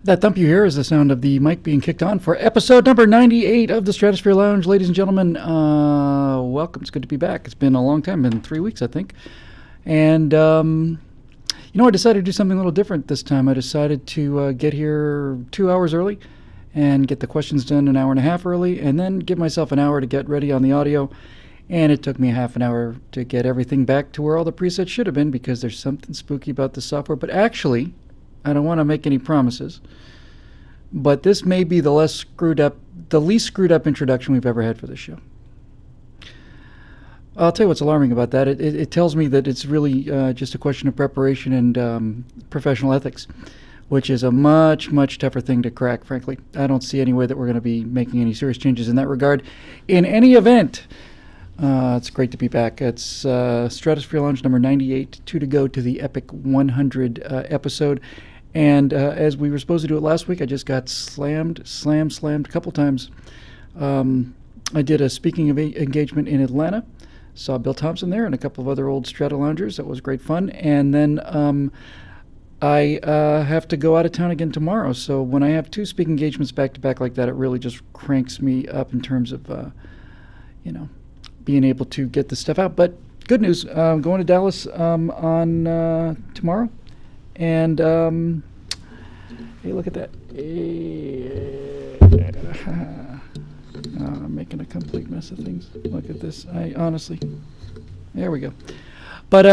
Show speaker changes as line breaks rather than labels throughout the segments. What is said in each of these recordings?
That thump you hear is the sound of the mic being kicked on for episode number 98 of the Stratosphere Lounge. Ladies and gentlemen, welcome. It's good to be back. It's been a long time, been 3 weeks, I think. And, I decided to do something a little different this time. I decided to get here 2 hours early and get the questions done an hour and a half early, and then give myself an hour to get ready on the audio. And it took me a half an hour to get everything back to where all the presets should have been, because there's something spooky about the software. But actually, I don't want to make any promises, but this may be the least screwed up introduction we've ever had for this show. I'll tell you what's alarming about that. It tells me that it's really just a question of preparation and professional ethics, which is a much, much tougher thing to crack, frankly. I don't see any way that we're going to be making any serious changes in that regard. In any event, it's great to be back. It's Stratosphere Lounge number 98, 2 to go to the epic 100 episode. And as we were supposed to do it last week, I just got slammed a couple times. I did a speaking engagement in Atlanta. Saw Bill Thompson there and a couple of other old Strata Loungers. That was great fun. And then I have to go out of town again tomorrow. So when I have two speaking engagements back to back like that, it really just cranks me up in terms of, being able to get this stuff out. But good news, I'm going to Dallas on tomorrow. And, hey, look at that. I'm making a complete mess of things. Look at this. Honestly, there we go. But,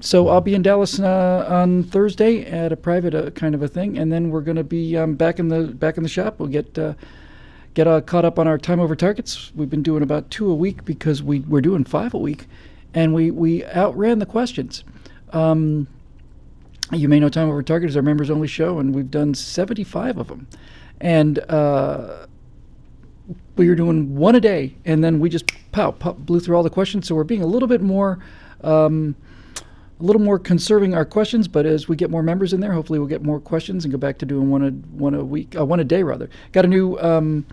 so I'll be in Dallas on Thursday at a private kind of a thing. And then we're going to be back in the shop. We'll get caught up on our time over targets. We've been doing about 2 a week because we're doing 5 a week. And we outran the questions. You may know Time Over Target is our members-only show, and we've done 75 of them. And we were doing one a day, and then we just blew through all the questions. So we're being a little bit more conserving our questions. But as we get more members in there, hopefully we'll get more questions and go back to doing one a day rather. Got a new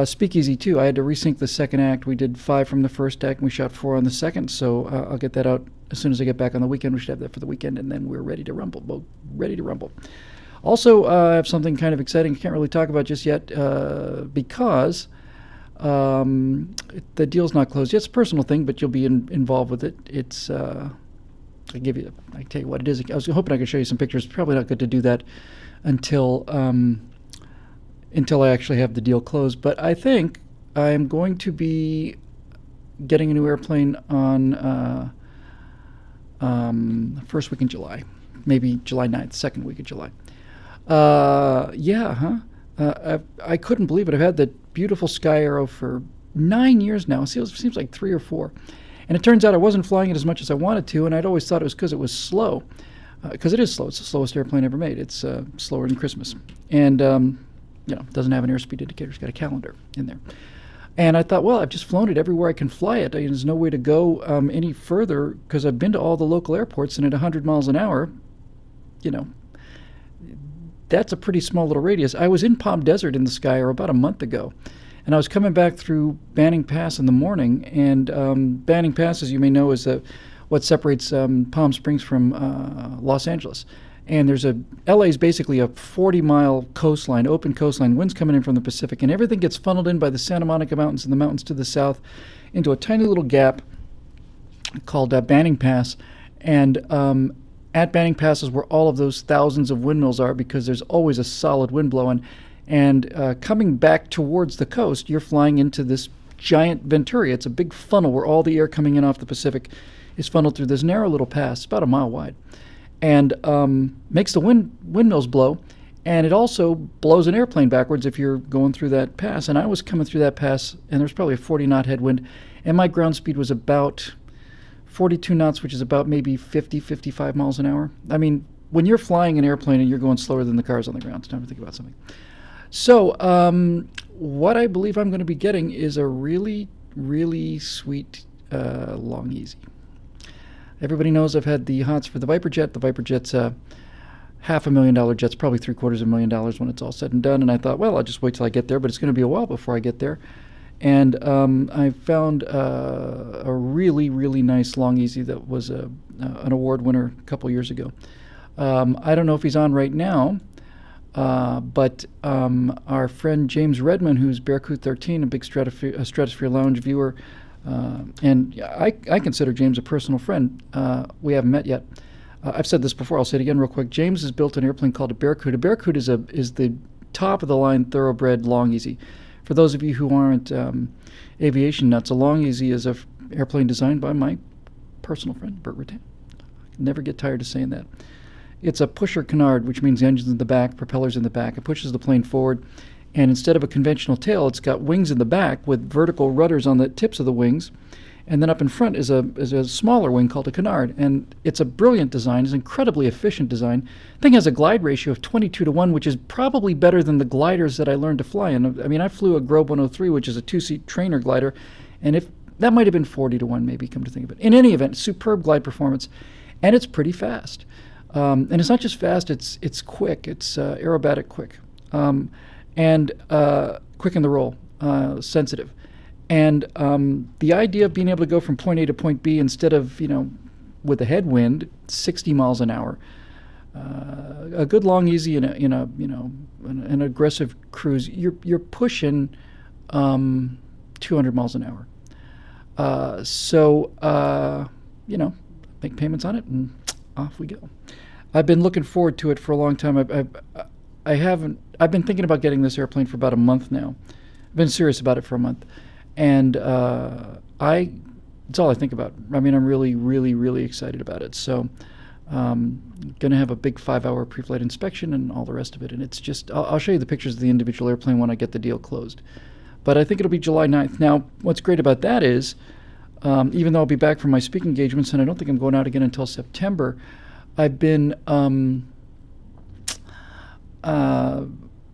speakeasy too. I had to resync the second act. We did 5 from the first act, and we shot 4 on the second. So I'll get that out as soon as I get back on the weekend. We should have that for the weekend, and then we're ready to rumble. Also, I have something kind of exciting I can't really talk about just yet because the deal's not closed yet. It's a personal thing, but you'll be involved with it. It's I tell you what it is. I was hoping I could show you some pictures. Probably not good to do that until I actually have the deal closed. But I think I'm going to be getting a new airplane on first week in July, maybe July 9th, second week of July. I couldn't believe it. I've had that beautiful Sky Arrow for 9 years now. It seems like 3 or 4. And it turns out I wasn't flying it as much as I wanted to, and I'd always thought it was because it was slow. Because it is slow. It's the slowest airplane ever made. It's slower than Christmas. And, doesn't have an airspeed indicator. It's got a calendar in there. And I thought, well, I've just flown it everywhere I can fly it. There's no way to go any further because I've been to all the local airports, and at 100 miles an hour, that's a pretty small little radius. I was in Palm Desert in the Sky Arrow about a month ago, and I was coming back through Banning Pass in the morning. And Banning Pass, as you may know, is what separates Palm Springs from Los Angeles. And LA is basically a 40-mile coastline, open coastline, winds coming in from the Pacific, and everything gets funneled in by the Santa Monica Mountains and the mountains to the south into a tiny little gap called Banning Pass. And at Banning Pass is where all of those thousands of windmills are, because there's always a solid wind blowing. And coming back towards the coast, you're flying into this giant Venturi. It's a big funnel where all the air coming in off the Pacific is funneled through this narrow little pass, about a mile wide. And makes the windmills blow, and it also blows an airplane backwards if you're going through that pass. And I was coming through that pass, and there's probably a 40-knot headwind, and my ground speed was about 42 knots, which is about maybe 55 miles an hour. I mean, when you're flying an airplane and you're going slower than the cars on the ground, it's time to think about something. So what I believe I'm going to be getting is a really, really sweet long easy. Everybody knows I've had the hots for the Viper Jet. The Viper Jet's $500,000 jet's probably $750,000 when it's all said and done. And I thought, well, I'll just wait till I get there, but it's going to be a while before I get there. And I found a really, really nice Long Easy that was an award winner a couple years ago. I don't know if he's on right now, but our friend James Redman, who's Bearcoot 13, a big Stratosphere Lounge viewer, and I consider James a personal friend. We haven't met yet. I've said this before. I'll say it again real quick. James has built an airplane called a Bearcoot. A Bearcoot is the top of the line thoroughbred Long Easy. For those of you who aren't aviation nuts, a Long Easy is an airplane designed by my personal friend, Burt Rutan. Never get tired of saying that. It's a pusher canard, which means the engine's in the back, propellers in the back. It pushes the plane forward, and instead of a conventional tail, it's got wings in the back with vertical rudders on the tips of the wings, and then up in front is a smaller wing called a Canard. And it's a brilliant design. It's an incredibly efficient design. The thing has a glide ratio of 22-1, which is probably better than the gliders that I learned to fly in. I mean, I flew a Grobe 103, which is a two-seat trainer glider, and if that might have been 40-1, maybe, come to think of it. In any event, superb glide performance, and it's pretty fast. And it's not just fast, it's quick. It's aerobatic quick. And quick in the roll, sensitive. And the idea of being able to go from point A to point B instead of, with a headwind, 60 miles an hour, a good Long Easy in an aggressive cruise, you're pushing 200 miles an hour. Make payments on it and off we go. I've been looking forward to it for a long time. I've been thinking about getting this airplane for about a month now. I've been serious about it for a month. And it's all I think about. I mean, I'm really, really, really excited about it. So going to have a big 5-hour pre-flight inspection and all the rest of it. And it's just, I'll show you the pictures of the individual airplane when I get the deal closed. But I think it'll be July 9th. Now, what's great about that is, even though I'll be back from my speaking engagements, and I don't think I'm going out again until September, I've been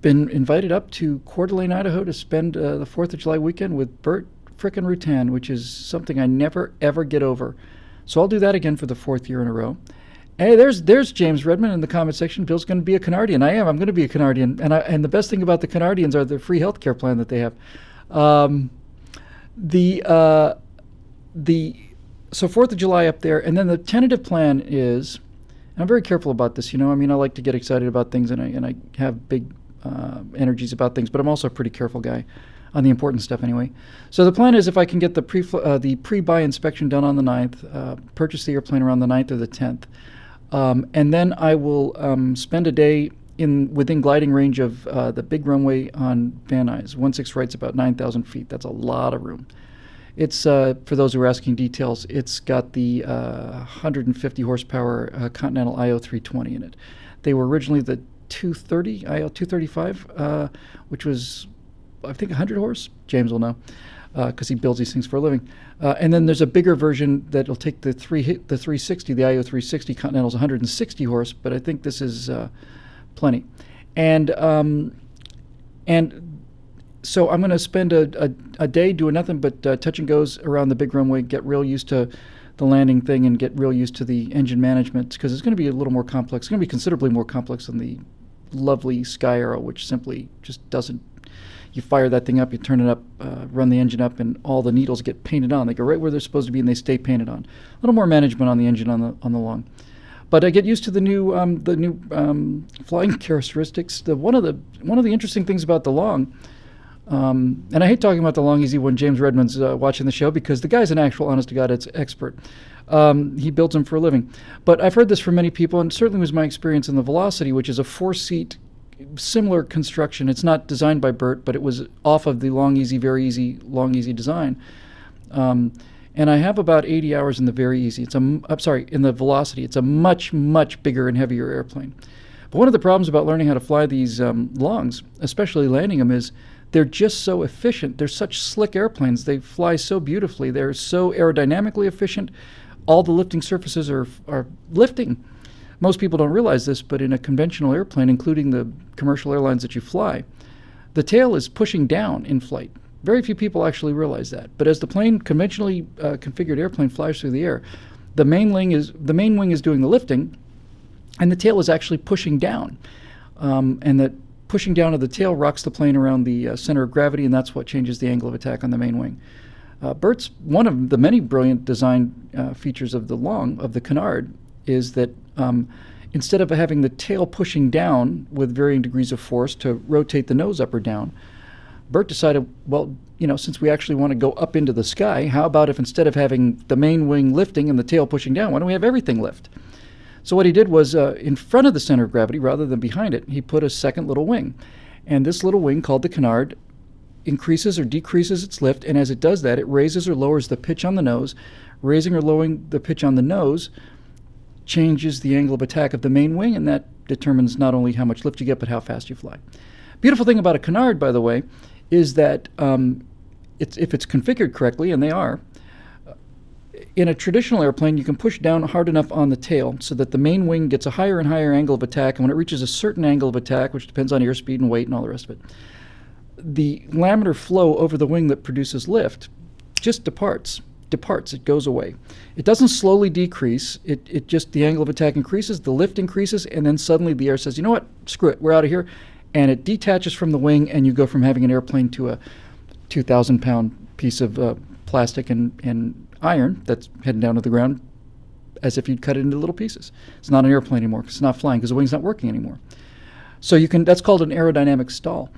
invited up to Coeur d'Alene, Idaho to spend the 4th of July weekend with Burt frickin' Rutan, which is something I never, ever get over. So I'll do that again for the 4th year in a row. Hey, there's James Redman in the comment section. Bill's going to be a Canardian. I'm going to be a Canardian. And the best thing about the Canardians are the free healthcare plan that they have. So 4th of July up there, and then the tentative plan is, and I'm very careful about this, I like to get excited about things, and I have big energies about things, but I'm also a pretty careful guy on the important stuff anyway. So the plan is, if I can get the pre-buy inspection done on the 9th, purchase the airplane around the 9th or the 10th, and then I will spend a day within gliding range of the big runway on Van Nuys. 16 Wright's about 9,000 feet. That's a lot of room. It's, for those who are asking details, it's got the 150 horsepower Continental IO320 in it. They were originally the 230, IO235, which was, I think, 100 horse. James will know, because he builds these things for a living. And then there's a bigger version that'll take the 360, the IO360 Continental's 160 horse, but I think this is plenty. And so I'm going to spend a day doing nothing but touch and goes around the big runway, get real used to the landing thing and get real used to the engine management, because it's going to be a little more complex. It's going to be considerably more complex than the lovely Sky Aero, which simply just doesn't. You fire that thing up, you turn it up, run the engine up, and all the needles get painted on. They go right where they're supposed to be, and they stay painted on. A little more management on the engine on the long. But I get used to the new flying characteristics. One of the interesting things about the long. And I hate talking about the Long Easy when James Redman's watching the show, because the guy's an actual honest-to-God expert. He builds them for a living. But I've heard this from many people, and certainly was my experience in the Velocity, which is a 4-seat, similar construction. It's not designed by Burt, but it was off of the Long Easy, Very Easy, Long Easy design. And I have about 80 hours in the Very Easy. In the Velocity. It's a much, much bigger and heavier airplane. But one of the problems about learning how to fly these longs, especially landing them, is they're just so efficient. They're such slick airplanes. They fly so beautifully. They're so aerodynamically efficient. All the lifting surfaces are lifting. Most people don't realize this, but in a conventional airplane, including the commercial airlines that you fly, the tail is pushing down in flight. Very few people actually realize that. But as the conventionally configured airplane flies through the air, the main wing is doing the lifting, and the tail is actually pushing down. And that pushing down of the tail rocks the plane around the center of gravity, and that's what changes the angle of attack on the main wing. Bert's one of the many brilliant design features of the Canard is that instead of having the tail pushing down with varying degrees of force to rotate the nose up or down, Bert decided, well, since we actually want to go up into the sky, how about if instead of having the main wing lifting and the tail pushing down, why don't we have everything lift? So what he did was in front of the center of gravity rather than behind it, he put a second little wing. And this little wing called the Canard increases or decreases its lift, and as it does that, it raises or lowers the pitch on the nose. Raising or lowering the pitch on the nose changes the angle of attack of the main wing, and that determines not only how much lift you get, but how fast you fly. Beautiful thing about a Canard, by the way, is that if it's configured correctly, and they are, in a traditional airplane, you can push down hard enough on the tail so that the main wing gets a higher and higher angle of attack, and when it reaches a certain angle of attack, which depends on airspeed and weight and all the rest of it, the laminar flow over the wing that produces lift just departs, it goes away. It doesn't slowly decrease, it just, the angle of attack increases, the lift increases, and then suddenly the air says, you know what, screw it, we're out of here, and it detaches from the wing, and you go from having an airplane to a 2,000-pound piece of plastic and iron that's heading down to the ground as if you'd cut it into little pieces. It's not an airplane anymore because it's not flying because the wing's not working anymore. So that's called an aerodynamic stall.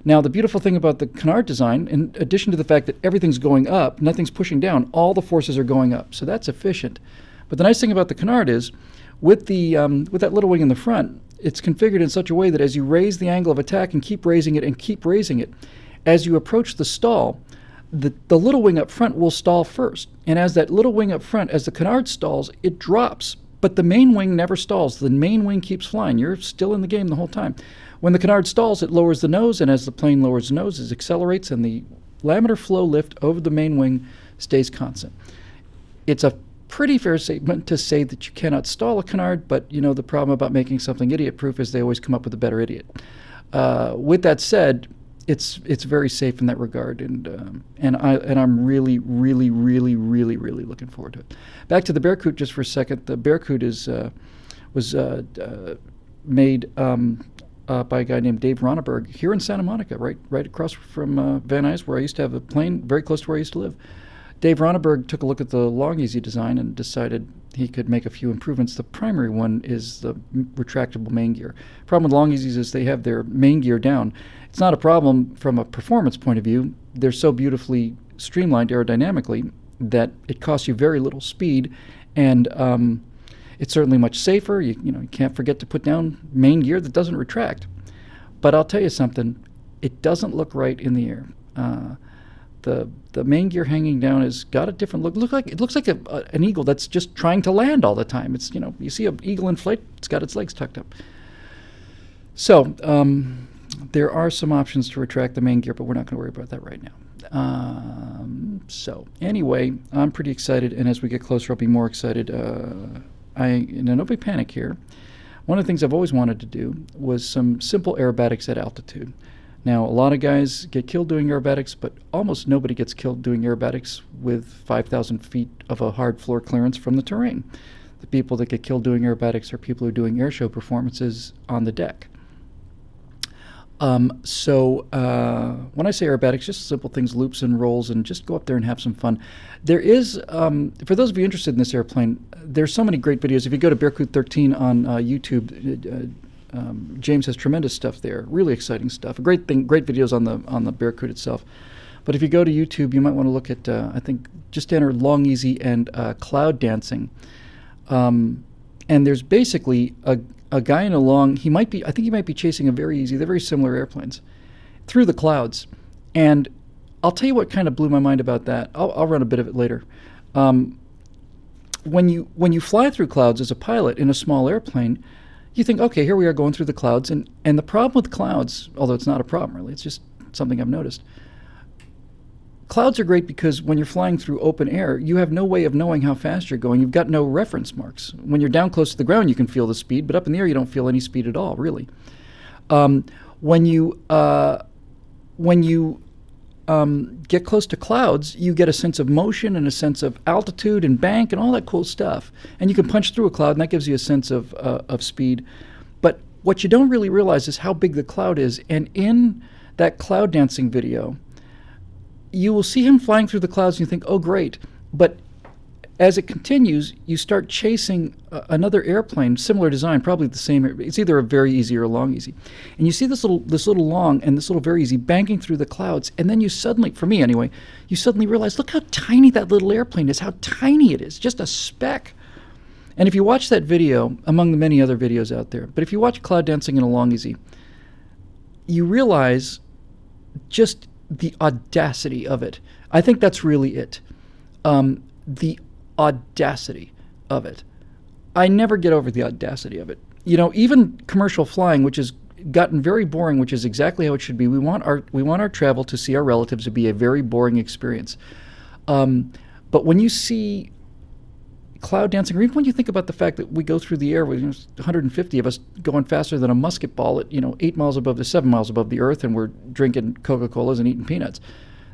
Now, the beautiful thing about the Canard design, in addition to the fact that everything's going up, nothing's pushing down, all the forces are going up. So that's efficient. But the nice thing about the Canard is, with that little wing in the front, it's configured in such a way that as you raise the angle of attack and keep raising it, as you approach the stall, the little wing up front will stall first. And as that little wing up front, as the Canard stalls, it drops. But the main wing never stalls. The main wing keeps flying. You're still in the game the whole time. When the Canard stalls, it lowers the nose, and as the plane lowers the nose, it accelerates, and the laminar flow lift over the main wing stays constant. It's a pretty fair statement to say that you cannot stall a Canard, but the problem about making something idiot-proof is they always come up with a better idiot. With that said, it's very safe in that regard, and I'm really, really, really, really, really looking forward to it. Back to the Bearcoot just for a second. The Bearcoot was made by a guy named Dave Ronneberg here in Santa Monica, right across from Van Nuys, where I used to have a plane, very close to where I used to live. Dave Ronneberg took a look at the Long Easy design and decided he could make a few improvements. The primary one is the retractable main gear. Problem with Long Easies is they have their main gear down. It's not a problem from a performance point of view. They're so beautifully streamlined aerodynamically that it costs you very little speed, and it's certainly much safer. You can't forget to put down main gear that doesn't retract. But I'll tell you something, it doesn't look right in the air. The main gear hanging down has got a different look. It looks like an eagle that's just trying to land all the time. It's you see an eagle in flight, it's got its legs tucked up. So there are some options to retract the main gear, but we're not going to worry about that right now. So anyway, I'm pretty excited, and as we get closer, I'll be more excited. No big panic here. One of the things I've always wanted to do was some simple aerobatics at altitude. Now, a lot of guys get killed doing aerobatics, but almost nobody gets killed doing aerobatics with 5,000 feet of a hard floor clearance from the terrain. The people that get killed doing aerobatics are people who are doing air show performances on the deck. So when I say aerobatics, just simple things, loops and rolls, and just go up there and have some fun. There is, for those of you interested in this airplane, there's so many great videos. If you go to Bearcoot 13 on YouTube, James has tremendous stuff there, really exciting stuff. Great videos on the Bearcoot itself. But if you go to YouTube, you might want to look at, I think, just enter Long Easy and cloud dancing. And there's basically a guy in a long, I think he might be chasing a very easy, they're very similar airplanes, through the clouds. And I'll tell you what kind of blew my mind about that. I'll run a bit of it later. When you fly through clouds as a pilot in a small airplane, you think, okay, here we are going through the clouds. And the problem with clouds, although it's not a problem really, it's just something I've noticed. Clouds are great because when you're flying through open air, you have no way of knowing how fast you're going. You've got no reference marks. When you're down close to the ground, you can feel the speed, but up in the air, you don't feel any speed at all, really. When you get close to clouds, you get a sense of motion and a sense of altitude and bank and all that cool stuff. And you can punch through a cloud, and that gives you a sense of speed. But what you don't really realize is how big the cloud is. And in that cloud dancing video, you will see him flying through the clouds and you think, oh, great. But as it continues, you start chasing another airplane, similar design, probably the same. It's either a very easy or a long easy. And you see this little long and this little very easy banking through the clouds. And then you suddenly, for me anyway, you suddenly realize, look how tiny that little airplane is, how tiny it is, just a speck. And if you watch that video, among the many other videos out there, but if you watch cloud dancing in a long easy, you realize just the audacity of it. I think that's really it. The audacity of it. I never get over the audacity of it. You know, even commercial flying, which has gotten very boring, which is exactly how it should be. We want our travel to see our relatives to be a very boring experience. But when you see cloud dancing, or even when you think about the fact that we go through the air with 150 of us going faster than a musket ball at 7 miles above the earth, and we're drinking Coca-Colas and eating peanuts.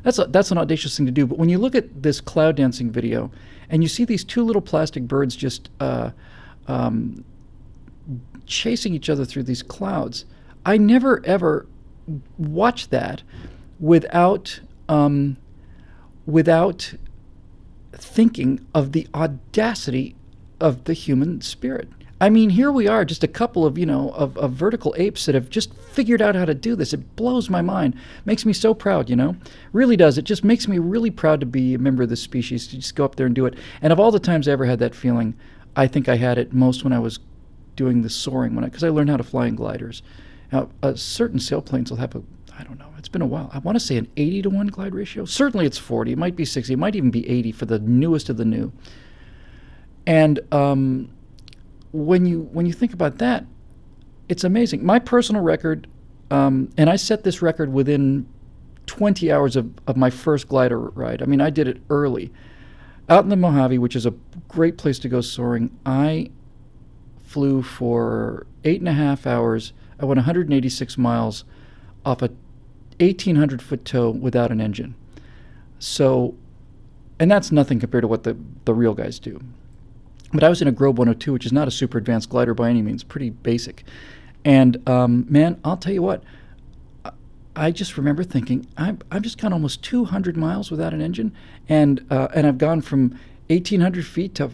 That's an audacious thing to do. But when you look at this cloud dancing video and you see these two little plastic birds just chasing each other through these clouds, I never ever watched that without thinking of the audacity of the human spirit. I mean, here we are, just a couple of, of vertical apes that have just figured out how to do this. It blows my mind. Makes me so proud, Really does. It just makes me really proud to be a member of this species, to just go up there and do it. And of all the times I ever had that feeling, I think I had it most when I was doing the soaring, because I learned how to fly in gliders. Now, certain sailplanes will have I don't know, it's been a while. I want to say an 80-to-1 glide ratio. Certainly it's 40. It might be 60. It might even be 80 for the newest of the new. And when you think about that, it's amazing. My personal record, and I set this record within 20 hours of my first glider ride. I mean, I did it early. Out in the Mojave, which is a great place to go soaring, I flew for 8.5 hours. I went 186 miles off a 1,800-foot tow without an engine. So, and that's nothing compared to what the real guys do. But I was in a Grobe 102, which is not a super advanced glider by any means, pretty basic. And man, I'll tell you what, I just remember thinking, I've just gone almost 200 miles without an engine, and I've gone from 1,800 feet to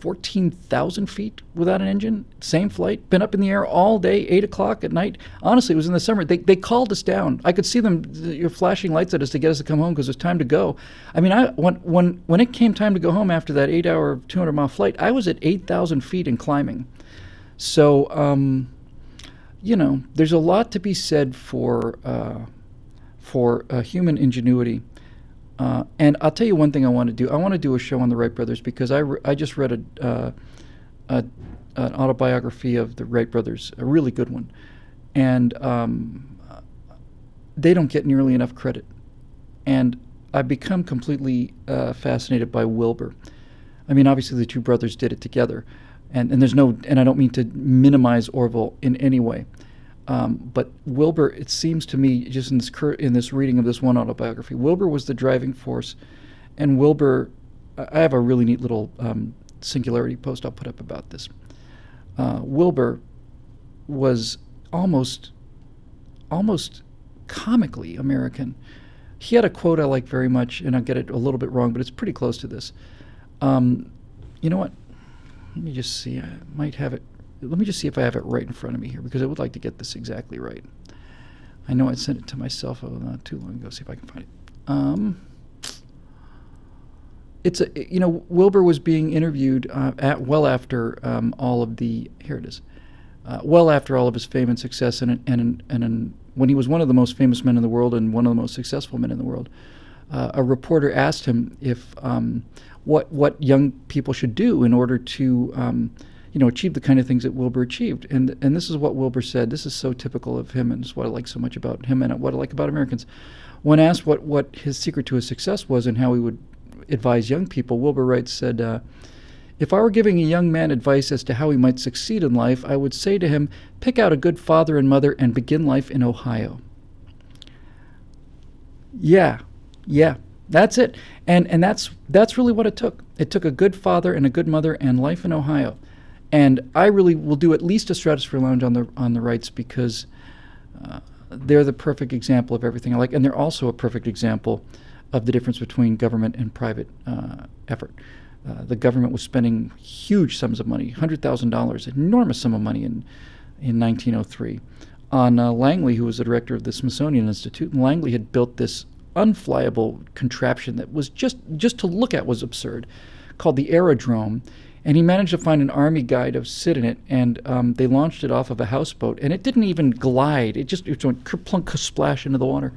14,000 feet without an engine, same flight, been up in the air all day, 8 o'clock at night. Honestly, it was in the summer. They called us down. I could see them flashing lights at us to get us to come home because it was time to go. I mean, when it came time to go home after that 8-hour, 200-mile flight, I was at 8,000 feet and climbing. So, there's a lot to be said for human ingenuity. And I'll tell you one thing I want to do. I want to do a show on the Wright Brothers because I just read an autobiography of the Wright Brothers, a really good one. And they don't get nearly enough credit. And I've become completely fascinated by Wilbur. I mean, obviously the two brothers did it together. And I don't mean to minimize Orville in any way. But Wilbur, it seems to me, just in this reading of this one autobiography, Wilbur was the driving force. And Wilbur, I have a really neat little Singularity post I'll put up about this. Wilbur was almost comically American. He had a quote I like very much, and I'll get it a little bit wrong, but it's pretty close to this. You know what? Let me just see. I might have it. Let me just see if I have it right in front of me here, because I would like to get this exactly right. I know I sent it to myself not too long ago. See if I can find it. Wilbur was being interviewed well after all of his fame and success, and when he was one of the most famous men in the world and one of the most successful men in the world. A reporter asked him if what young people should do in order to achieve the kind of things that Wilbur achieved. And this is what Wilbur said. This is so typical of him, and it's what I like so much about him and what I like about Americans. When asked what his secret to his success was and how he would advise young people, Wilbur Wright said, if I were giving a young man advice as to how he might succeed in life, I would say to him, pick out a good father and mother and begin life in Ohio. Yeah, that's it. And that's really what it took. It took a good father and a good mother and life in Ohio. And I really will do at least a Stratosphere Lounge on the Wrights because they're the perfect example of everything I like, and they're also a perfect example of the difference between government and private effort. The government was spending huge sums of money, $100,000, enormous sum of money in 1903, on Langley, who was the director of the Smithsonian Institute. And Langley had built this unflyable contraption that was just to look at was absurd, called the Aerodrome. And he managed to find an Army guy to sit in it, and they launched it off of a houseboat. And it didn't even glide. It went kerplunk, splash into the water.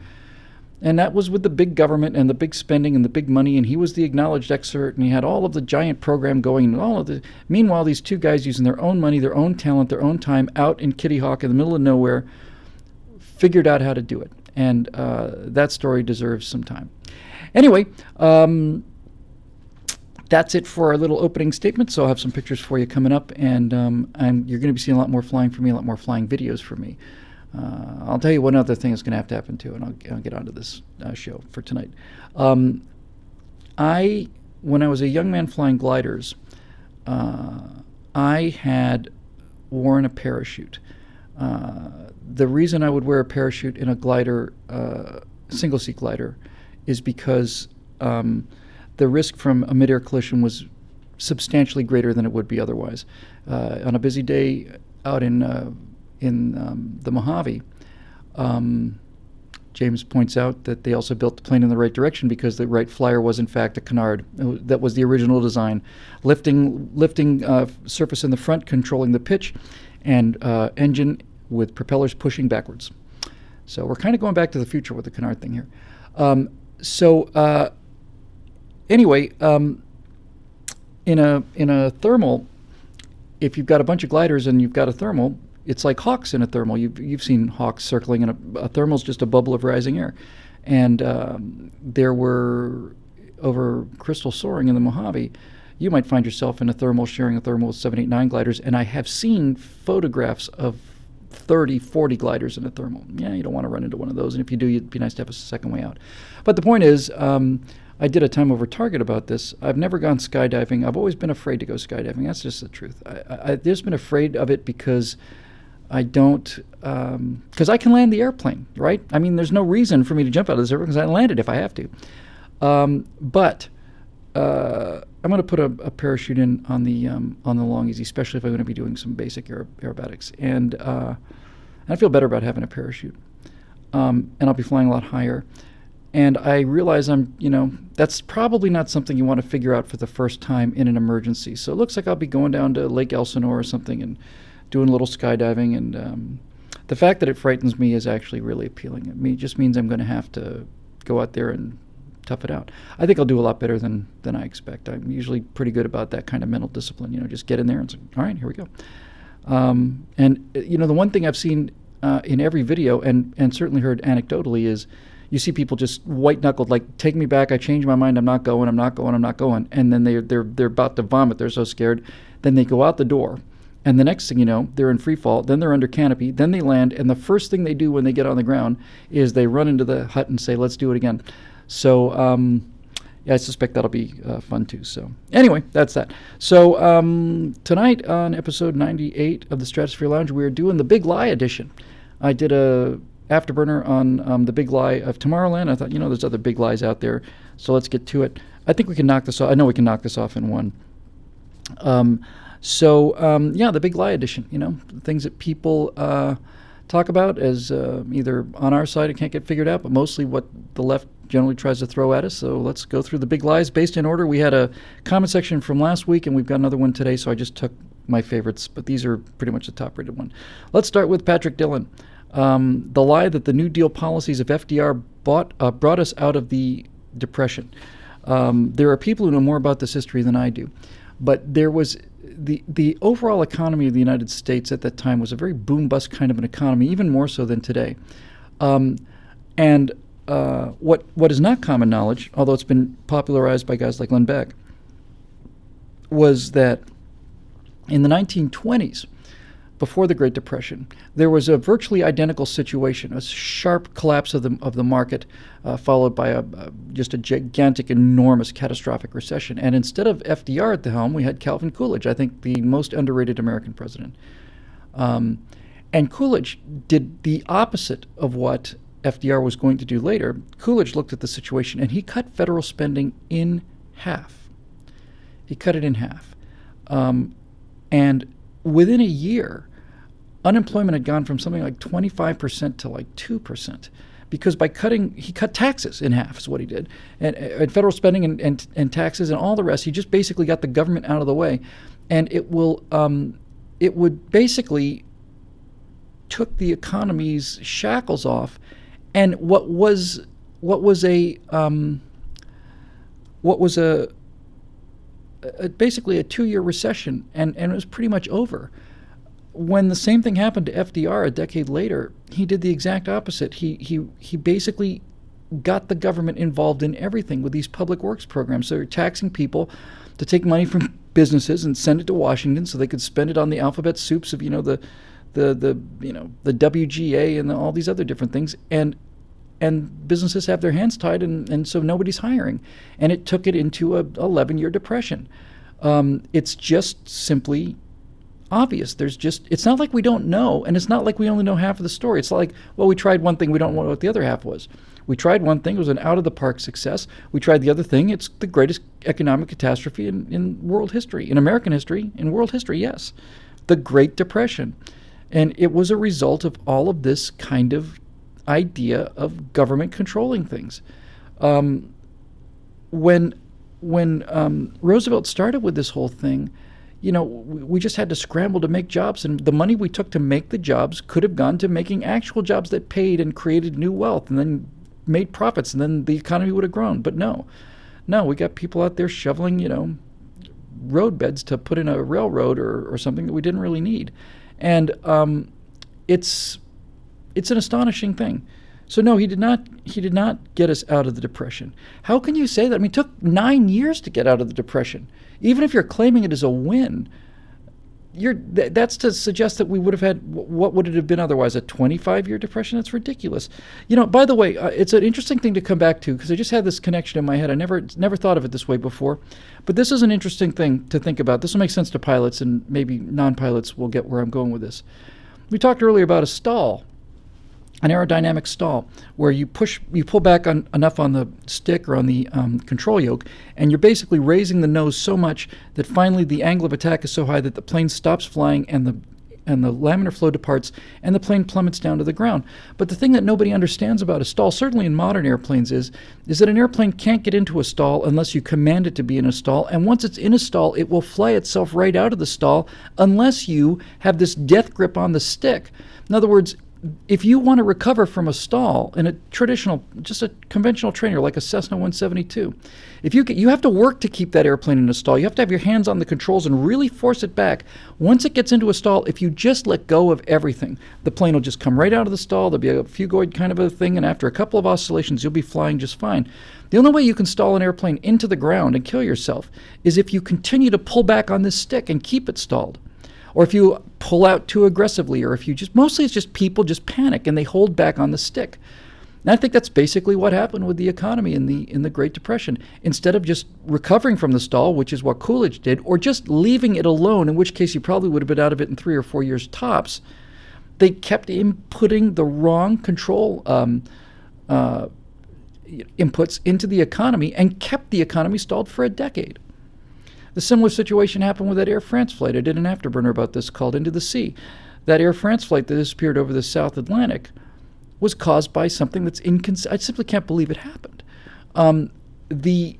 And that was with the big government and the big spending and the big money, and he was the acknowledged expert, and he had all of the giant program going, and all of the. Meanwhile, these two guys using their own money, their own talent, their own time, out in Kitty Hawk in the middle of nowhere, figured out how to do it. And that story deserves some time. Anyway, that's it for our little opening statement. So I'll have some pictures for you coming up, and you're going to be seeing a lot more flying from me, a lot more flying videos from me. I'll tell you one other thing that's going to have to happen too, and I'll get onto this show for tonight. When I was a young man flying gliders, I had worn a parachute. The reason I would wear a parachute in a glider, single-seat glider, is because the risk from a mid-air collision was substantially greater than it would be otherwise. On a busy day out in the Mojave, James points out that they also built the plane in the right direction because the Wright Flyer was in fact a Canard. That was the original design. Lifting surface in the front, controlling the pitch, and engine with propellers pushing backwards. So we're kind of going back to the future with the Canard thing here. Anyway, in a thermal, if you've got a bunch of gliders and you've got a thermal, it's like hawks in a thermal. You've seen hawks circling, and a thermal's just a bubble of rising air. And there were, over crystal soaring in the Mojave, you might find yourself in a thermal, sharing a thermal with 789 gliders, and I have seen photographs of 30, 40 gliders in a thermal. Yeah, you don't want to run into one of those, and if you do, it'd be nice to have a second way out. But the point is, I did a time over target about this. I've never gone skydiving. I've always been afraid to go skydiving. That's just the truth. I've just been afraid of it because I don't, because I can land the airplane, right? I mean, there's no reason for me to jump out of this airplane because I land it if I have to. But I'm going to put a parachute in on the long easy, especially if I'm going to be doing some basic aerobatics. And I feel better about having a parachute. And I'll be flying a lot higher. And I realize that's probably not something you want to figure out for the first time in an emergency. So it looks like I'll be going down to Lake Elsinore or something and doing a little skydiving. And the fact that it frightens me is actually really appealing. It just means I'm going to have to go out there and tough it out. I think I'll do a lot better than I expect. I'm usually pretty good about that kind of mental discipline. Just get in there and say, all right, here we go. And the one thing I've seen in every video and certainly heard anecdotally is you see people just white-knuckled, like, take me back, I changed my mind, I'm not going. And then they're about to vomit, they're so scared. Then they go out the door, and the next thing you know, they're in free fall, then they're under canopy, then they land, and the first thing they do when they get on the ground is they run into the hut and say, let's do it again. So I suspect that'll be fun too. So anyway, that's that. So tonight on episode 98 of the Stratosphere Lounge, we're doing the Big Lie edition. I did a afterburner on the Big Lie of Tomorrowland. I thought, there's other big lies out there, so let's get to it. I think we can knock this off. I know we can knock this off in one. The Big Lie edition, things that people talk about as either on our side and can't get figured out, but mostly what the left generally tries to throw at us. So let's go through the big lies based in order. We had a comment section from last week, and we've got another one today, so I just took my favorites, but these are pretty much the top-rated one. Let's start with Patrick Dillon. The lie that the New Deal policies of FDR brought us out of the Depression. There are people who know more about this history than I do, but there was the overall economy of the United States at that time was a very boom-bust kind of an economy, even more so than today. What is not common knowledge, although it's been popularized by guys like Len Beck, was that in the 1920s, before the Great Depression, there was a virtually identical situation, a sharp collapse of the market, followed by just a gigantic, enormous, catastrophic recession. And instead of FDR at the helm, we had Calvin Coolidge, I think the most underrated American president. And Coolidge did the opposite of what FDR was going to do later. Coolidge looked at the situation and he cut federal spending in half. He cut it in half. And within a year, unemployment had gone from something like 25% to like 2%. Because he cut taxes in half is what he did. And federal spending and taxes and all the rest, he just basically got the government out of the way. And it would basically took the economy's shackles off, and what was basically a 2-year recession, and it was pretty much over. When the same thing happened to FDR a decade later, he did the exact opposite. He basically got the government involved in everything with these public works programs. So they're taxing people to take money from businesses and send it to Washington so they could spend it on the alphabet soups of the WGA and all these other different things, and businesses have their hands tied, and so nobody's hiring, and it took it into a 11-year depression. It's just simply obvious. It's not like we don't know, and it's not like we only know half of the story. It's like, well, we tried one thing, we don't know what the other half was. We tried one thing, it was an out-of-the-park success. We tried the other thing, it's the greatest economic catastrophe in world history, in American history, in world history, yes. The Great Depression. And it was a result of all of this kind of idea of government controlling things. When Roosevelt started with this whole thing, we just had to scramble to make jobs, and the money we took to make the jobs could have gone to making actual jobs that paid and created new wealth and then made profits, and then the economy would have grown. But no, we got people out there shoveling, roadbeds to put in a railroad or something that we didn't really need. And it's an astonishing thing. So no, he did not get us out of the Depression. How can you say that? I mean, it took 9 years to get out of the Depression. Even if you're claiming it as a win, that's to suggest that we would have had, what would it have been otherwise, a 25-year depression? That's ridiculous. By the way, it's an interesting thing to come back to, because I just had this connection in my head. I never thought of it this way before. But this is an interesting thing to think about. This will make sense to pilots, and maybe non-pilots will get where I'm going with this. We talked earlier about a stall, an aerodynamic stall, where you pull back enough on the stick or on the control yoke, and you're basically raising the nose so much that finally the angle of attack is so high that the plane stops flying and the laminar flow departs and the plane plummets down to the ground. But the thing that nobody understands about a stall, certainly in modern airplanes, is that an airplane can't get into a stall unless you command it to be in a stall, and once it's in a stall, it will fly itself right out of the stall unless you have this death grip on the stick. In other words, if you want to recover from a stall in a conventional trainer like a Cessna 172, you have to work to keep that airplane in a stall. You have to have your hands on the controls and really force it back. Once it gets into a stall, if you just let go of everything, the plane will just come right out of the stall. There'll be a phugoid kind of a thing, and after a couple of oscillations, you'll be flying just fine. The only way you can stall an airplane into the ground and kill yourself is if you continue to pull back on this stick and keep it stalled. Or if you pull out too aggressively, or if you mostly it's just people just panic and they hold back on the stick. And I think that's basically what happened with the economy in the Great Depression. Instead of just recovering from the stall, which is what Coolidge did, or just leaving it alone, in which case you probably would have been out of it in 3 or 4 years tops, they kept inputting the wrong control inputs into the economy and kept the economy stalled for a decade. The similar situation happened with that Air France flight. I did an afterburner about this called Into the Sea. That Air France flight that disappeared over the South Atlantic was caused by something that's I simply can't believe it happened. The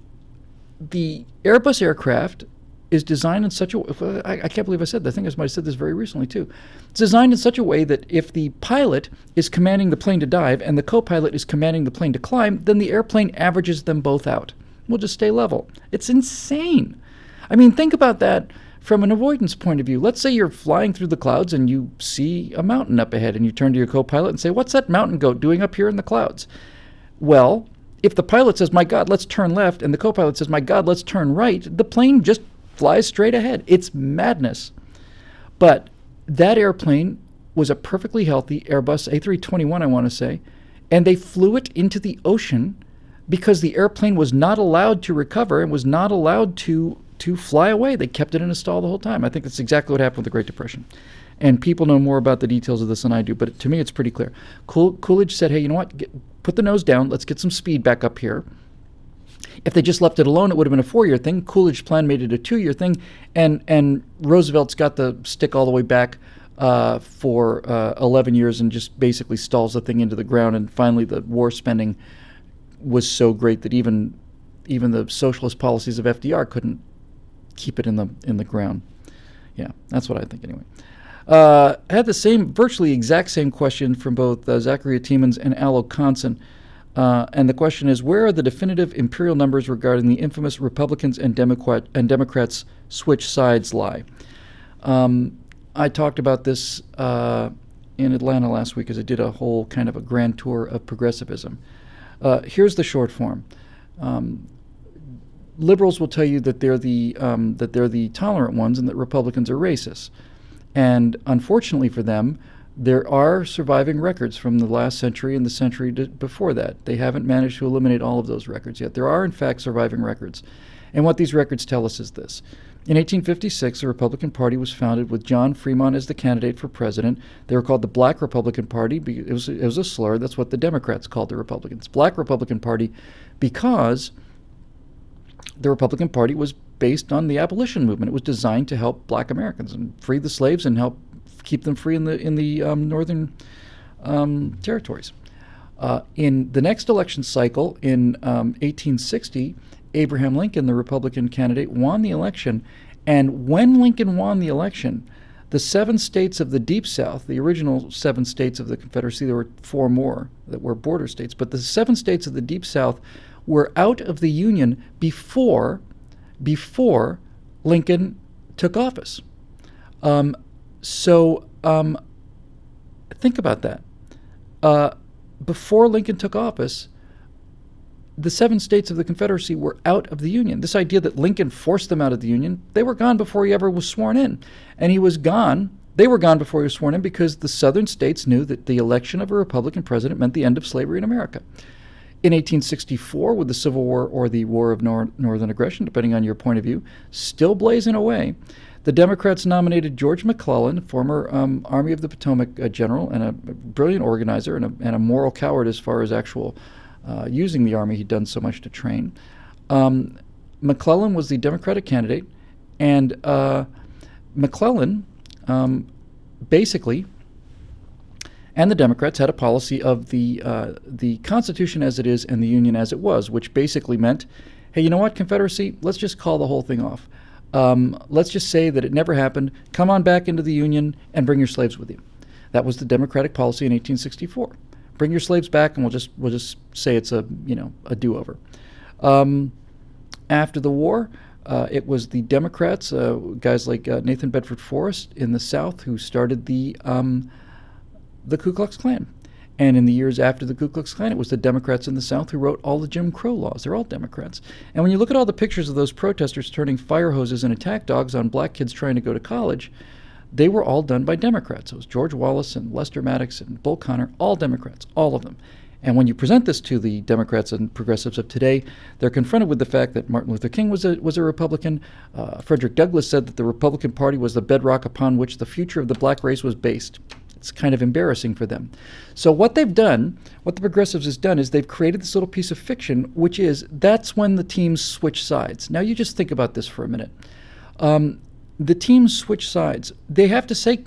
Airbus aircraft is designed in such a way, I can't believe I said that. I think I might have said this very recently too. It's designed in such a way that if the pilot is commanding the plane to dive and the co-pilot is commanding the plane to climb, then the airplane averages them both out. We'll just stay level. It's insane. I mean, think about that from an avoidance point of view. Let's say you're flying through the clouds and you see a mountain up ahead, and you turn to your co-pilot and say, "What's that mountain goat doing up here in the clouds?" Well, if the pilot says, "My God, let's turn left," and the co-pilot says, "My God, let's turn right," the plane just flies straight ahead. It's madness. But That airplane was a perfectly healthy Airbus A321, I want to say, and they flew it into the ocean because the airplane was not allowed to recover and was not allowed to fly away. They kept it in a stall the whole time. I think that's exactly what happened with the Great Depression. And people know more about the details of this than I do, but to me it's pretty clear. Coolidge said, hey, you know what? Put the nose down. Let's get some speed back up here. If they just left it alone, it would have been a 4-year thing. Coolidge's plan made it a 2-year thing, and Roosevelt's got the stick all the way back for 11 years and just basically stalls the thing into the ground. And finally, the war spending was so great that even the socialist policies of FDR couldn't keep it in the ground. Yeah, that's what I think anyway. I had the virtually exact same question from both Zachariah Tiemens and Al Oconson. And the question is, where are the definitive imperial numbers regarding the infamous Republicans and Democrats switch sides lie? I talked about this in Atlanta last week as I did a whole kind of a grand tour of progressivism. Here's the short form. Liberals will tell you that they're the tolerant ones and that Republicans are racist. And unfortunately for them, there are surviving records from the last century and the century before that. They haven't managed to eliminate all of those records yet. There are, in fact, surviving records. And what these records tell us is this. In 1856, the Republican Party was founded with John Fremont as the candidate for president. They were called the Black Republican Party. It was a slur. That's what the Democrats called the Republicans. Black Republican Party, because the Republican Party was based on the abolition movement. It was designed to help black Americans and free the slaves and help keep them free in the northern territories. In the next election cycle, in 1860, Abraham Lincoln, the Republican candidate, won the election. And when Lincoln won the election, the 7 states of the Deep South, the original 7 states of the Confederacy, there were 4 more that were border states, but the 7 states of the Deep South were out of the Union before Lincoln took office. So think about that. Before Lincoln took office, the 7 states of the Confederacy were out of the Union. This idea that Lincoln forced them out of the Union, they were gone before he ever was sworn in. And he was gone, they were gone before he was sworn in because the southern states knew that the election of a Republican president meant the end of slavery in America. In 1864, with the Civil War or the War of Northern Aggression, depending on your point of view, still blazing away, the Democrats nominated George McClellan, former Army of the Potomac general and a brilliant organizer and a moral coward as far as actual using the Army. He'd done so much to train. McClellan was the Democratic candidate, and McClellan basically, and the Democrats had a policy of the Constitution as it is and the Union as it was, which basically meant, hey, you know what, Confederacy, let's just call the whole thing off. Let's just say that it never happened. Come on back into the Union and bring your slaves with you. That was the Democratic policy in 1864. Bring your slaves back, and we'll just say it's a do-over. After the war, it was the Democrats, guys like Nathan Bedford Forrest in the South, who started the Ku Klux Klan. And in the years after the Ku Klux Klan, it was the Democrats in the South who wrote all the Jim Crow laws. They're all Democrats. And when you look at all the pictures of those protesters turning fire hoses and attack dogs on black kids trying to go to college, they were all done by Democrats. It was George Wallace and Lester Maddox and Bull Connor, all Democrats, all of them. And when you present this to the Democrats and progressives of today, they're confronted with the fact that Martin Luther King was a Republican. Frederick Douglass said that the Republican Party was the bedrock upon which the future of the black race was based. It's kind of embarrassing for them. So what they've done, what the progressives has done, is they've created this little piece of fiction, which is that's when the teams switch sides. Now you just think about this for a minute. The teams switch sides. They have to say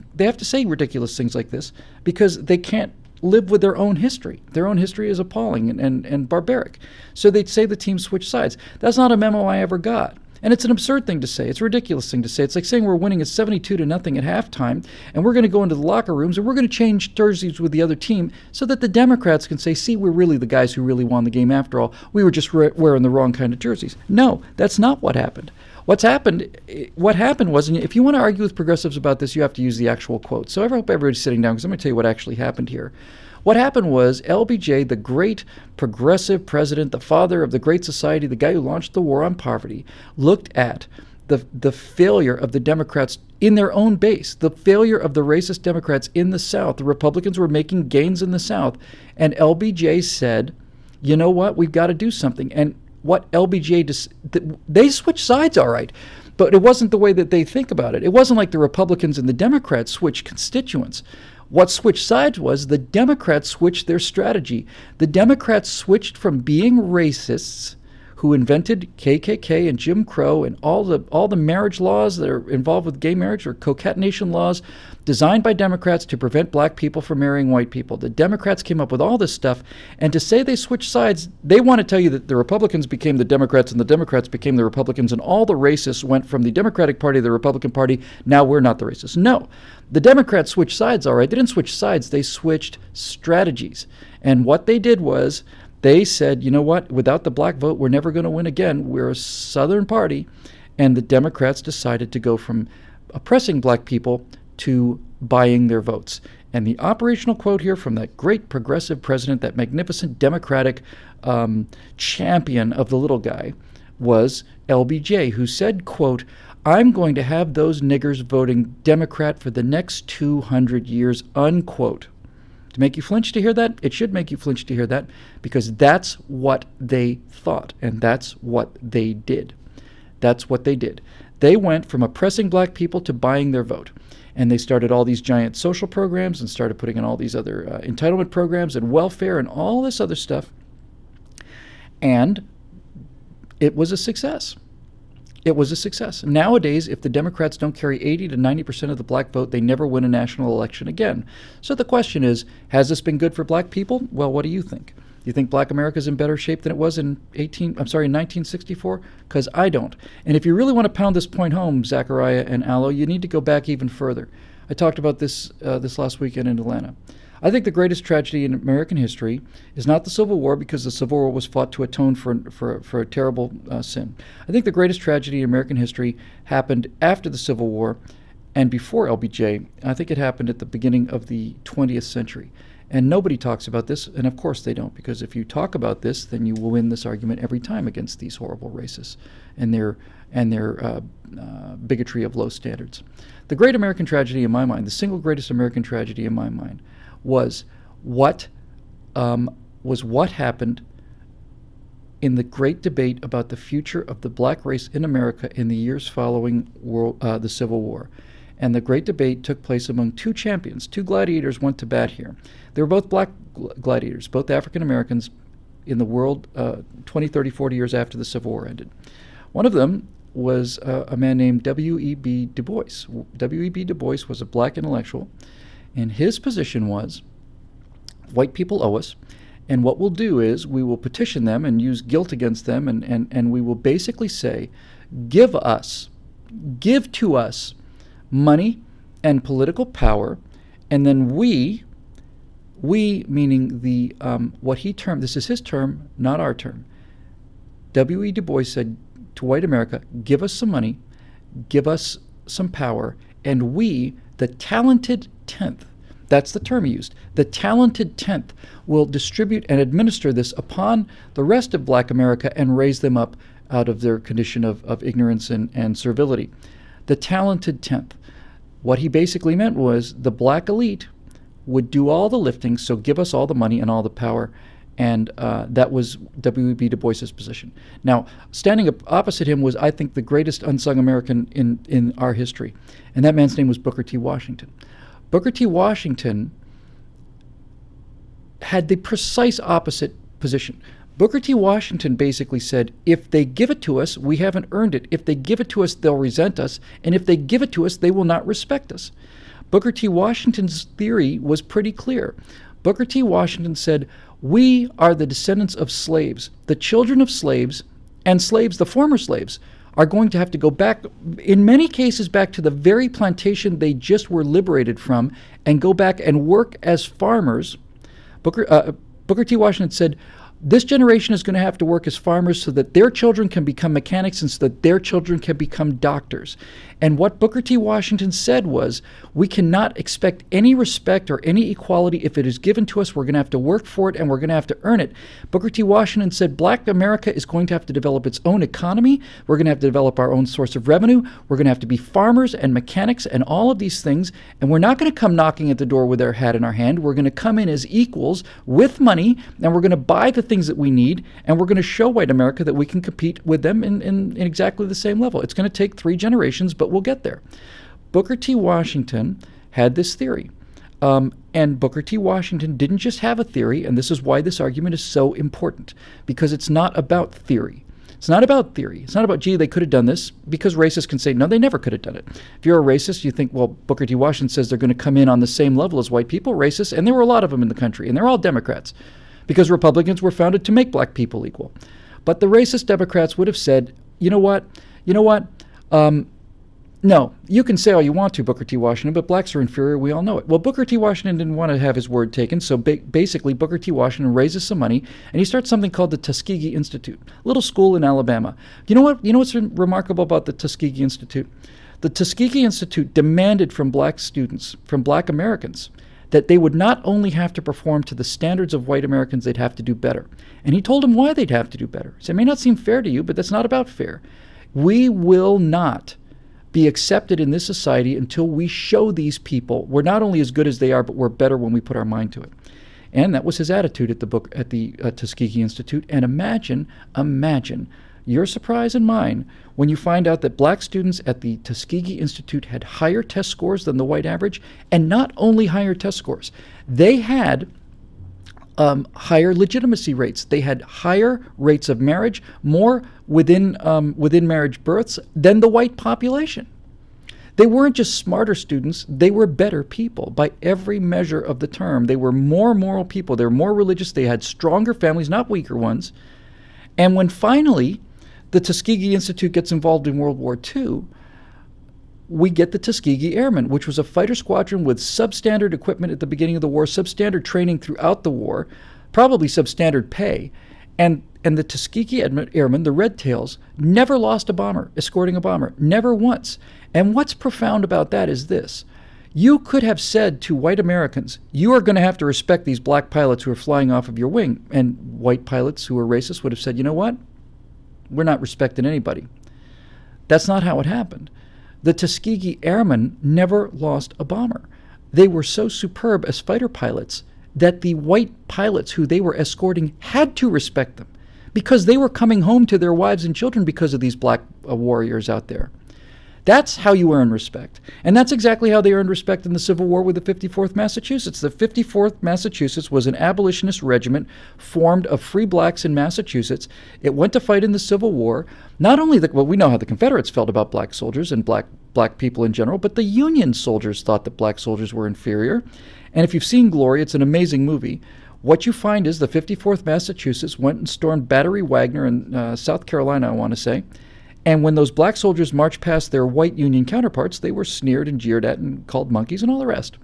ridiculous things like this because they can't live with their own history. Their own history is appalling and barbaric. So they'd say the teams switch sides. That's not a memo I ever got. And it's an absurd thing to say. It's a ridiculous thing to say. It's like saying we're winning at 72-0 at halftime, and we're going to go into the locker rooms, and we're going to change jerseys with the other team so that the Democrats can say, see, we're really the guys who really won the game after all. We were just wearing the wrong kind of jerseys. No, that's not what happened. What happened was, and if you want to argue with progressives about this, you have to use the actual quote. So I hope everybody's sitting down because I'm going to tell you what actually happened here. What happened was LBJ, the great progressive president, the father of the Great Society, the guy who launched the war on poverty, looked at the failure of the Democrats in their own base, the failure of the racist Democrats in the South. The Republicans were making gains in the South, and LBJ said, you know what, we've got to do something. And what LBJ, they switched sides all right, but it wasn't the way that they think about it. It wasn't like the Republicans and the Democrats switched constituents. What switched sides was the Democrats switched their strategy. The Democrats switched from being racists, who invented KKK and Jim Crow and all the marriage laws that are involved with gay marriage, or concatenation laws designed by Democrats to prevent black people from marrying white people. The Democrats came up with all this stuff, and to say they switched sides, they want to tell you that the Republicans became the Democrats and the Democrats became the Republicans, and all the racists went from the Democratic Party to the Republican Party. Now we're not the racists. No, the Democrats switched sides, all right. They didn't switch sides. They switched strategies. And what they did was, they said, you know what, without the black vote, we're never going to win again. We're a Southern party. And the Democrats decided to go from oppressing black people to buying their votes. And the operational quote here from that great progressive president, that magnificent Democratic champion of the little guy, was LBJ, who said, quote, I'm going to have those niggers voting Democrat for the next 200 years, unquote. To make you flinch to hear that? It should make you flinch to hear that, because that's what they thought, and that's what they did. That's what they did. They went from oppressing black people to buying their vote. And they started all these giant social programs and started putting in all these other entitlement programs and welfare and all this other stuff. And it was a success. It was a success. Nowadays, if the Democrats don't carry 80 to 90% of the black vote, they never win a national election again. So the question is, has this been good for black people? Well, what do you think? Do you think black America is in better shape than it was in 1964? Because I don't. And if you really want to pound this point home, Zachariah and Aloe, you need to go back even further. I talked about this this last weekend in Atlanta. I think the greatest tragedy in American history is not the Civil War, because the Civil War was fought to atone for a terrible sin. I think the greatest tragedy in American history happened after the Civil War and before LBJ. I think it happened at the beginning of the 20th century. And nobody talks about this, and of course they don't, because if you talk about this, then you will win this argument every time against these horrible racists and their bigotry of low standards. The great American tragedy in my mind, the single greatest American tragedy in my mind, was what happened in the great debate about the future of the black race in America in the years following the Civil War. And the great debate took place among two champions. Two gladiators went to bat here. They were both black gladiators, both African Americans in the world 20, 30, 40 years after the Civil War ended. One of them was a man named W.E.B. Du Bois. W.E.B. Du Bois was a black intellectual, and his position was, white people owe us, and what we'll do is we will petition them and use guilt against them, and we will basically say, give to us money and political power, and then we meaning the what he termed, this is his term, not our term. W.E. Du Bois said to white America, give us some money, give us some power, and we, the talented 10th, that's the term he used, the talented 10th, will distribute and administer this upon the rest of black America and raise them up out of their condition of ignorance and servility. The talented 10th. What he basically meant was the black elite would do all the lifting, so give us all the money and all the power, and that was W.E.B. Du Bois's position. Now, standing up opposite him was, I think, the greatest unsung American in our history, and that man's name was Booker T. Washington. Booker T. Washington had the precise opposite position. Booker T. Washington basically said, if they give it to us, we haven't earned it. If they give it to us, they'll resent us. And if they give it to us, they will not respect us. Booker T. Washington's theory was pretty clear. Booker T. Washington said, we are the descendants of slaves. The children of slaves, and slaves, the former slaves, are going to have to go back, in many cases, back to the very plantation they just were liberated from, and go back and work as farmers. Booker T. Washington said, This generation is going to have to work as farmers so that their children can become mechanics and so that their children can become doctors. And what Booker T. Washington said was, we cannot expect any respect or any equality if it is given to us. We're going to have to work for it and we're going to have to earn it. Booker T. Washington said Black America is going to have to develop its own economy. We're going to have to develop our own source of revenue. We're going to have to be farmers and mechanics and all of these things. And we're not going to come knocking at the door with our hat in our hand. We're going to come in as equals with money, and we're going to buy the things that we need, and we're going to show white America that we can compete with them in exactly the same level. It's going to take 3 generations, but we'll get there. Booker T. Washington had this theory. And Booker T. Washington didn't just have a theory, and this is why this argument is so important, because it's not about theory. It's not about theory. It's not about, gee, they could have done this, because racists can say, no, they never could have done it. If you're a racist, you think, well, Booker T. Washington says they're going to come in on the same level as white people, racists, and there were a lot of them in the country, and they're all Democrats, because Republicans were founded to make black people equal. But the racist Democrats would have said, you know what? No, you can say all you want to, Booker T. Washington, but blacks are inferior. We all know it. Well, Booker T. Washington didn't want to have his word taken, so basically Booker T. Washington raises some money, and he starts something called the Tuskegee Institute, a little school in Alabama. You know what's remarkable about the Tuskegee Institute? The Tuskegee Institute demanded from black students, from black Americans, that they would not only have to perform to the standards of white Americans, they'd have to do better. And he told them why they'd have to do better. He said, it may not seem fair to you, but that's not about fair. We will not be accepted in this society until we show these people we're not only as good as they are, but we're better when we put our mind to it. And that was his attitude at the Tuskegee Institute. And imagine your surprise and mine when you find out that black students at the Tuskegee Institute had higher test scores than the white average, and not only higher test scores, they had higher legitimacy rates. They had higher rates of marriage, more within marriage births than the white population. They weren't just smarter students, they were better people by every measure of the term. They were more moral people, they were more religious, they had stronger families, not weaker ones. And when finally the Tuskegee Institute gets involved in World War II, we get the Tuskegee Airmen, which was a fighter squadron with substandard equipment at the beginning of the war, substandard training throughout the war, probably substandard pay. And the Tuskegee Airmen, the Red Tails, never lost a bomber, escorting a bomber, never once. And what's profound about that is this. You could have said to white Americans, you are going to have to respect these black pilots who are flying off of your wing. And white pilots who were racist would have said, you know what? We're not respecting anybody. That's not how it happened. The Tuskegee Airmen never lost a bomber. They were so superb as fighter pilots that the white pilots who they were escorting had to respect them because they were coming home to their wives and children because of these black warriors out there. That's how you earn respect. And that's exactly how they earned respect in the Civil War with the 54th Massachusetts. The 54th Massachusetts was an abolitionist regiment formed of free blacks in Massachusetts. It went to fight in the Civil War. Not only we know how the Confederates felt about black soldiers and black people in general, but the Union soldiers thought that black soldiers were inferior. And if you've seen Glory, it's an amazing movie. What you find is the 54th Massachusetts went and stormed Battery Wagner in South Carolina, I want to say. And when those black soldiers marched past their white Union counterparts, they were sneered and jeered at and called monkeys and all the rest.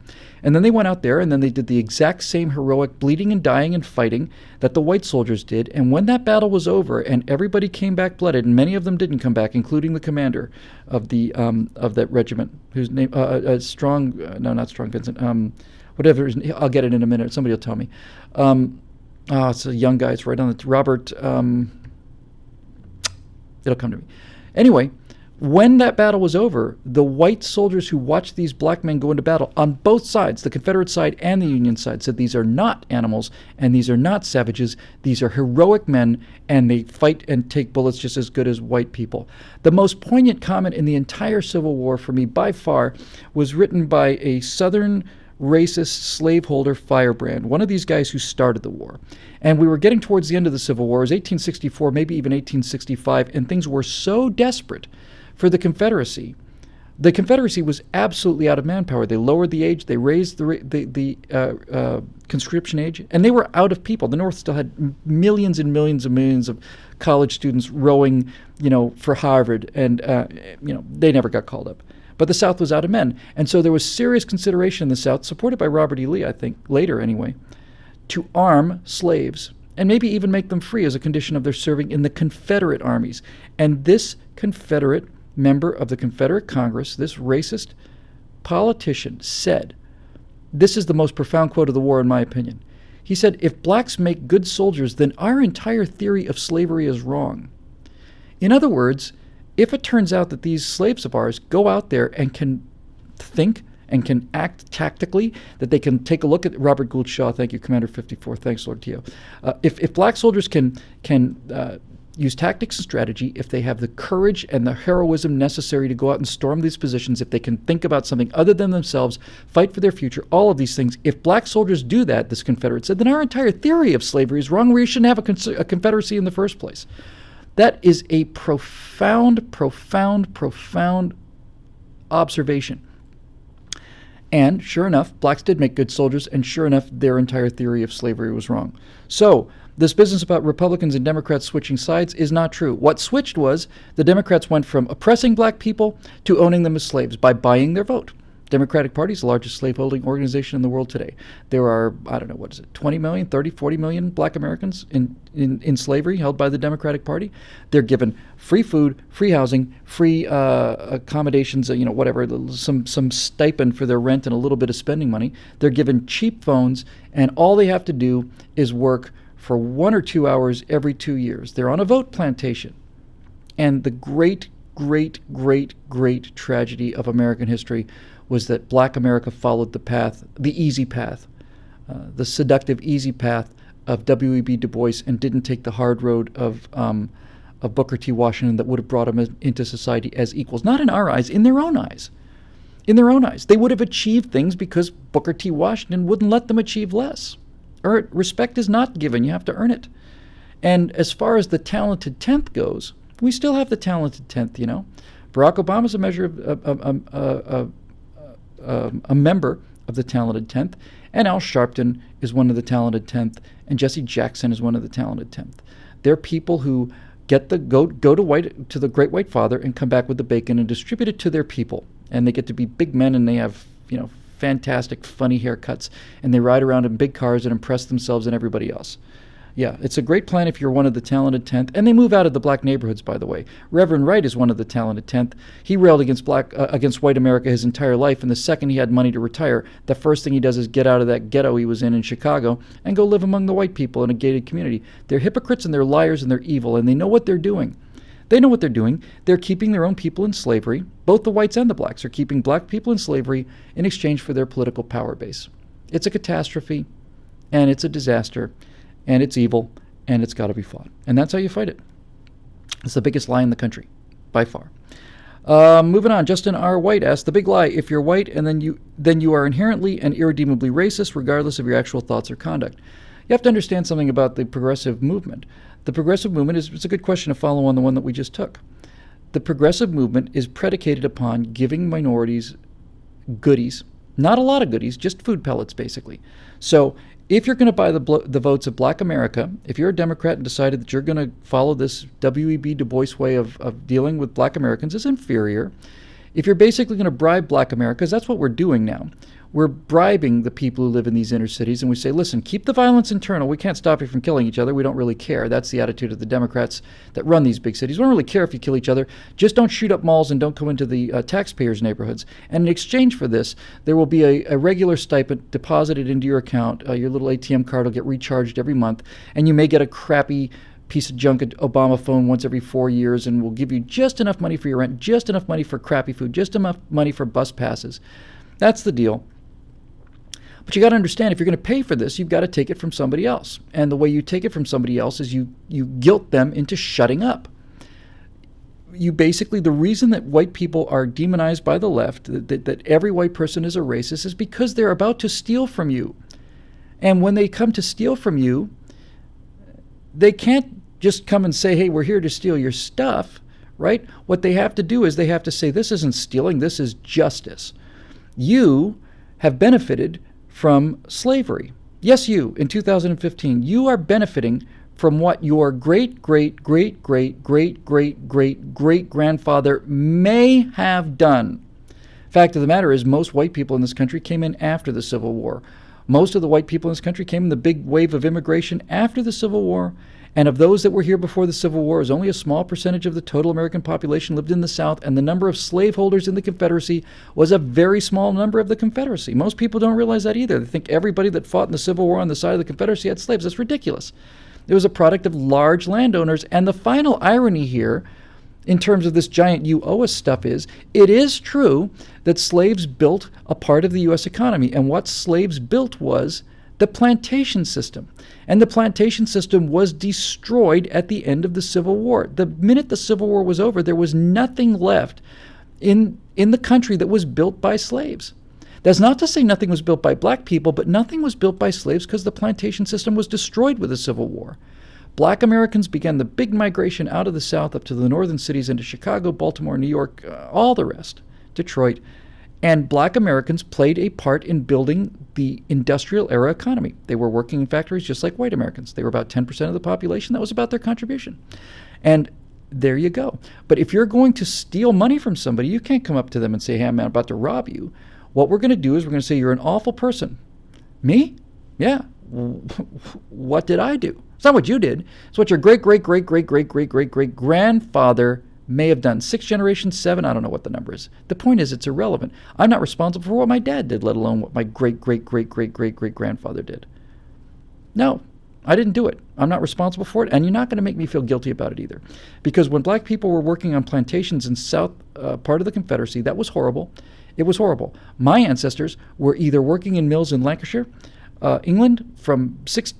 And then they went out there and then they did the exact same heroic bleeding and dying and fighting that the white soldiers did. And when that battle was over and everybody came back blooded, and many of them didn't come back, including the commander of that regiment, whose name not Strong Vincent, whatever. I'll get it in a minute. Somebody will tell me. It's a young guy. It's right on the Robert. It'll come to me. Anyway, when that battle was over, the white soldiers who watched these black men go into battle on both sides, the Confederate side and the Union side, said these are not animals and these are not savages. These are heroic men, and they fight and take bullets just as good as white people. The most poignant comment in the entire Civil War for me by far was written by a Southern racist slaveholder Firebrand, one of these guys who started the war. And we were getting towards the end of the Civil War. It was 1864, maybe even 1865, and things were so desperate for the Confederacy. The Confederacy was absolutely out of manpower. They lowered the age, they raised the conscription age, and they were out of people. The North still had millions and millions and millions of college students rowing, for Harvard, and they never got called up. But the South was out of men. And so there was serious consideration in the South, supported by Robert E. Lee, I think, later anyway, to arm slaves and maybe even make them free as a condition of their serving in the Confederate armies. And this Confederate member of the Confederate Congress, this racist politician, said, this is the most profound quote of the war in my opinion. He said, if blacks make good soldiers, then our entire theory of slavery is wrong. In other words, if it turns out that these slaves of ours go out there and can think and can act tactically, that they can take a look at Robert Gould Shaw, thank you, Commander 54, thanks, Lord Teo. If black soldiers can use tactics and strategy, if they have the courage and the heroism necessary to go out and storm these positions, if they can think about something other than themselves, fight for their future, all of these things, if black soldiers do that, this Confederate said, then our entire theory of slavery is wrong. We shouldn't have a Confederacy in the first place. That is a profound, profound, profound observation. And sure enough, blacks did make good soldiers, and sure enough, their entire theory of slavery was wrong. So this business about Republicans and Democrats switching sides is not true. What switched was the Democrats went from oppressing black people to owning them as slaves by buying their vote. Democratic Party is the largest slaveholding organization in the world today. There are, 20 million, 30, 40 million black Americans in slavery held by the Democratic Party. They're given free food, free housing, free accommodations, some stipend for their rent and a little bit of spending money. They're given cheap phones, and all they have to do is work for 1 or 2 hours every 2 years. They're on a vote plantation. And the great, great, great, great tragedy of American history was that black America followed the path, the easy path, the seductive easy path of W.E.B. Du Bois, and didn't take the hard road of Booker T. Washington that would have brought them into society as equals. Not in our eyes, in their own eyes. In their own eyes. They would have achieved things because Booker T. Washington wouldn't let them achieve less. Respect is not given. You have to earn it. And as far as the talented 10th goes, we still have the talented 10th, Barack Obama is a member of the talented 10th, and Al Sharpton is one of the talented 10th, and Jesse Jackson is one of the talented 10th. They're people who get go to the Great White Father and come back with the bacon and distribute it to their people, and they get to be big men, and they have fantastic funny haircuts, and they ride around in big cars and impress themselves and everybody else. Yeah, it's a great plan if you're one of the talented 10th. And they move out of the black neighborhoods, by the way. Reverend Wright is one of the talented 10th. He railed against white America his entire life, and the second he had money to retire, the first thing he does is get out of that ghetto he was in Chicago and go live among the white people in a gated community. They're hypocrites and they're liars and they're evil, and they know what they're doing. They know what they're doing. They're keeping their own people in slavery. Both the whites and the blacks are keeping black people in slavery in exchange for their political power base. It's a catastrophe, and it's a disaster, and it's evil, and it's got to be fought. And that's how you fight it. It's the biggest lie in the country, by far. Moving on, Justin R. White asks, the big lie, if you're white, and then you are inherently and irredeemably racist, regardless of your actual thoughts or conduct. You have to understand something about the progressive movement. The progressive movement it's a good question to follow on the one that we just took. The progressive movement is predicated upon giving minorities goodies, not a lot of goodies, just food pellets, basically. So if you're going to buy the votes of black America, if you're a Democrat and decided that you're going to follow this W.E.B. Du Bois way of dealing with black Americans as inferior, if you're basically going to bribe black America, because that's what we're doing now, we're bribing the people who live in these inner cities, and we say, listen, keep the violence internal. We can't stop you from killing each other. We don't really care. That's the attitude of the Democrats that run these big cities. We don't really care if you kill each other. Just don't shoot up malls and don't come into the taxpayers' neighborhoods. And in exchange for this, there will be a regular stipend deposited into your account. Your little ATM card will get recharged every month, and you may get a crappy piece of junk Obama phone once every 4 years, and we'll give you just enough money for your rent, just enough money for crappy food, just enough money for bus passes. That's the deal. But you got to understand, if you're going to pay for this, you've got to take it from somebody else. And the way you take it from somebody else is you guilt them into shutting up. You basically, the reason that white people are demonized by the left, that every white person is a racist, is because they're about to steal from you. And when they come to steal from you, they can't just come and say, hey, we're here to steal your stuff, right? What they have to do is they have to say, this isn't stealing, this is justice. You have benefited from slavery. Yes, you, in 2015, you are benefiting from what your great-great-great-great-great-great-great-grandfather may have done. Fact of the matter is, most white people in this country came in after the Civil War. Most of the white people in this country came in the big wave of immigration after the Civil War. And of those that were here before the Civil War, only a small percentage of the total American population lived in the South, and the number of slaveholders in the Confederacy was a very small number of the Confederacy. Most people don't realize that either. They think everybody that fought in the Civil War on the side of the Confederacy had slaves. That's ridiculous. It was a product of large landowners. And the final irony here, in terms of this giant you owe us stuff, is it is true that slaves built a part of the U.S. economy. And what slaves built was the plantation system. And the plantation system was destroyed at the end of the Civil War. The minute the Civil War was over, there was nothing left in the country that was built by slaves. That's not to say nothing was built by black people, but nothing was built by slaves because the plantation system was destroyed with the Civil War. Black Americans began the big migration out of the South up to the northern cities into Chicago, Baltimore, New York, all the rest, Detroit. And black Americans played a part in building the industrial era economy. They were working in factories just like white Americans. They were about 10% of the population. That was about their contribution. And there you go. But if you're going to steal money from somebody, you can't come up to them and say, hey, I'm about to rob you. What we're going to do is we're going to say, you're an awful person. Me? Yeah. What did I do? It's not what you did. It's what your great-great-great-great-great-great-great-great-grandfather may have done. 6 generations, 7, I don't know what the number is. The point is, it's irrelevant. I'm not responsible for what my dad did, let alone what my great-great-great-great-great-great-grandfather did. No, I didn't do it. I'm not responsible for it, and you're not going to make me feel guilty about it either. Because when black people were working on plantations in south part of the Confederacy, that was horrible. It was horrible. My ancestors were either working in mills in Lancashire, England, from six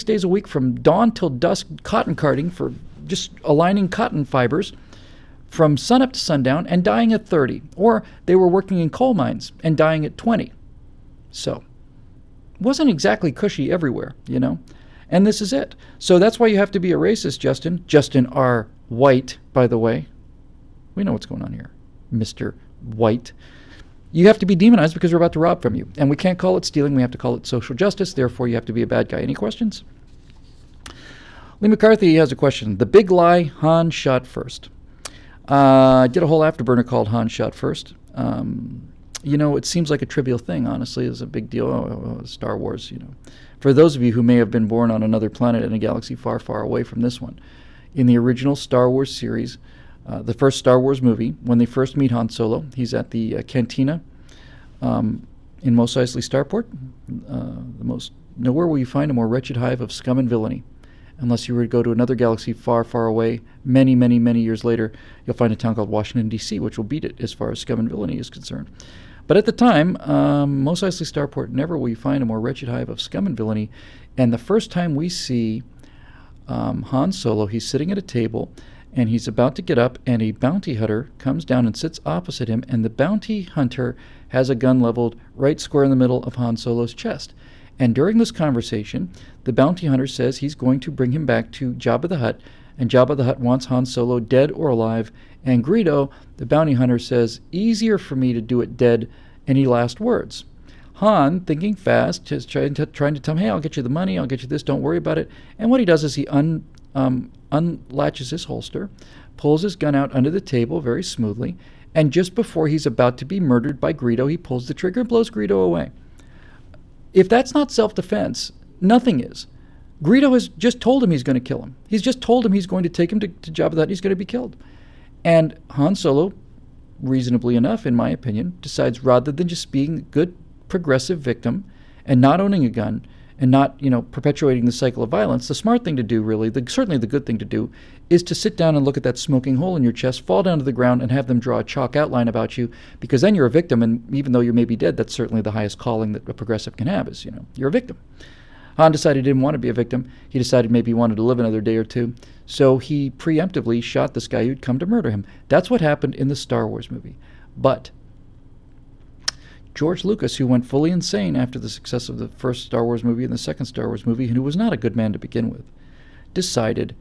days a week from dawn till dusk, cotton carding for just aligning cotton fibers, from sunup to sundown, and dying at 30. Or they were working in coal mines and dying at 20. So it wasn't exactly cushy everywhere, you know. And this is it. So that's why you have to be a racist, Justin. Justin R. White, by the way. We know what's going on here, Mr. White. You have to be demonized because we're about to rob from you. And we can't call it stealing. We have to call it social justice. Therefore, you have to be a bad guy. Any questions? Lee McCarthy has a question. The big lie, Han shot first. I did a whole afterburner called Han shot first. You know, it seems like a trivial thing, honestly. It's a big deal. Star Wars, you know. For those of you who may have been born on another planet in a galaxy far, far away from this one, in the original Star Wars series, the first Star Wars movie, when they first meet Han Solo, he's at the cantina in Mos Eisley Starport. Nowhere will you find a more wretched hive of scum and villainy. Unless you were to go to another galaxy far, far away, many, many, many years later, you'll find a town called Washington, D.C., which will beat it as far as scum and villainy is concerned. But at the time, Mos Eisley Starport, never will you find a more wretched hive of scum and villainy. And the first time we see Han Solo, he's sitting at a table, and he's about to get up, and a bounty hunter comes down and sits opposite him, and the bounty hunter has a gun leveled right square in the middle of Han Solo's chest. And during this conversation, the bounty hunter says he's going to bring him back to Jabba the Hutt, and Jabba the Hutt wants Han Solo dead or alive. And Greedo, the bounty hunter, says, easier for me to do it dead. Any last words? Han, thinking fast, just trying to tell him, hey, I'll get you the money, I'll get you this, don't worry about it. And what he does is he unlatches his holster, pulls his gun out under the table very smoothly, and just before he's about to be murdered by Greedo, he pulls the trigger and blows Greedo away. If that's not self-defense, nothing is. Greedo has just told him he's going to kill him. He's just told him he's going to take him to Jabba the Hutt, he's going to be killed. And Han Solo, reasonably enough, in my opinion, decides rather than just being a good progressive victim and not owning a gun and not, perpetuating the cycle of violence, the smart thing to do, really, certainly the good thing to do, is to sit down and look at that smoking hole in your chest, fall down to the ground, and have them draw a chalk outline about you, because then you're a victim, and even though you may be dead, that's certainly the highest calling that a progressive can have is, you're a victim. Han decided he didn't want to be a victim. He decided maybe he wanted to live another day or two, so he preemptively shot this guy who'd come to murder him. That's what happened in the Star Wars movie. But George Lucas, who went fully insane after the success of the first Star Wars movie and the second Star Wars movie, and who was not a good man to begin with, decided,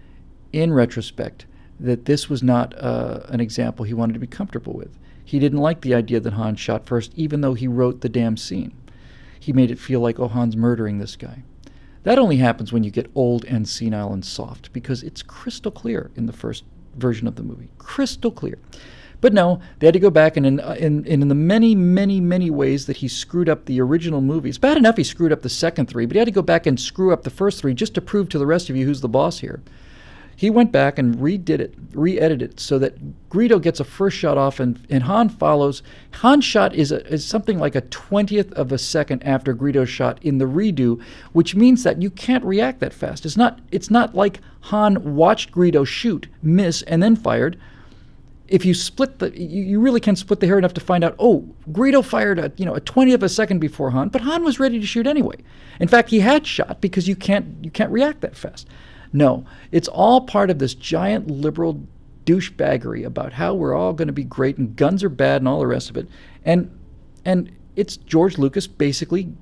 in retrospect, that this was not an example he wanted to be comfortable with. He didn't like the idea that Han shot first, even though he wrote the damn scene. He made it feel like, oh, Han's murdering this guy. That only happens when you get old and senile and soft, because it's crystal clear in the first version of the movie. Crystal clear. But no, they had to go back, and in the many, many, many ways that he screwed up the original movie. It's bad enough he screwed up the second three, but he had to go back and screw up the first three just to prove to the rest of you who's the boss here. He went back and redid it, re-edited it, so that Greedo gets a first shot off, and Han follows. Han's shot is something like a 20th of a second after Greedo's shot in the redo, which means that you can't react that fast. It's not like Han watched Greedo shoot, miss, and then fired. If you split you really can split the hair enough to find out, oh, Greedo fired a 20th of a second before Han, but Han was ready to shoot anyway. In fact, he had shot because you can't react that fast. No, it's all part of this giant liberal douchebaggery about how we're all going to be great and guns are bad and all the rest of it. And it's George Lucas basically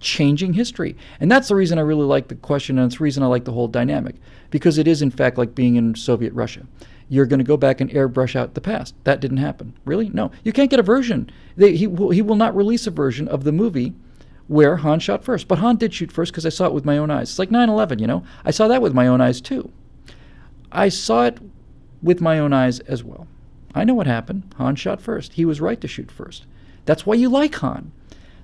changing history. And that's the reason I really like the question, and it's the reason I like the whole dynamic, because it is in fact like being in Soviet Russia. You're going to go back and airbrush out the past. That didn't happen. Really? No. You can't get a version. He will not release a version of the movie where Han shot first. But Han did shoot first because I saw it with my own eyes. It's like 9/11, I saw that with my own eyes too. I saw it with my own eyes as well. I know what happened. Han shot first. He was right to shoot first. That's why you like Han.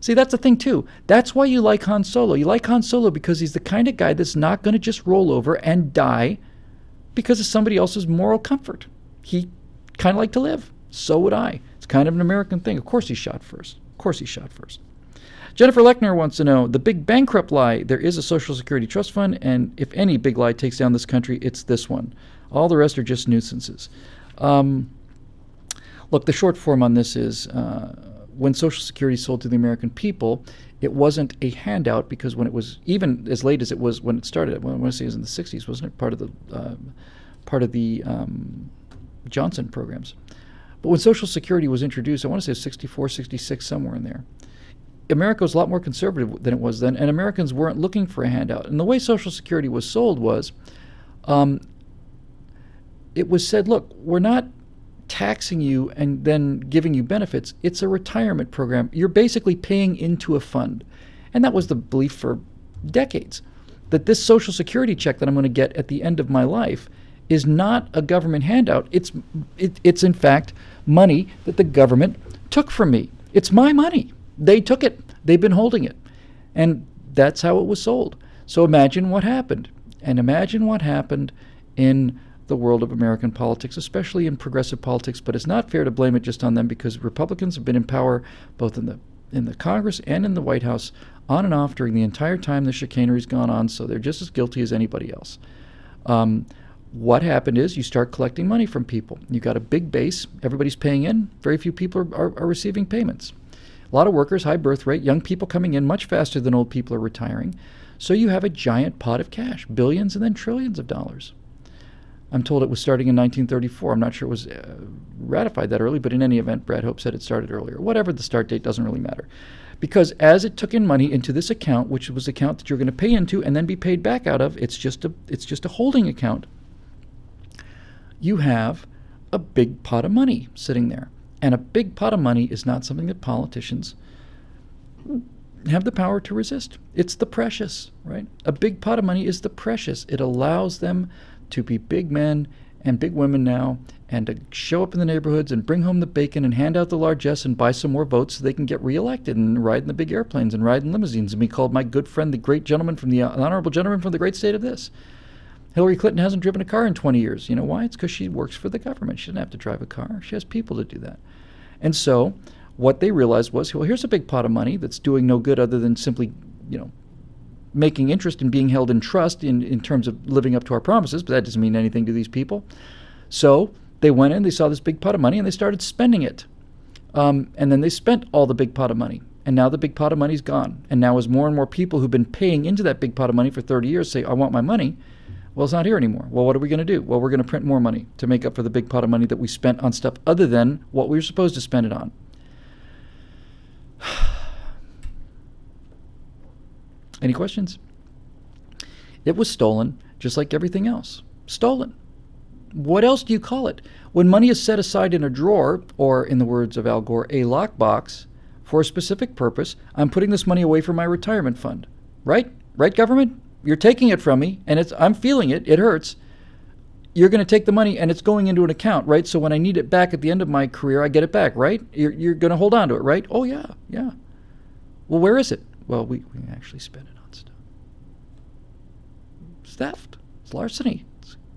See, that's the thing too. That's why you like Han Solo. You like Han Solo because he's the kind of guy that's not going to just roll over and die because of somebody else's moral comfort. He kind of liked to live. So would I. It's kind of an American thing. Of course he shot first. Jennifer Lechner wants to know, the big bankrupt lie, there is a Social Security trust fund, and if any big lie takes down this country, it's this one. All the rest are just nuisances. Look, the short form on this is when Social Security sold to the American people, it wasn't a handout, because when it was, even as late as it was when it started, I want to say it was in the 60s, wasn't it? Part of the Johnson programs. But when Social Security was introduced, I want to say it was 64, 66, somewhere in there, America was a lot more conservative than it was then, and Americans weren't looking for a handout. And the way Social Security was sold was, it was said, look, we're not taxing you and then giving you benefits. It's a retirement program. You're basically paying into a fund. And that was the belief for decades, that this Social Security check that I'm going to get at the end of my life is not a government handout. It's in fact money that the government took from me. It's my money. They took it. They've been holding it. And that's how it was sold. So imagine what happened. And imagine what happened in the world of American politics, especially in progressive politics. But it's not fair to blame it just on them, because Republicans have been in power both in the Congress and in the White House on and off during the entire time the chicanery's gone on. So they're just as guilty as anybody else. What happened is you start collecting money from people. You got a big base. Everybody's paying in. Very few people are receiving payments. A lot of workers, high birth rate, young people coming in much faster than old people are retiring. So you have a giant pot of cash, billions and then trillions of dollars. I'm told it was starting in 1934. I'm not sure it was ratified that early, but in any event, Brad Hope said it started earlier. Whatever the start date, doesn't really matter. Because as it took in money into this account, which was the account that you're going to pay into and then be paid back out of, it's just a holding account. You have a big pot of money sitting there. And a big pot of money is not something that politicians have the power to resist. It's the precious, right? A big pot of money is the precious. It allows them to be big men and big women now, and to show up in the neighborhoods and bring home the bacon and hand out the largesse and buy some more votes so they can get reelected and ride in the big airplanes and ride in limousines and be called my good friend, the great gentleman from the honorable gentleman from the great state of this. Hillary Clinton hasn't driven a car in 20 years. You know why? It's because she works for the government. She doesn't have to drive a car. She has people to do that. And so what they realized was, well, here's a big pot of money that's doing no good other than simply, making interest and being held in trust in terms of living up to our promises, but that doesn't mean anything to these people. So they went in, they saw this big pot of money, and they started spending it. And then they spent all the big pot of money. And now the big pot of money's gone. And now as more and more people who've been paying into that big pot of money for 30 years say, I want my money, well, it's not here anymore. Well, what are we going to do? Well, we're going to print more money to make up for the big pot of money that we spent on stuff other than what we were supposed to spend it on. Any questions? It was stolen, just like everything else. Stolen. What else do you call it? When money is set aside in a drawer, or in the words of Al Gore, a lockbox, for a specific purpose, I'm putting this money away for my retirement fund. Right? Right, government? You're taking it from me, and I'm feeling it. It hurts. you're going to take the money and it's going into an account, right? So when I need it back at the end of my career, I get it back, right? You're going to hold on to it, right? Oh, yeah, yeah. Well, where is it? Well, we actually spend it on stuff. It's theft. It's larceny.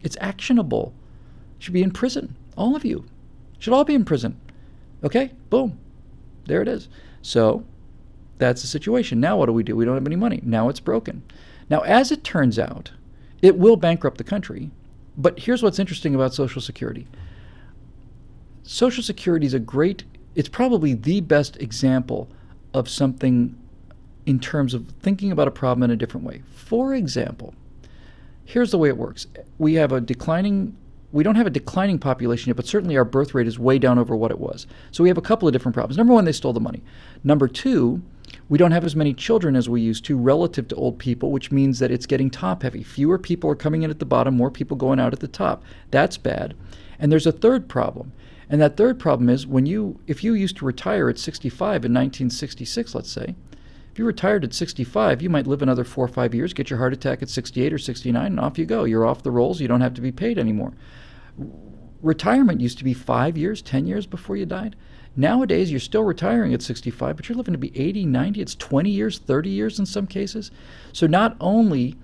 It's actionable. You should be in prison. All of you should all be in prison. Okay? Boom. There it is. So that's the situation. Now what do? We don't have any money. Now it's broken. Now, as it turns out, it will bankrupt the country. But here's what's interesting about Social Security. Social Security is it's probably the best example of something in terms of thinking about a problem in a different way. For example, here's the way it works. We don't have a declining population yet, but certainly our birth rate is way down over what it was. So we have a couple of different problems. Number one, they stole the money. Number two, we don't have as many children as we used to relative to old people, which means that it's getting top heavy. Fewer people are coming in at the bottom, more people going out at the top. That's bad. And there's a third problem. And that third problem is if you used to retire at 65 in 1966, let's say, if you retired at 65, you might live another 4 or 5 years, get your heart attack at 68 or 69, and off you go. You're off the rolls. You don't have to be paid anymore. Retirement used to be 5 years, 10 years before you died. Nowadays, you're still retiring at 65, but you're living to be 80, 90. It's 20 years, 30 years in some cases. So not only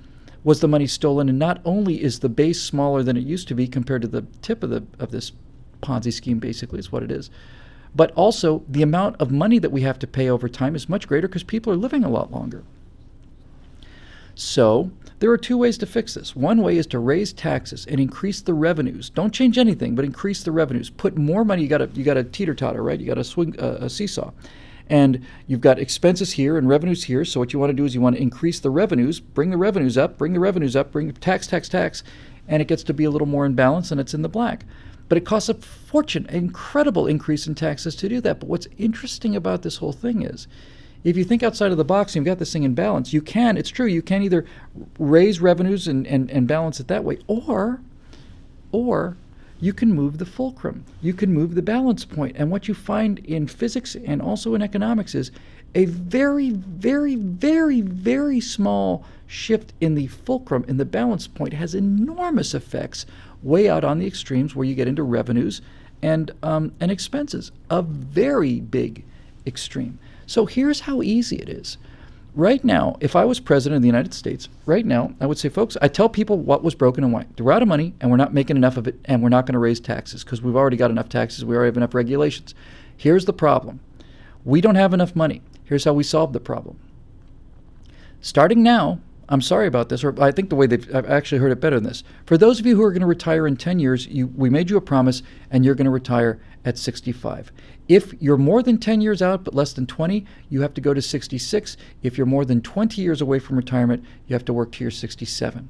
was the money stolen, and not only is the base smaller than it used to be compared to the tip of this Ponzi scheme, basically, is what it is, but also the amount of money that we have to pay over time is much greater because people are living a lot longer. So there are two ways to fix this. One way is to raise taxes and increase the revenues. Don't change anything, but increase the revenues. Put more money. You got a teeter-totter, right? You got to swing a seesaw. And you've got expenses here and revenues here. So what you want to do is you want to increase the revenues, bring the revenues up, bring tax, and it gets to be a little more in balance and it's in the black. But it costs a fortune, an incredible increase in taxes to do that. But what's interesting about this whole thing is, if you think outside of the box and you've got this thing in balance, it's true, you can either raise revenues and balance it that way, or you can move the fulcrum. You can move the balance point. And what you find in physics and also in economics is a very, very, very, very small shift in the fulcrum, in the balance point, has enormous effects way out on the extremes where you get into revenues and expenses, a very big extreme. So here's how easy it is. Right now, if I was president of the United States, right now, I would say, folks, I tell people what was broken and why. We're out of money, and we're not making enough of it, and we're not going to raise taxes because we've already got enough taxes. We already have enough regulations. Here's the problem. We don't have enough money. Here's how we solve the problem. Starting now, I'm sorry about this, or I think I've actually heard it better than this. For those of you who are going to retire in 10 years, we made you a promise, and you're going to retire at 65. If you're more than 10 years out but less than 20, you have to go to 66. If you're more than 20 years away from retirement, you have to work to your 67.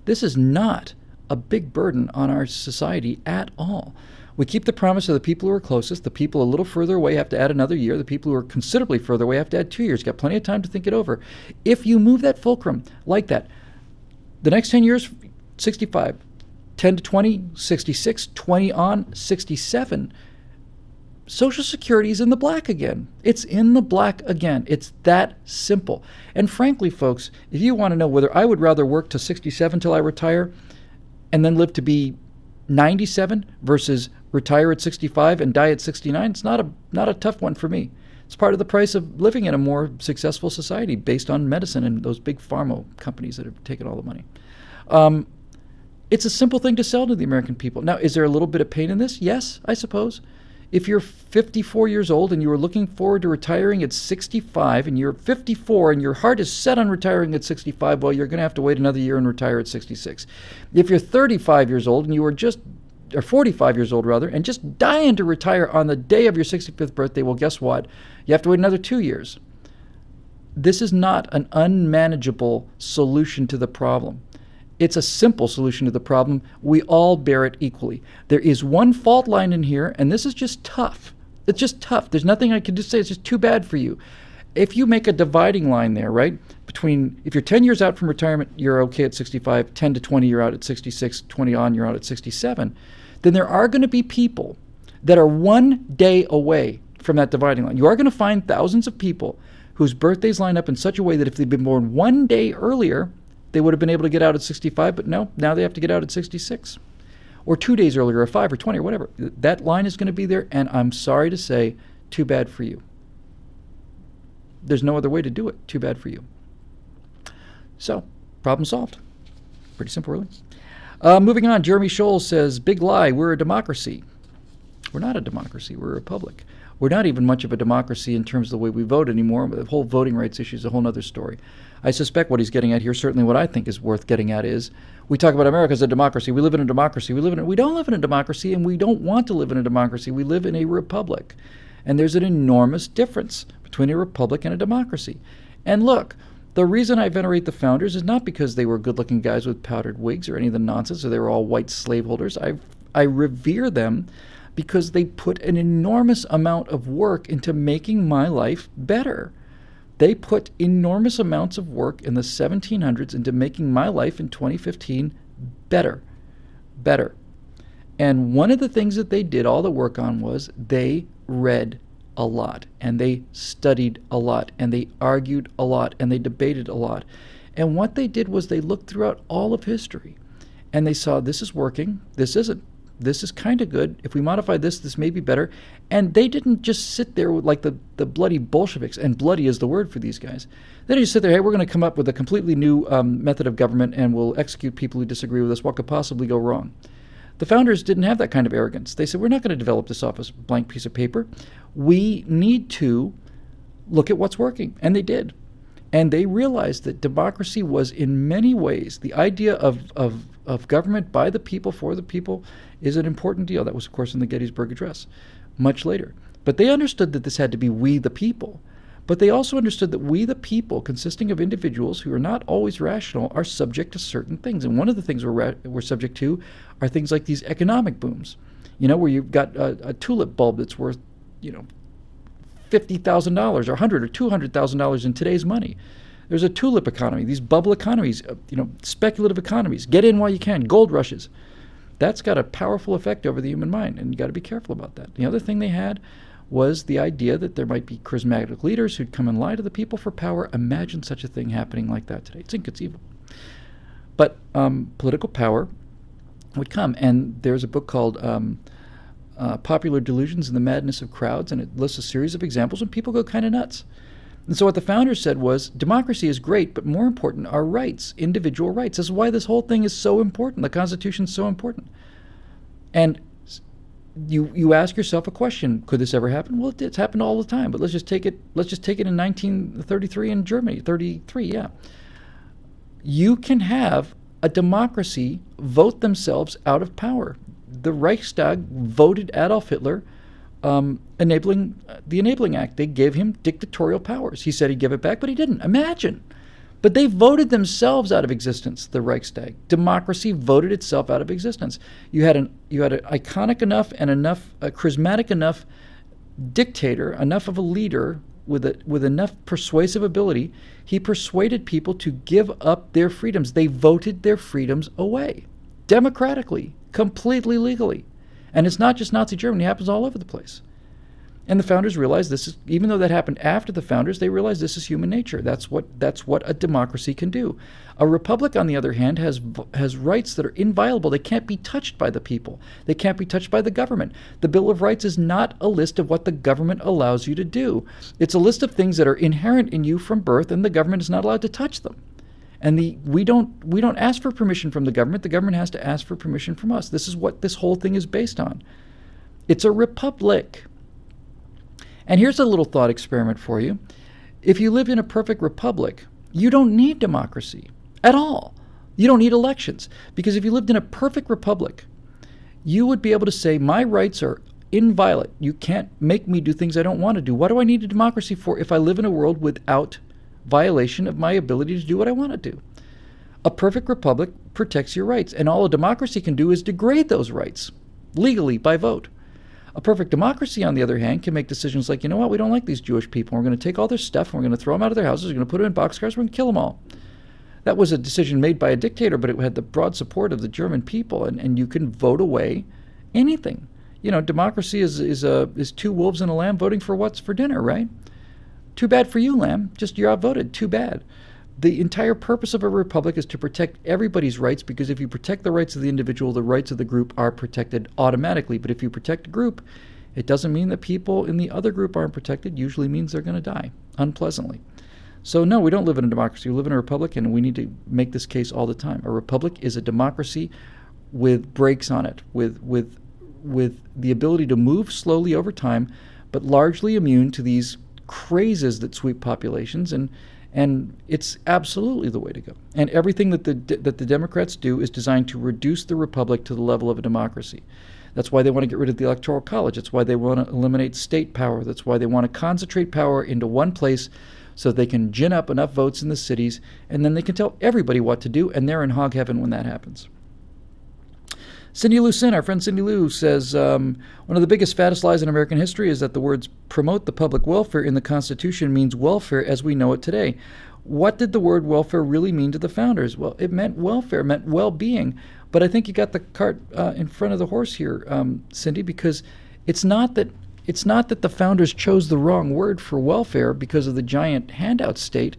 This is not a big burden on our society at all. We keep the promise of the people who are closest. The people a little further away have to add another year. The people who are considerably further away have to add 2 years. You've got plenty of time to think it over. If you move that fulcrum like that, the next 10 years, 65, 10 to 20, 66, 20 on, 67, Social Security is in the black again. It's in the black again. It's that simple. And frankly, folks, if you want to know whether I would rather work to 67 till I retire and then live to be 97 versus retire at 65 and die at 69, it's not a tough one for me. It's part of the price of living in a more successful society based on medicine and those big pharma companies that have taken all the money. It's a simple thing to sell to the American people. Now, is there a little bit of pain in this? Yes, I suppose. If you're 54 years old and you were looking forward to retiring at 65 and you're 54 and your heart is set on retiring at 65, well, you're going to have to wait another year and retire at 66. If you're 35 years old and you were or 45 years old rather, and just dying to retire on the day of your 65th birthday, well, guess what? You have to wait another 2 years. This is not an unmanageable solution to the problem. It's a simple solution to the problem. We all bear it equally. There is one fault line in here, and this is just tough. It's just tough. There's nothing I can just say. It's just too bad for you. If you make a dividing line there, right, between if you're 10 years out from retirement, you're okay at 65, 10 to 20, you're out at 66, 20 on, you're out at 67, then there are going to be people that are 1 day away from that dividing line. You are going to find thousands of people whose birthdays line up in such a way that if they'd been born 1 day earlier, they would have been able to get out at 65, but no, now they have to get out at 66. or 2 days earlier, or 5 or 20 or whatever. That line is going to be there, and I'm sorry to say, too bad for you. There's no other way to do it. Too bad for you. So, problem solved. Pretty simple, really. Moving on, Jeremy Scholl says, big lie, we're a democracy. We're not a democracy, we're a republic. We're not even much of a democracy in terms of the way we vote anymore. The whole voting rights issue is a whole other story. I suspect what he's getting at here, certainly what I think is worth getting at, is we talk about America as a democracy. We live in a democracy. We don't live in a democracy, and we don't want to live in a democracy. We live in a republic. And there's an enormous difference between a republic and a democracy. And look, the reason I venerate the founders is not because they were good-looking guys with powdered wigs or any of the nonsense, or they were all white slaveholders. I revere them because they put an enormous amount of work into making my life better. They put enormous amounts of work in the 1700s into making my life in 2015 better. And one of the things that they did all the work on was they read a lot, and they studied a lot, and they argued a lot, and they debated a lot. And what they did was they looked throughout all of history, and they saw this is working, this isn't. This is kind of good. If we modify this, this may be better. And they didn't just sit there with like the bloody Bolsheviks, and bloody is the word for these guys. They didn't just sit there, hey, we're going to come up with a completely new method of government, and we'll execute people who disagree with us. What could possibly go wrong? The founders didn't have that kind of arrogance. They said, we're not going to develop this off a blank piece of paper. We need to look at what's working. And they did. And they realized that democracy was in many ways, the idea of government by the people, for the people, is an important deal. That was, of course, in the Gettysburg Address, much later. But they understood that this had to be we the people. But they also understood that we the people, consisting of individuals who are not always rational, are subject to certain things. And one of the things we're subject to are things like these economic booms, where you've got a tulip bulb that's worth, $50,000 or $100,000 or $200,000 in today's money. There's a tulip economy, these bubble economies, speculative economies. Get in while you can, gold rushes. That's got a powerful effect over the human mind, and you got to be careful about that. The other thing they had was the idea that there might be charismatic leaders who'd come and lie to the people for power. Imagine such a thing happening like that today. It's inconceivable. But political power would come, and there's a book called Popular Delusions and the Madness of Crowds, and it lists a series of examples when people go kind of nuts. And so what the founders said was, democracy is great, but more important are rights, individual rights. This is why this whole thing is so important. The Constitution is so important. And you ask yourself a question, could this ever happen? Well, it's happened all the time, but let's just take it in 1933 in Germany, 33, yeah. You can have a democracy vote themselves out of power. The Reichstag voted Adolf Hitler, enabling the Enabling Act. They gave him dictatorial powers. He said he'd give it back, but he didn't. Imagine. But they voted themselves out of existence, the Reichstag. Democracy voted itself out of existence. You had an iconic enough and a charismatic enough dictator, enough of a leader with enough persuasive ability. He persuaded people to give up their freedoms. They voted their freedoms away, democratically, completely legally. And it's not just Nazi Germany, it happens all over the place. And the founders realized this is, even though that happened after the founders, they realized this is human nature. That's what a democracy can do. A republic, on the other hand, has rights that are inviolable. They can't be touched by the people. They can't be touched by the government. The Bill of Rights is not a list of what the government allows you to do. It's a list of things that are inherent in you from birth, and the government is not allowed to touch them. And we don't ask for permission from the government. The government has to ask for permission from us. This is what this whole thing is based on. It's a republic. And here's a little thought experiment for you. If you lived in a perfect republic, you don't need democracy at all. You don't need elections. Because if you lived in a perfect republic, you would be able to say, my rights are inviolate. You can't make me do things I don't want to do. What do I need a democracy for if I live in a world without violation of my ability to do what I want to do? A perfect republic protects your rights, and all a democracy can do is degrade those rights legally by vote. A perfect democracy, on the other hand, can make decisions like, you know what, we don't like these Jewish people. We're going to take all their stuff, and we're going to throw them out of their houses, we're going to put them in boxcars, we're going to kill them all. That was a decision made by a dictator, but it had the broad support of the German people, and you can vote away anything. Democracy is two wolves and a lamb voting for what's for dinner, right? Too bad for you, lamb. Just you're outvoted. Too bad. The entire purpose of a republic is to protect everybody's rights, because if you protect the rights of the individual, the rights of the group are protected automatically. But if you protect a group, it doesn't mean that people in the other group aren't protected. Usually means they're going to die unpleasantly. So no, we don't live in a democracy. We live in a republic, and we need to make this case all the time. A republic is a democracy with brakes on it, with the ability to move slowly over time, but largely immune to these crazes that sweep populations, and it's absolutely the way to go. And everything that the Democrats do is designed to reduce the republic to the level of a democracy. That's why they want to get rid of the Electoral College. That's why they want to eliminate state power. That's why they want to concentrate power into one place so they can gin up enough votes in the cities, and then they can tell everybody what to do, and they're in hog heaven when that happens. Cindy Lou Sin, our friend Cindy Lou, says, one of the biggest, fattest lies in American history is that the words promote the public welfare in the Constitution means welfare as we know it today. What did the word welfare really mean to the founders? Well, it meant welfare, it meant well-being. But I think you got the cart in front of the horse here, Cindy, because it's not that the founders chose the wrong word for welfare because of the giant handout state.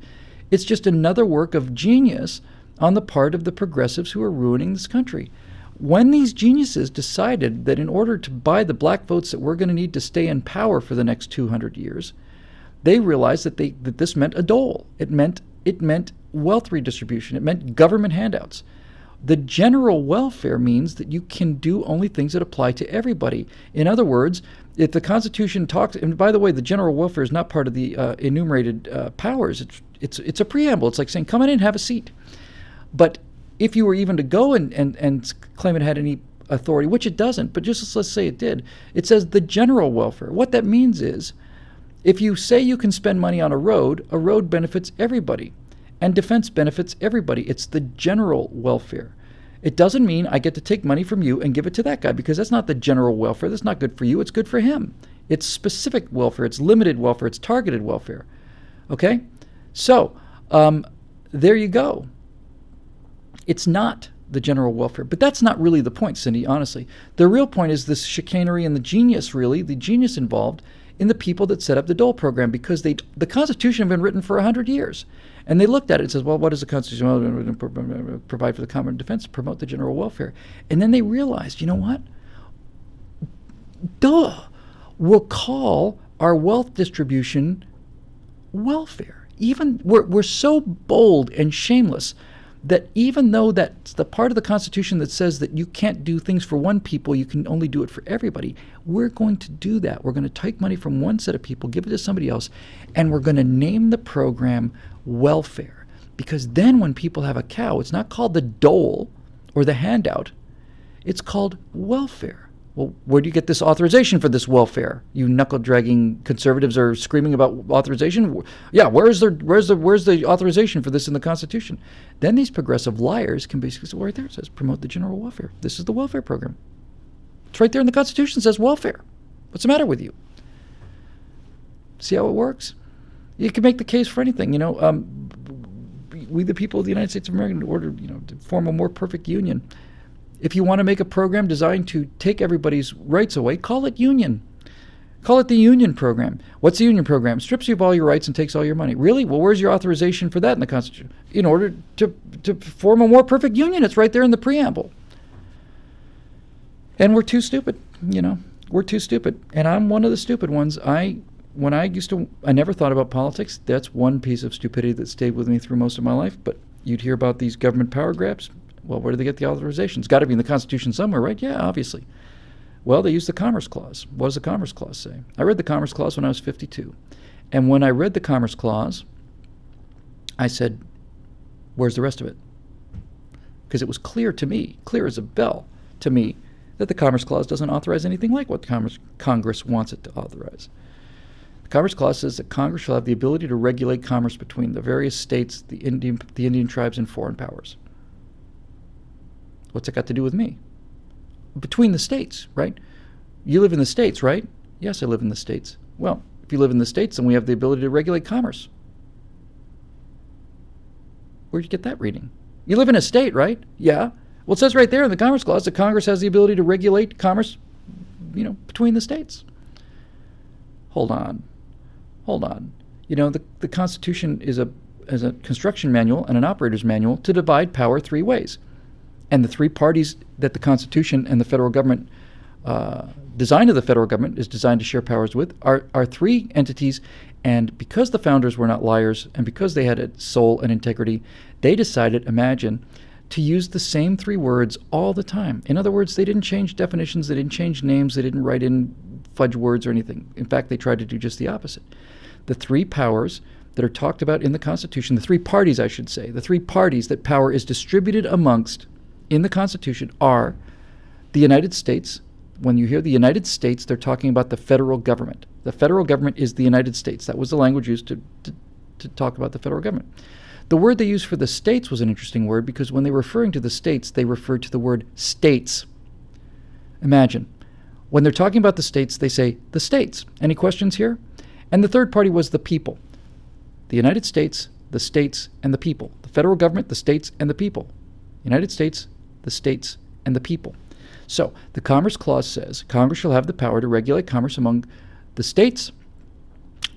It's just another work of genius on the part of the progressives who are ruining this country. When these geniuses decided that in order to buy the black votes that we're going to need to stay in power for the next 200 years, they realized that this meant a dole. It meant wealth redistribution. It meant government handouts. The general welfare means that you can do only things that apply to everybody. In other words, if the Constitution talks, and by the way, the general welfare is not part of the enumerated powers. It's a preamble. It's like saying, come on in, have a seat. But if you were even to go and claim it had any authority, which it doesn't, but just let's say it did, it says the general welfare. What that means is, if you say you can spend money on a road benefits everybody, and defense benefits everybody. It's the general welfare. It doesn't mean I get to take money from you and give it to that guy, because that's not the general welfare. That's not good for you. It's good for him. It's specific welfare. It's limited welfare. It's targeted welfare. Okay? So, there you go. It's not the general welfare. But that's not really the point, Cindy, honestly. The real point is this chicanery and the genius involved in the people that set up the dole program, because the Constitution had been written for 100 years. And they looked at it and says, well, what does the Constitution provide for the common defense? Promote the general welfare. And then they realized, you know what? We'll call our wealth distribution welfare. Even we're so bold and shameless that even though that's the part of the Constitution that says that you can't do things for one people, you can only do it for everybody, we're going to do that. We're going to take money from one set of people, give it to somebody else, and we're going to name the program welfare. Because then when people have a cow, it's not called the dole or the handout, it's called welfare. Well, where do you get this authorization for this welfare? You knuckle-dragging conservatives are screaming about authorization. Yeah, where's the authorization for this in the Constitution? Then these progressive liars can basically say, well, right there it says promote the general welfare. This is the welfare program. It's right there in the Constitution. It says welfare. What's the matter with you? See how it works? You can make the case for anything. You know, we the people of the United States of America, in order, to form a more perfect union. If you want to make a program designed to take everybody's rights away, call it union. Call it the union program. What's the union program? Strips you of all your rights and takes all your money. Really? Well, where's your authorization for that in the Constitution? In order to form a more perfect union, it's right there in the preamble. And we're too stupid, We're too stupid. And I'm one of the stupid ones. I never thought about politics. That's one piece of stupidity that stayed with me through most of my life. But you'd hear about these government power grabs. Well, where do they get the authorization? It's got to be in the Constitution somewhere, right? Yeah, obviously. Well, they use the Commerce Clause. What does the Commerce Clause say? I read the Commerce Clause when I was 52. And when I read the Commerce Clause, I said, where's the rest of it? Because it was clear to me, clear as a bell to me, that the Commerce Clause doesn't authorize anything like what Congress wants it to authorize. The Commerce Clause says that Congress shall have the ability to regulate commerce between the various states, the Indian tribes, and foreign powers. What's it got to do with me? Between the states, right? You live in the states, right? Yes, I live in the states. Well, if you live in the states, then we have the ability to regulate commerce. Where'd you get that reading? You live in a state, right? Yeah. Well, it says right there in the Commerce Clause that Congress has the ability to regulate commerce, between the states. Hold on. The Constitution is a construction manual and an operator's manual to divide power three ways. And the three parties that the Constitution and the federal government, design of the federal government is designed to share powers with, are three entities. And because the founders were not liars and because they had a soul and integrity, they decided, imagine, to use the same three words all the time. In other words, they didn't change definitions, they didn't change names, they didn't write in fudge words or anything. In fact, they tried to do just the opposite. The three powers that are talked about in the Constitution, the three parties, I should say, the three parties that power is distributed amongst in the Constitution are the United States. When you hear the United States, they're talking about the federal government. The federal government is the United States. That was the language used to talk about the federal government. The word they used for the states was an interesting word because when they were referring to the states, they referred to the word states. Imagine. When they're talking about the states, they say the states. Any questions here? And the third party was the people. The United States, the states, and the people. The federal government, the states, and the people. United States, the states, and the people. So the Commerce Clause says Congress shall have the power to regulate commerce among the states,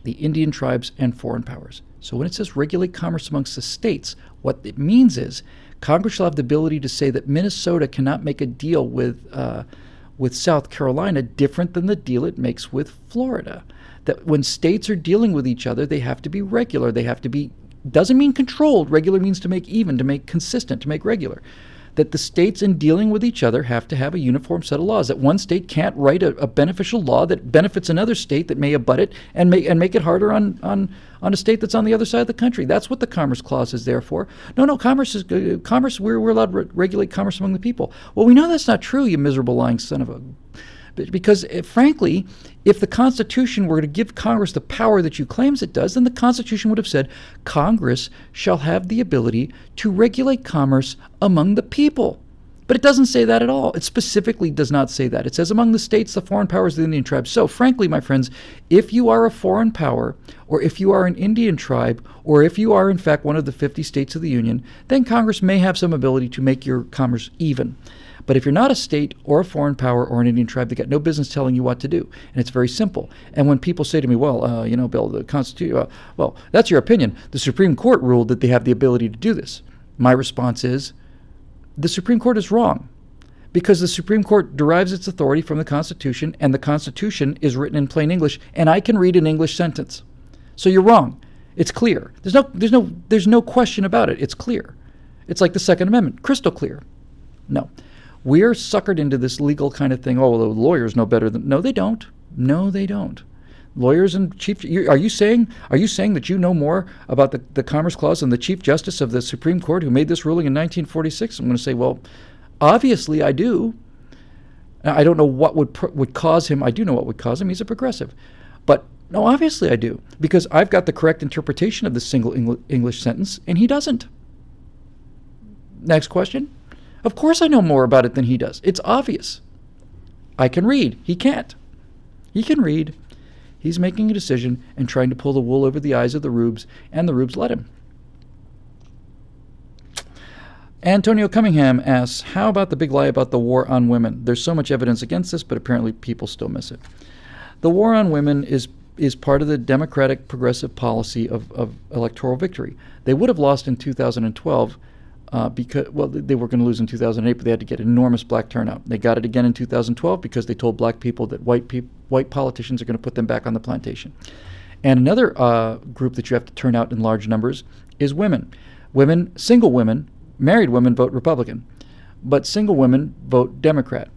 the Indian tribes, and foreign powers. So when it says regulate commerce amongst the states, what it means is Congress shall have the ability to say that Minnesota cannot make a deal with South Carolina different than the deal it makes with Florida. That when states are dealing with each other, they have to be regular. They have to be, doesn't mean controlled. Regular means to make even, to make consistent, to make regular. That the states in dealing with each other have to have a uniform set of laws. That one state can't write a beneficial law that benefits another state that may abut it and make it harder on a state that's on the other side of the country. That's what the Commerce Clause is there for. No, commerce. We're allowed to regulate commerce among the people. Well, we know that's not true, you miserable lying son of a... Because, frankly, if the Constitution were to give Congress the power that you claims it does, then the Constitution would have said Congress shall have the ability to regulate commerce among the people. But it doesn't say that at all. It specifically does not say that. It says among the states, the foreign powers, the Indian tribes. So, frankly, my friends, if you are a foreign power, or if you are an Indian tribe, or if you are, in fact, one of the 50 states of the Union, then Congress may have some ability to make your commerce even. But if you're not a state or a foreign power or an Indian tribe, they got no business telling you what to do. And it's very simple. And when people say to me, well, Bill, the Constitution, well, that's your opinion. The Supreme Court ruled that they have the ability to do this. My response is, the Supreme Court is wrong. Because the Supreme Court derives its authority from the Constitution, and the Constitution is written in plain English, and I can read an English sentence. So you're wrong. It's clear. There's no question about it. It's clear. It's like the Second Amendment, crystal clear. No. We're suckered into this legal kind of thing. Oh, well, the lawyers know better than... No, they don't. No, they don't. Lawyers and chief... Are you saying that you know more about the Commerce Clause than the Chief Justice of the Supreme Court who made this ruling in 1946? I'm going to say, well, obviously I do. I don't know what would cause him. I do know what would cause him. He's a progressive. But no, obviously I do. Because I've got the correct interpretation of this single English sentence, and he doesn't. Next question. Of course I know more about it than he does. It's obvious. I can read. He can't. He can read. He's making a decision and trying to pull the wool over the eyes of the rubes, and the rubes let him. Antonio Cunningham asks, how about the big lie about the war on women? There's so much evidence against this, but apparently people still miss it. The war on women is part of the Democratic progressive policy of electoral victory. They would have lost in 2012 because they were going to lose in 2008, but they had to get enormous black turnout. They got it again in 2012 because they told black people that white politicians are going to put them back on the plantation. And another group that you have to turn out in large numbers is women. Single women, married women vote Republican, but single women vote Democrat.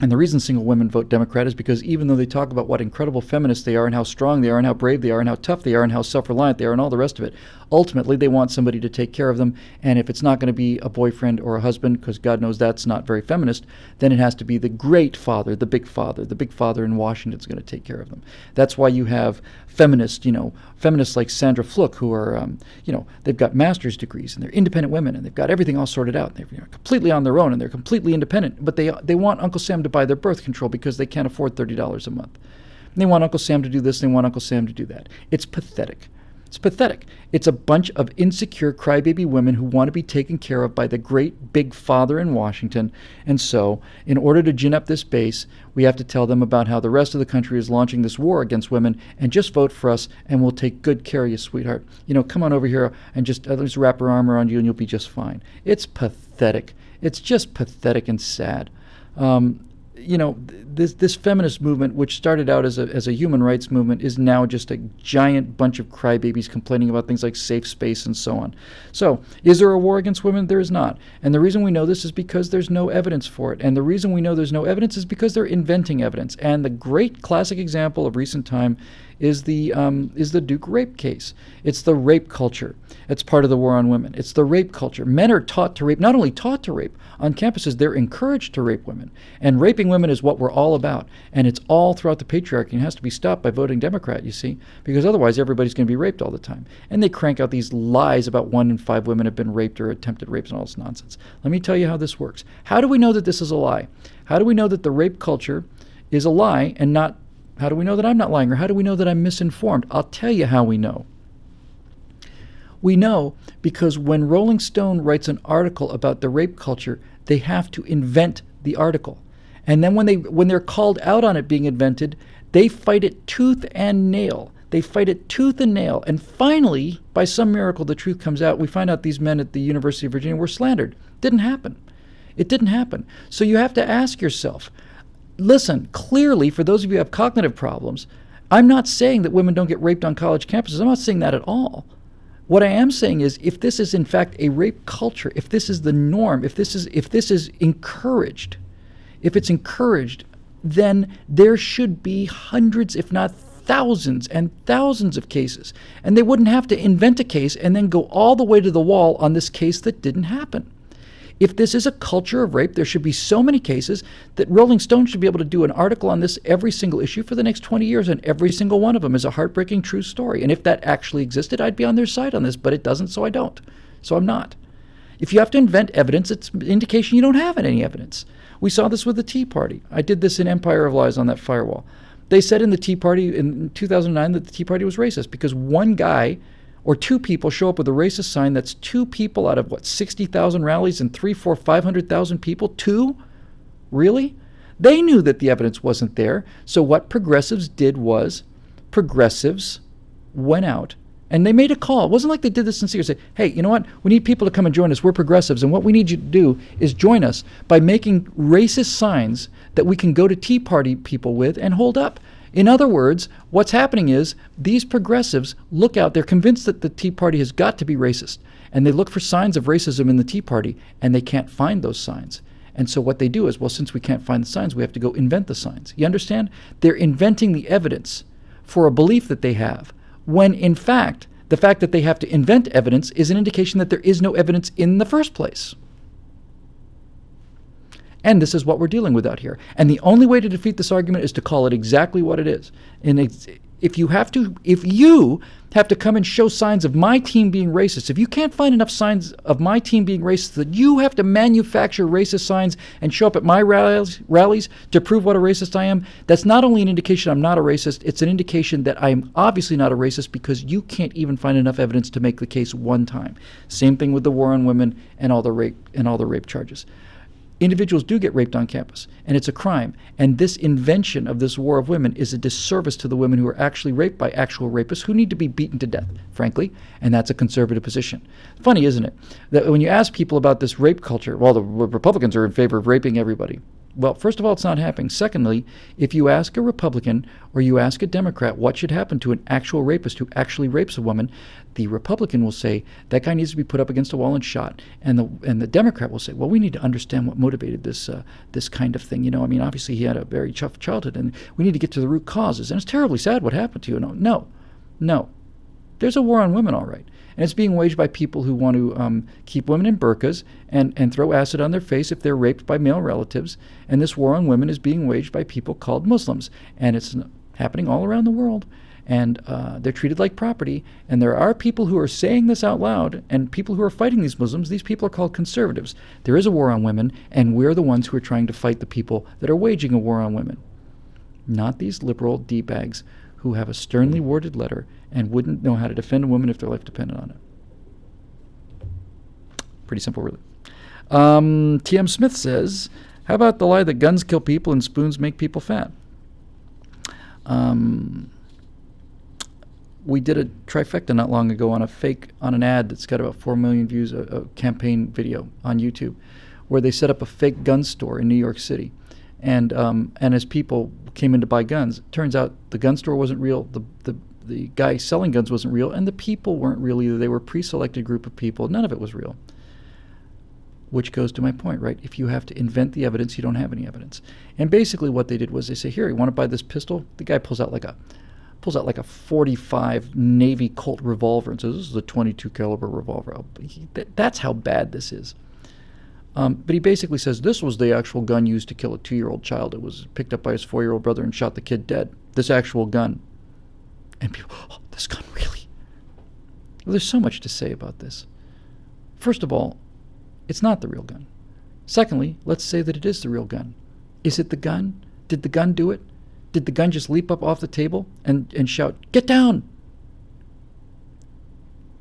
And the reason single women vote Democrat is because even though they talk about what incredible feminists they are and how strong they are and how brave they are and how tough they are and how self-reliant they are and all the rest of it, ultimately they want somebody to take care of them. And if it's not going to be a boyfriend or a husband, because God knows that's not very feminist, then it has to be the great father, the big father. The big father in Washington is going to take care of them. That's why you have feminists like Sandra Fluke, who are, they've got master's degrees and they're independent women and they've got everything all sorted out. They're completely on their own and they're completely independent, but they want Uncle Sam to buy their birth control because they can't afford $30 a month. And they want Uncle Sam to do this, they want Uncle Sam to do that. It's pathetic. It's pathetic. It's a bunch of insecure crybaby women who want to be taken care of by the great big father in Washington. And so, in order to gin up this base, we have to tell them about how the rest of the country is launching this war against women, and just vote for us and we'll take good care of you, sweetheart. Come on over here and just wrap our arm around you and you'll be just fine. It's pathetic. It's just pathetic and sad. This feminist movement, which started out as a human rights movement, is now just a giant bunch of crybabies complaining about things like safe space and so on. So, is there a war against women? There is not. And the reason we know this is because there's no evidence for it. And the reason we know there's no evidence is because they're inventing evidence. And the great classic example of recent time is the Duke rape case. It's the rape culture. It's part of the war on women. It's the rape culture. Men are taught to rape, not only taught to rape, on campuses they're encouraged to rape women. And raping women is what we're all about. And it's all throughout the patriarchy and has to be stopped by voting Democrat, you see, because otherwise everybody's going to be raped all the time. And they crank out these lies about 1 in 5 women have been raped or attempted rapes and all this nonsense. Let me tell you how this works. How do we know that this is a lie? How do we know that the rape culture is a lie and not? How do we know that I'm not lying, or how do we know that I'm misinformed? I'll tell you how we know. We know because when Rolling Stone writes an article about the rape culture, they have to invent the article. And then when they're called out on it being invented, they fight it tooth and nail. They fight it tooth and nail. And finally, by some miracle, the truth comes out. We find out these men at the University of Virginia were slandered. Didn't happen. It didn't happen. So you have to ask yourself, listen, clearly, for those of you who have cognitive problems, I'm not saying that women don't get raped on college campuses. I'm not saying that at all. What I am saying is, if this is in fact a rape culture, if this is the norm, if this is encouraged, if it's encouraged, then there should be hundreds, if not thousands and thousands of cases. And they wouldn't have to invent a case and then go all the way to the wall on this case that didn't happen. If this is a culture of rape, there should be so many cases that Rolling Stone should be able to do an article on this every single issue for the next 20 years, and every single one of them is a heartbreaking true story. And if that actually existed, I'd be on their side on this, but it doesn't, so I don't. So I'm not. If you have to invent evidence, it's an indication you don't have any evidence. We saw this with the Tea Party. I did this in Empire of Lies on that firewall. They said in the Tea Party in 2009 that the Tea Party was racist because one guy or two people show up with a racist sign. That's two people out of, 60,000 rallies and 500,000 people? Two? Really? They knew that the evidence wasn't there. So what progressives did was, progressives went out and they made a call. It wasn't like they did this sincere. Say, hey, you know what? We need people to come and join us. We're progressives. And what we need you to do is join us by making racist signs that we can go to Tea Party people with and hold up. In other words, what's happening is these progressives look out. They're convinced that the Tea Party has got to be racist. And they look for signs of racism in the Tea Party, and they can't find those signs. And so what they do is, well, since we can't find the signs, we have to go invent the signs. You understand? They're inventing the evidence for a belief that they have, when in fact, the fact that they have to invent evidence is an indication that there is no evidence in the first place. And this is what we're dealing with out here. And the only way to defeat this argument is to call it exactly what it is. And if you have to come and show signs of my team being racist, if you can't find enough signs of my team being racist that you have to manufacture racist signs and show up at my rallies to prove what a racist I am, that's not only an indication I'm not a racist, it's an indication that I'm obviously not a racist because you can't even find enough evidence to make the case one time. Same thing with the war on women and all the rape charges. Individuals do get raped on campus, and it's a crime. And this invention of this war of women is a disservice to the women who are actually raped by actual rapists who need to be beaten to death, frankly, and that's a conservative position. Funny, isn't it, that when you ask people about this rape culture, well, the Republicans are in favor of raping everybody. Well, first of all, it's not happening. Secondly, if you ask a Republican or you ask a Democrat what should happen to an actual rapist who actually rapes a woman, the Republican will say that guy needs to be put up against a wall and shot. And the Democrat will say, well, we need to understand what motivated this kind of thing. Obviously he had a very tough childhood, and we need to get to the root causes. And it's terribly sad what happened to you. No. There's a war on women, all right. And it's being waged by people who want to keep women in burqas and throw acid on their face if they're raped by male relatives. And this war on women is being waged by people called Muslims. And it's happening all around the world. And they're treated like property. And there are people who are saying this out loud, and people who are fighting these Muslims. These people are called conservatives. There is a war on women, and we're the ones who are trying to fight the people that are waging a war on women. Not these liberal D-bags who have a sternly worded letter and wouldn't know how to defend a woman if their life depended on it. Pretty simple, really. T.M. Smith says, how about the lie that guns kill people and spoons make people fat? We did a trifecta not long ago on an ad that's got about 4 million views, a campaign video on YouTube, where they set up a fake gun store in New York City. And as people came in to buy guns, it turns out the gun store wasn't real, the guy selling guns wasn't real, and the people weren't real either. They were a pre-selected group of people. None of it was real. Which goes to my point, right? If you have to invent the evidence, you don't have any evidence. And basically what they did was they say, here, you want to buy this pistol? The guy pulls out like a 45 Navy Colt revolver and says, this is a 22 caliber revolver. That's how bad this is. But he basically says, this was the actual gun used to kill a 2-year-old child. It was picked up by his 4-year-old brother and shot the kid dead. This actual gun. And people, oh, this gun, really? Well, there's so much to say about this. First of all, it's not the real gun. Secondly, let's say that it is the real gun. Is it the gun? Did the gun do it? Did the gun just leap up off the table and shout, get down?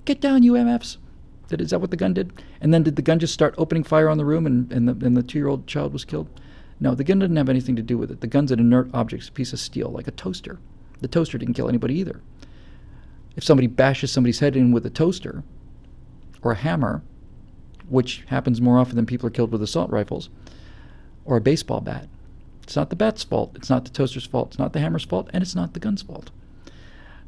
Get down, you MFs. Is that what the gun did? And then did the gun just start opening fire on the room and the 2-year-old child was killed? No, the gun didn't have anything to do with it. The gun's an inert object, a piece of steel, like a toaster. The toaster didn't kill anybody either. If somebody bashes somebody's head in with a toaster or a hammer, which happens more often than people are killed with assault rifles, or a baseball bat, it's not the bat's fault, it's not the toaster's fault, it's not the hammer's fault, and it's not the gun's fault.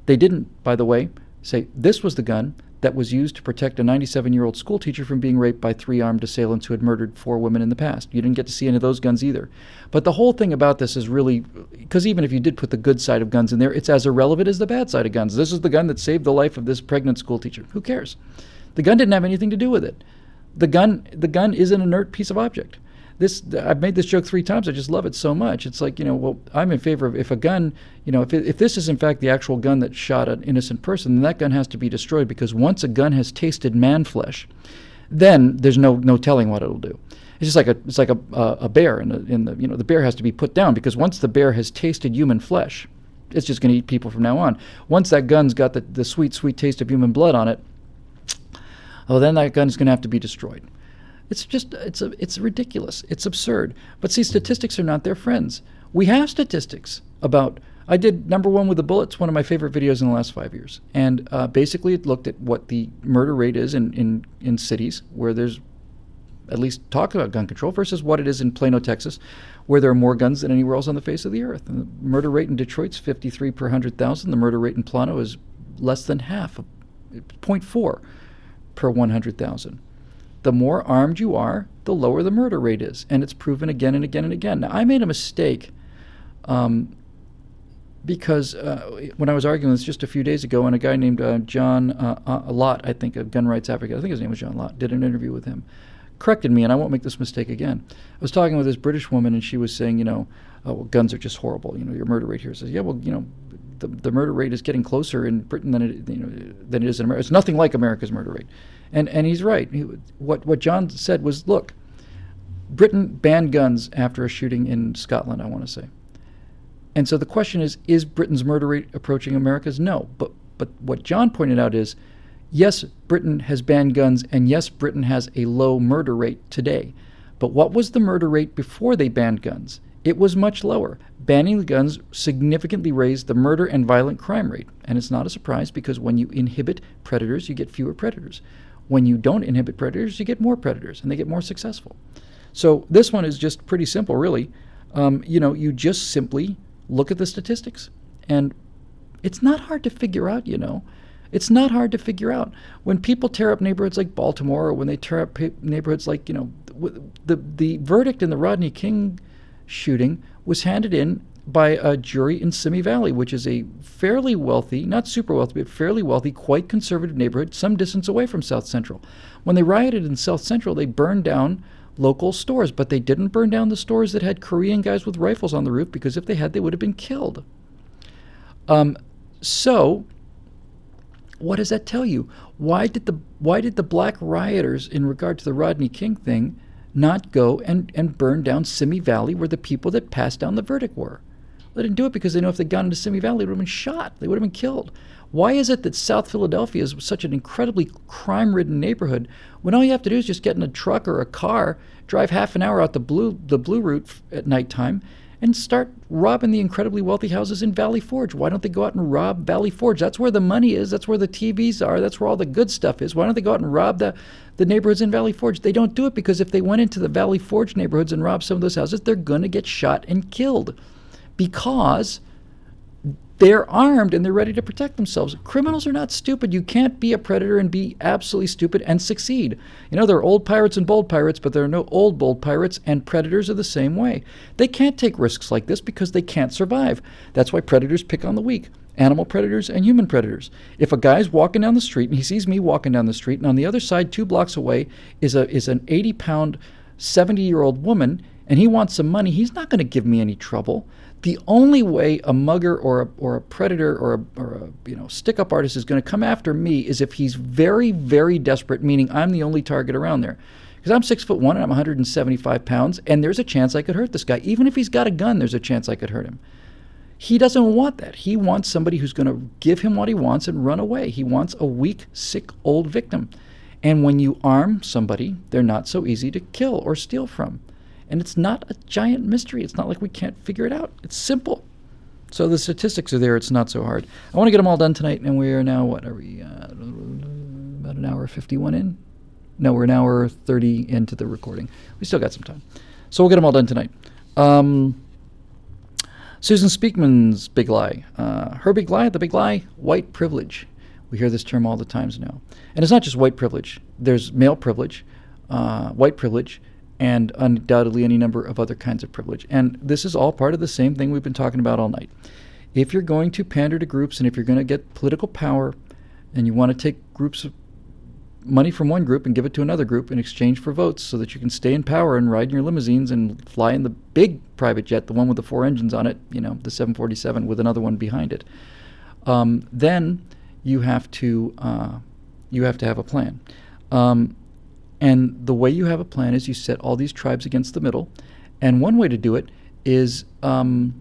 They didn't, by the way, say this was the gun that was used to protect a 97-year-old school teacher from being raped by 3 armed assailants who had murdered 4 women in the past. You didn't get to see any of those guns either. But the whole thing about this is really, because even if you did put the good side of guns in there, it's as irrelevant as the bad side of guns. This is the gun that saved the life of this pregnant school teacher. Who cares? The gun didn't have anything to do with it. The gun is an inert piece of object. I've made this joke 3 times. I just love it so much. It's like, well, I'm in favor of if a gun, if this is in fact the actual gun that shot an innocent person, then that gun has to be destroyed, because once a gun has tasted man flesh, then there's no telling what it'll do. It's just like a bear the bear has to be put down, because once the bear has tasted human flesh, it's just going to eat people from now on. Once that gun's got the sweet, sweet taste of human blood on it, then that gun's going to have to be destroyed. It's ridiculous. It's absurd. But see, statistics are not their friends. We have statistics about, I did number 1 with the bullets, one of my favorite videos in the last 5 years. And basically it looked at what the murder rate is in cities where there's at least talk about gun control versus what it is in Plano, Texas, where there are more guns than anywhere else on the face of the earth. And the murder rate in Detroit's 53 per 100,000. The murder rate in Plano is less than half, 0.4 per 100,000. The more armed you are, the lower the murder rate is. And it's proven again and again and again. Now, I made a mistake because when I was arguing this just a few days ago, and a guy named John Lott, I think, a gun rights advocate, I think his name was John Lott, did an interview with him, corrected me, and I won't make this mistake again. I was talking with this British woman, and she was saying, well, guns are just horrible. Your murder rate here says, yeah, well, the murder rate is getting closer in Britain than it is in America. It's nothing like America's murder rate. And he's right. What John said was, look, Britain banned guns after a shooting in Scotland, I want to say. And so the question is Britain's murder rate approaching America's? No. But what John pointed out is, yes, Britain has banned guns, and yes, Britain has a low murder rate today. But what was the murder rate before they banned guns? It was much lower. Banning the guns significantly raised the murder and violent crime rate. And it's not a surprise, because when you inhibit predators, you get fewer predators. When you don't inhibit predators, you get more predators, and they get more successful. So this one is just pretty simple, really. You just simply look at the statistics. And it's not hard to figure out, It's not hard to figure out. When people tear up neighborhoods like Baltimore, or when they tear up neighborhoods like, the verdict in the Rodney King shooting was handed in by a jury in Simi Valley, which is a fairly wealthy, not super wealthy, but fairly wealthy, quite conservative neighborhood some distance away from South Central. When they rioted in South Central, they burned down local stores, but they didn't burn down the stores that had Korean guys with rifles on the roof, because if they had, they would have been killed. So what does that tell you? Why did the black rioters, in regard to the Rodney King thing, not go and burn down Simi Valley, where the people that passed down the verdict were? They didn't do it because they know if they'd gone into Simi Valley, they would have been shot. They would have been killed. Why is it that South Philadelphia is such an incredibly crime-ridden neighborhood when all you have to do is just get in a truck or a car, drive half an hour out the blue route at nighttime, and start robbing the incredibly wealthy houses in Valley Forge? Why don't they go out and rob Valley Forge? That's where the money is. That's where the TVs are. That's where all the good stuff is. Why don't they go out and rob the neighborhoods in Valley Forge? They don't do it because if they went into the Valley Forge neighborhoods and robbed some of those houses, they're going to get shot and killed because they're armed and they're ready to protect themselves. Criminals are not stupid. You can't be a predator and be absolutely stupid and succeed. You know, there are old pirates and bold pirates, but there are no old bold pirates, and predators are the same way. They can't take risks like this because they can't survive. That's why predators pick on the weak. Animal predators and human predators. If a guy's walking down the street and he sees me walking down the street, and on the other side 2 blocks away is an 80-pound, 70-year-old woman, and he wants some money, he's not going to give me any trouble. The only way a mugger or a predator or a stick-up artist is going to come after me is if he's very, very desperate, meaning I'm the only target around there. Because I'm 6'1" and I'm 175 pounds, and there's a chance I could hurt this guy. Even if he's got a gun, there's a chance I could hurt him. He doesn't want that. He wants somebody who's going to give him what he wants and run away. He wants a weak, sick, old victim. And when you arm somebody, they're not so easy to kill or steal from. And it's not a giant mystery. It's not like we can't figure it out. It's simple. So the statistics are there. It's not so hard. I want to get them all done tonight, and we are now, what are we, about an hour 51 in? No, we're an hour 30 into the recording. We still got some time. So we'll get them all done tonight. Susan Speakman's big lie. Her big lie, the big lie, white privilege. We hear this term all the times now. And it's not just white privilege. There's male privilege, white privilege, and undoubtedly any number of other kinds of privilege. And this is all part of the same thing we've been talking about all night. If you're going to pander to groups and if you're going to get political power and you want to take groups of money from one group and give it to another group in exchange for votes so that you can stay in power and ride in your limousines and fly in the big private jet, the one with the 4 engines on it, the 747 with another one behind it, then you have to have a plan. And the way you have a plan is you set all these tribes against the middle, and one way to do it is through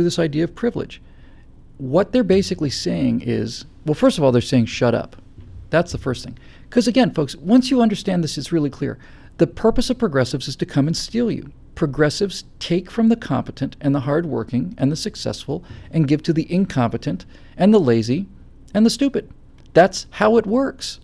this idea of privilege. What they're basically saying is, well, first of all, they're saying shut up. That's the first thing. Because again, folks, once you understand this, it's really clear. The purpose of progressives is to come and steal you. Progressives take from the competent and the hardworking and the successful and give to the incompetent and the lazy and the stupid. That's how it works.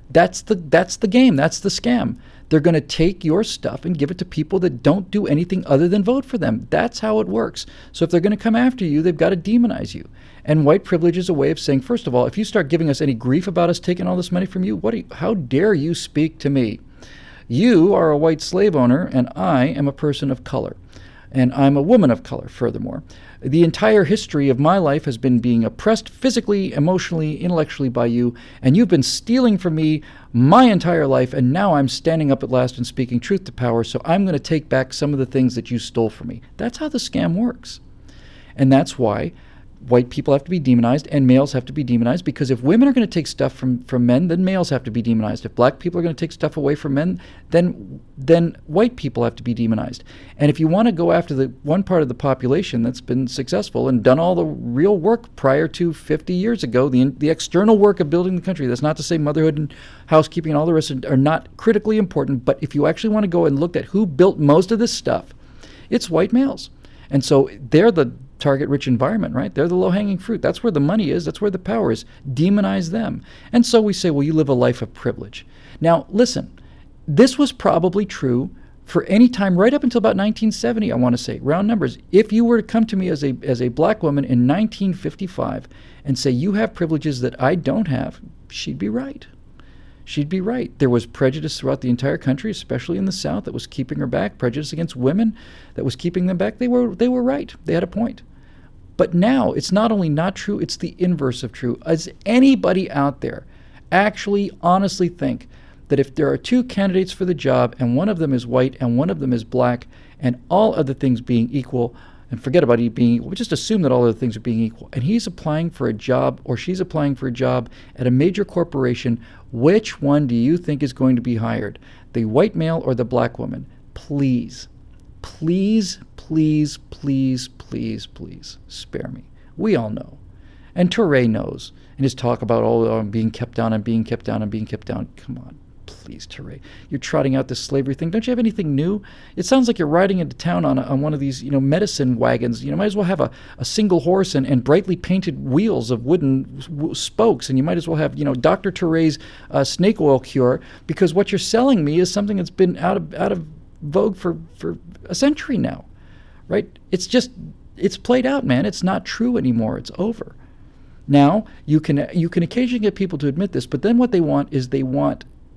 That's the game. That's the scam. They're going to take your stuff and give it to people that don't do anything other than vote for them. That's how it works. So if they're going to come after you, they've got to demonize you. And white privilege is a way of saying, first of all, if you start giving us any grief about us taking all this money from you, how dare you speak to me? You are a white slave owner, and I am a person of color. And I'm a woman of color, furthermore. The entire history of my life has been being oppressed physically, emotionally, intellectually by you, and you've been stealing from me my entire life, and now I'm standing up at last and speaking truth to power, so I'm going to take back some of the things that you stole from me. That's how the scam works. And that's why white people have to be demonized and males have to be demonized, because if women are going to take stuff from men, then males have to be demonized. If black people are going to take stuff away from men, then white people have to be demonized. And if you want to go after the one part of the population that's been successful and done all the real work prior to 50 years ago, the external work of building the country, that's not to say motherhood and housekeeping and all the rest are not critically important, but if you actually want to go and look at who built most of this stuff, it's white males. And so they're the target-rich environment, right? They're the low-hanging fruit. That's where the money is. That's where the power is. Demonize them. And so we say, well, you live a life of privilege. Now, listen, this was probably true for any time right up until about 1970, I want to say, round numbers. If you were to come to me as a black woman in 1955 and say, you have privileges that I don't have, she'd be right. She'd be right. There was prejudice throughout the entire country, especially in the South, that was keeping her back. Prejudice against women that was keeping them back. They were right. They had a point. But now it's not only not true, it's the inverse of true. Does anybody out there actually honestly think that if there are 2 candidates for the job and one of them is white and one of them is black and all other things being equal, and forget about it being equal, just assume that all other things are being equal, and he's applying for a job or she's applying for a job at a major corporation, which one do you think is going to be hired? The white male or the black woman? Please Please, please, please, please, please spare me. We all know. And Touré knows. And his talk about, I'm being kept down, I'm being kept down, I'm being kept down. Come on, please, Touré. You're trotting out this slavery thing. Don't you have anything new? It sounds like you're riding into town on one of these, medicine wagons. Might as well have a single horse and brightly painted wheels of wooden spokes. And you might as well have, Dr. Touré's snake oil cure, because what you're selling me is something that's been out of vogue for a century now, right? It's played out, man. It's not true anymore. It's over. Now, you can occasionally get people to admit this, but then what they want is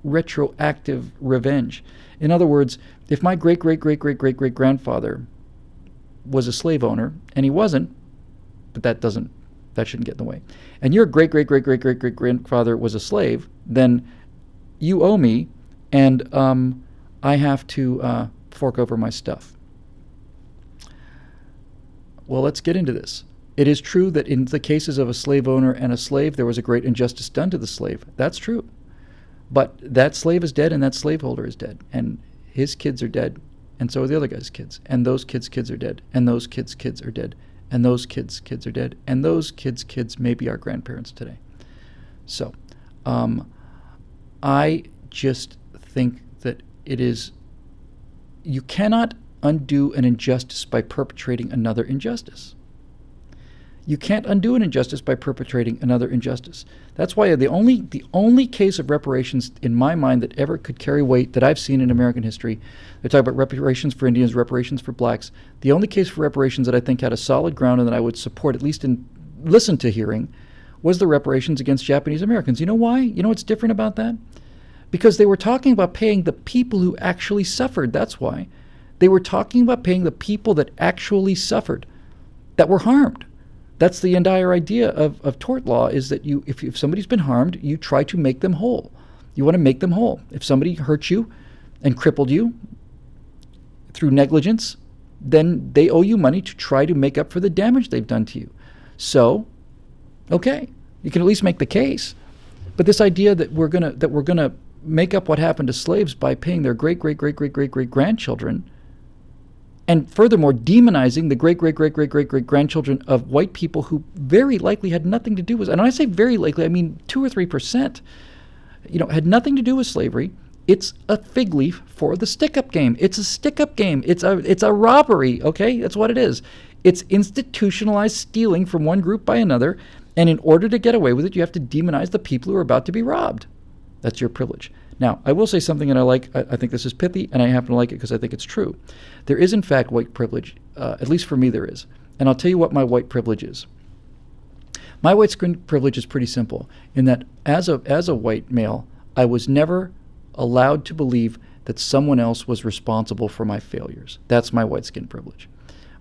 retroactive revenge. In other words, if my great-great-great-great-great-great-grandfather was a slave owner, and he wasn't, but that shouldn't get in the way, and your great-great-great-great-great-great-grandfather was a slave, then you owe me, and I have to fork over my stuff. Well, let's get into this. It is true that in the cases of a slave owner and a slave, there was a great injustice done to the slave. That's true. But that slave is dead, and that slaveholder is dead, and his kids are dead, and so are the other guy's kids, and those kids' kids are dead, and those kids' kids are dead, and those kids' kids are dead, and those kids' kids may be our grandparents today. So, I just think that you cannot undo an injustice by perpetrating another injustice. You can't undo an injustice by perpetrating another injustice. That's why the only case of reparations in my mind that ever could carry weight that I've seen in American history, they talk about reparations for Indians, reparations for blacks. The only case for reparations that I think had a solid ground and that I would support, at least in listen to hearing, was the reparations against Japanese Americans. You know why? You know what's different about that? Because they were talking about paying the people who actually suffered. That's why. They were talking about paying the people that actually suffered, that were harmed. That's the entire idea of tort law, is that if somebody's been harmed, you try to make them whole. You want to make them whole. If somebody hurt you and crippled you through negligence, then they owe you money to try to make up for the damage they've done to you. So, okay, you can at least make the case. But this idea that we're gonna make up what happened to slaves by paying their great-great-great-great-great-great-grandchildren, and furthermore, demonizing the great-great-great-great-great-great-grandchildren of white people who very likely had nothing to do with it. And when I say very likely, I mean 2 or 3%, had nothing to do with slavery. It's a fig leaf for the stick-up game. It's a stick-up game. It's a robbery, okay? That's what it is. It's institutionalized stealing from one group by another, and in order to get away with it, you have to demonize the people who are about to be robbed. That's your privilege. Now, I will say something that I like. I think this is pithy, and I happen to like it because I think it's true. There is, in fact, white privilege. At least for me, there is. And I'll tell you what my white privilege is. My white skin privilege is pretty simple, in that as a white male, I was never allowed to believe that someone else was responsible for my failures. That's my white skin privilege.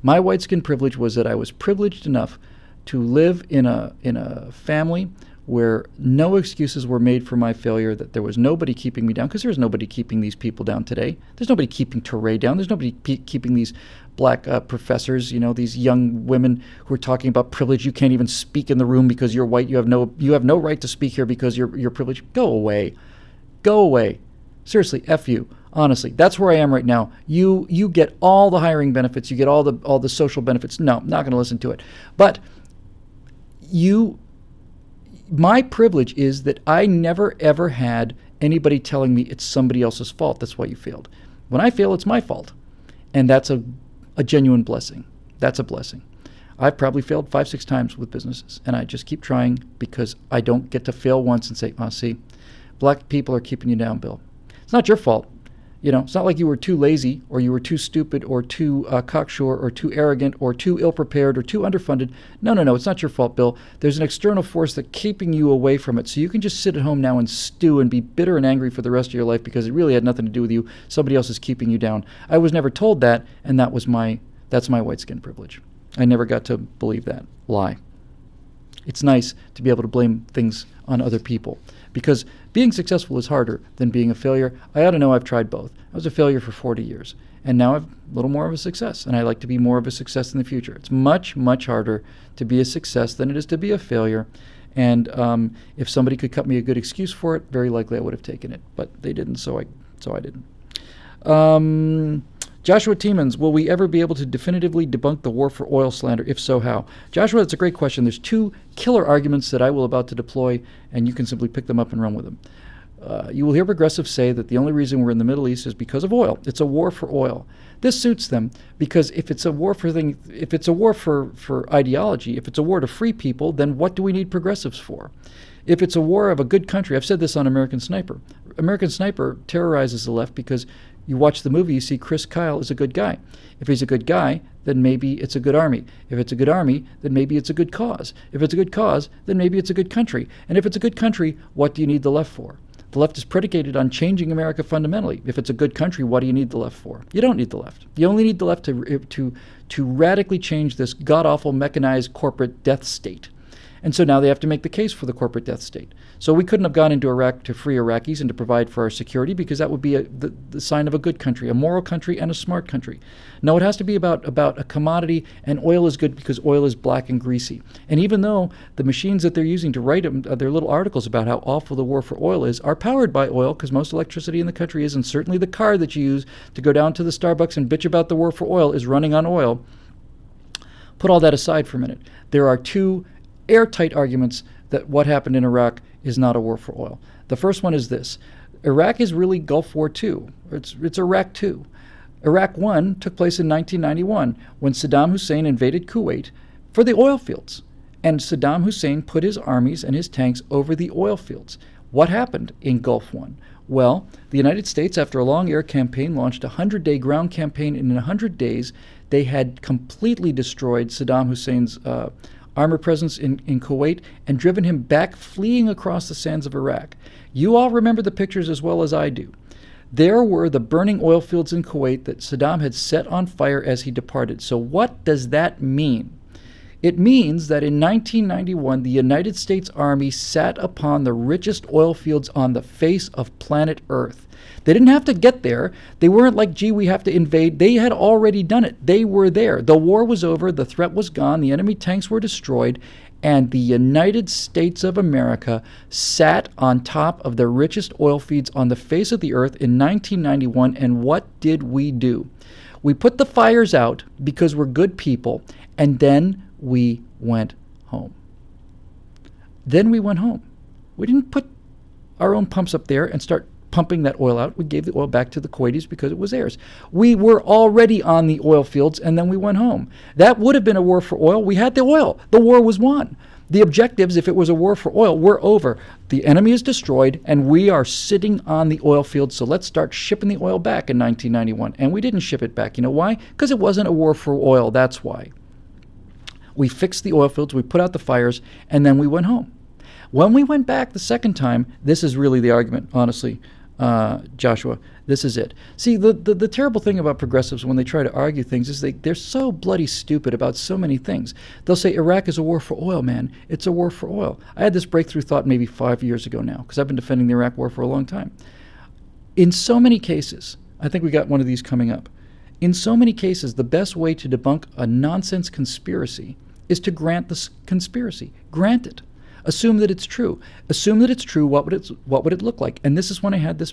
My white skin privilege was that I was privileged enough to live in a family where no excuses were made for my failure, that there was nobody keeping me down, because there's nobody keeping these people down today. There's nobody keeping Touré down. There's nobody keeping these black professors, these young women who are talking about privilege. You can't even speak in the room because you're white. You have no right to speak here because you're privileged. Go away. Go away. Seriously, F you. Honestly, that's where I am right now. You get all the hiring benefits. You get all the social benefits. No, I'm not going to listen to it. But my privilege is that I never, ever had anybody telling me it's somebody else's fault. That's why you failed. When I fail, it's my fault. And that's a genuine blessing. That's a blessing. I've probably failed 5-6 times with businesses, and I just keep trying because I don't get to fail once and say, see, black people are keeping you down, Bill. It's not your fault. It's not like you were too lazy or you were too stupid or too cocksure or too arrogant or too ill-prepared or too underfunded. No, it's not your fault, Bill. There's an external force that's keeping you away from it. So you can just sit at home now and stew and be bitter and angry for the rest of your life because it really had nothing to do with you. Somebody else is keeping you down. I was never told that, and that's my white skin privilege. I never got to believe that lie. It's nice to be able to blame things on other people, because being successful is harder than being a failure. I ought to know I've tried both. I was a failure for 40 years, and now I'm a little more of a success, and I like to be more of a success in the future. It's much, much harder to be a success than it is to be a failure, and if somebody could cut me a good excuse for it, very likely I would have taken it, but they didn't, so I didn't. Joshua Tiemens, will we ever be able to definitively debunk the war for oil slander? If so, how? Joshua, that's a great question. There's two killer arguments that I will about to deploy, and you can simply pick them up and run with them. You will hear progressives say that the only reason we're in the Middle East is because of oil. It's a war for oil. This suits them because if it's a war for ideology, if it's a war to free people, then what do we need progressives for? If it's a war of a good country, I've said this on American Sniper. American Sniper terrorizes the left because you watch the movie, you see Chris Kyle is a good guy. If he's a good guy, then maybe it's a good army. If it's a good army, then maybe it's a good cause. If it's a good cause, then maybe it's a good country. And if it's a good country, what do you need the left for? The left is predicated on changing America fundamentally. If it's a good country, what do you need the left for? You don't need the left. You only need the left to radically change this god-awful mechanized corporate death state. And so now they have to make the case for the corporate death state. So we couldn't have gone into Iraq to free Iraqis and to provide for our security because that would be the sign of a good country, a moral country and a smart country. No, it has to be about a commodity, and oil is good because oil is black and greasy. And even though the machines that they're using to write their little articles about how awful the war for oil is are powered by oil, because most electricity in the country is, and certainly the car that you use to go down to the Starbucks and bitch about the war for oil is running on oil, put all that aside for a minute. There are two airtight arguments that what happened in Iraq is not a war for oil. The first one is this. Iraq is really Gulf War II. It's Iraq II. Iraq I took place in 1991 when Saddam Hussein invaded Kuwait for the oil fields. And Saddam Hussein put his armies and his tanks over the oil fields. What happened in Gulf I? Well, the United States, after a long air campaign, launched a 100-day ground campaign, and in 100 days, they had completely destroyed Saddam Hussein's armor presence in Kuwait and driven him back, fleeing across the sands of Iraq. You all remember the pictures as well as I do. There were the burning oil fields in Kuwait that Saddam had set on fire as he departed. So what does that mean? It means that in 1991, the United States Army sat upon the richest oil fields on the face of planet Earth. They didn't have to get there. They weren't like, gee, we have to invade. They had already done it. They were there. The war was over. The threat was gone. The enemy tanks were destroyed. And the United States of America sat on top of the richest oil fields on the face of the earth in 1991. And what did we do? We put the fires out because we're good people. And then we went home. Then we went home. We didn't put our own pumps up there and start pumping that oil out. We gave the oil back to the Kuwaitis because it was theirs. We were already on the oil fields, and then we went home. That would have been a war for oil. We had the oil. The war was won. The objectives, if it was a war for oil, were over. The enemy is destroyed, and we are sitting on the oil field, so let's start shipping the oil back in 1991. And we didn't ship it back. You know why? Because it wasn't a war for oil. That's why. We fixed the oil fields, we put out the fires, and then we went home. When we went back the second time, this is really the argument, honestly, Joshua. This is it. See, the terrible thing about progressives when they try to argue things is they're so bloody stupid about so many things. They'll say Iraq is a war for oil, man. It's a war for oil. I had this breakthrough thought maybe 5 years ago now, because I've been defending the Iraq war for a long time. In so many cases, I think we got one of these coming up. In so many cases, the best way to debunk a nonsense conspiracy is to grant the conspiracy. Grant it. Assume that it's true. Assume that it's true. What would it look like? And this is when I had this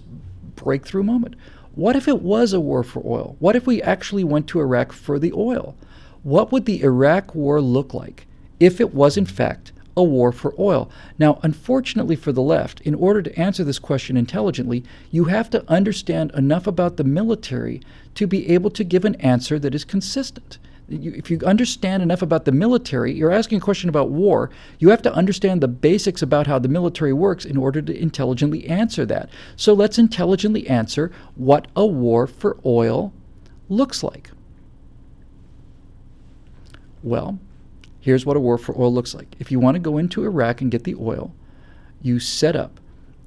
breakthrough moment. What if it was a war for oil? What if we actually went to Iraq for the oil? What would the Iraq war look like if it was in fact a war for oil? Now, unfortunately for the left, in order to answer this question intelligently, you have to understand enough about the military to be able to give an answer that is consistent. If you understand enough about the military, you're asking a question about war, you have to understand the basics about how the military works in order to intelligently answer that. So let's intelligently answer what a war for oil looks like. Well, here's what a war for oil looks like. If you want to go into Iraq and get the oil, you set up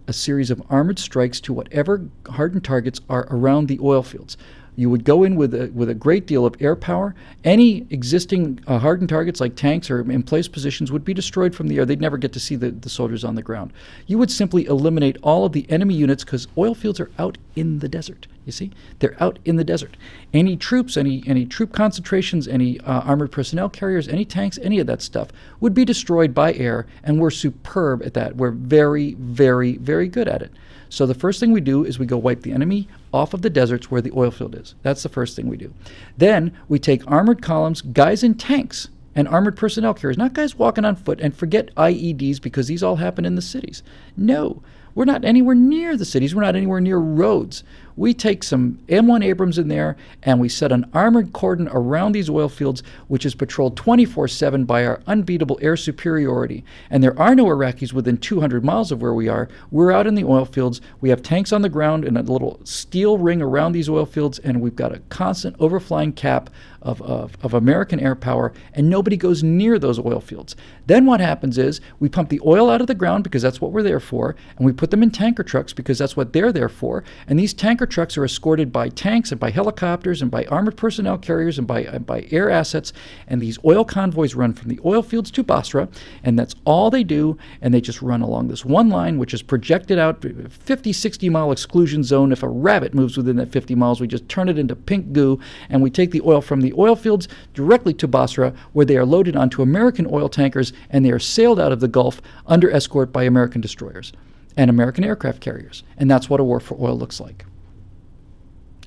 a series of armored strikes to whatever hardened targets are around the oil fields. You would go in with a great deal of air power. Any existing hardened targets like tanks or in place positions would be destroyed from the air. They'd never get to see the soldiers on the ground. You would simply eliminate all of the enemy units because oil fields are out in the desert. You see, they're out in the desert. Any troops, any troop concentrations, any armored personnel carriers, any tanks, any of that stuff would be destroyed by air, and we're superb at that. We're very, very, very good at it. So the first thing we do is we go wipe the enemy off of the deserts where the oil field is. That's the first thing we do. Then we take armored columns, guys in tanks, and armored personnel carriers, not guys walking on foot, and forget IEDs because these all happen in the cities. No, we're not anywhere near the cities. We're not anywhere near roads. We take some M1 Abrams in there, and we set an armored cordon around these oil fields, which is patrolled 24/7 by our unbeatable air superiority. And there are no Iraqis within 200 miles of where we are. We're out in the oil fields. We have tanks on the ground in a little steel ring around these oil fields, and we've got a constant overflying cap of American air power, and nobody goes near those oil fields. Then what happens is we pump the oil out of the ground because that's what we're there for, and we put them in tanker trucks because that's what they're there for. And these tanker trucks are escorted by tanks and by helicopters and by armored personnel carriers and by air assets. And these oil convoys run from the oil fields to Basra, and that's all they do. And they just run along this one line, which is projected out 50, 60-mile exclusion zone. If a rabbit moves within that 50 miles, we just turn it into pink goo, and we take the oil from the oil fields directly to Basra, where they are loaded onto American oil tankers, and they are sailed out of the Gulf under escort by American destroyers and American aircraft carriers. And that's what a war for oil looks like.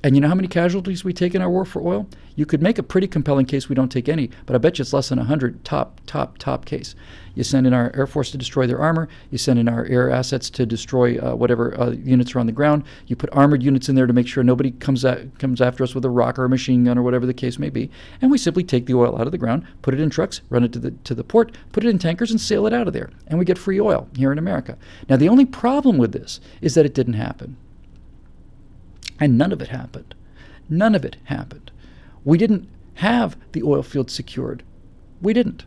And you know how many casualties we take in our war for oil? You could make a pretty compelling case we don't take any, but I bet you it's less than 100 top case. You send in our Air Force to destroy their armor. You send in our air assets to destroy whatever units are on the ground. You put armored units in there to make sure nobody comes after us with a rock or a machine gun or whatever the case may be. And we simply take the oil out of the ground, put it in trucks, run it to the port, put it in tankers, and sail it out of there. And we get free oil here in America. Now, the only problem with this is that it didn't happen. And none of it happened. None of it happened. We didn't have the oil field secured. We didn't.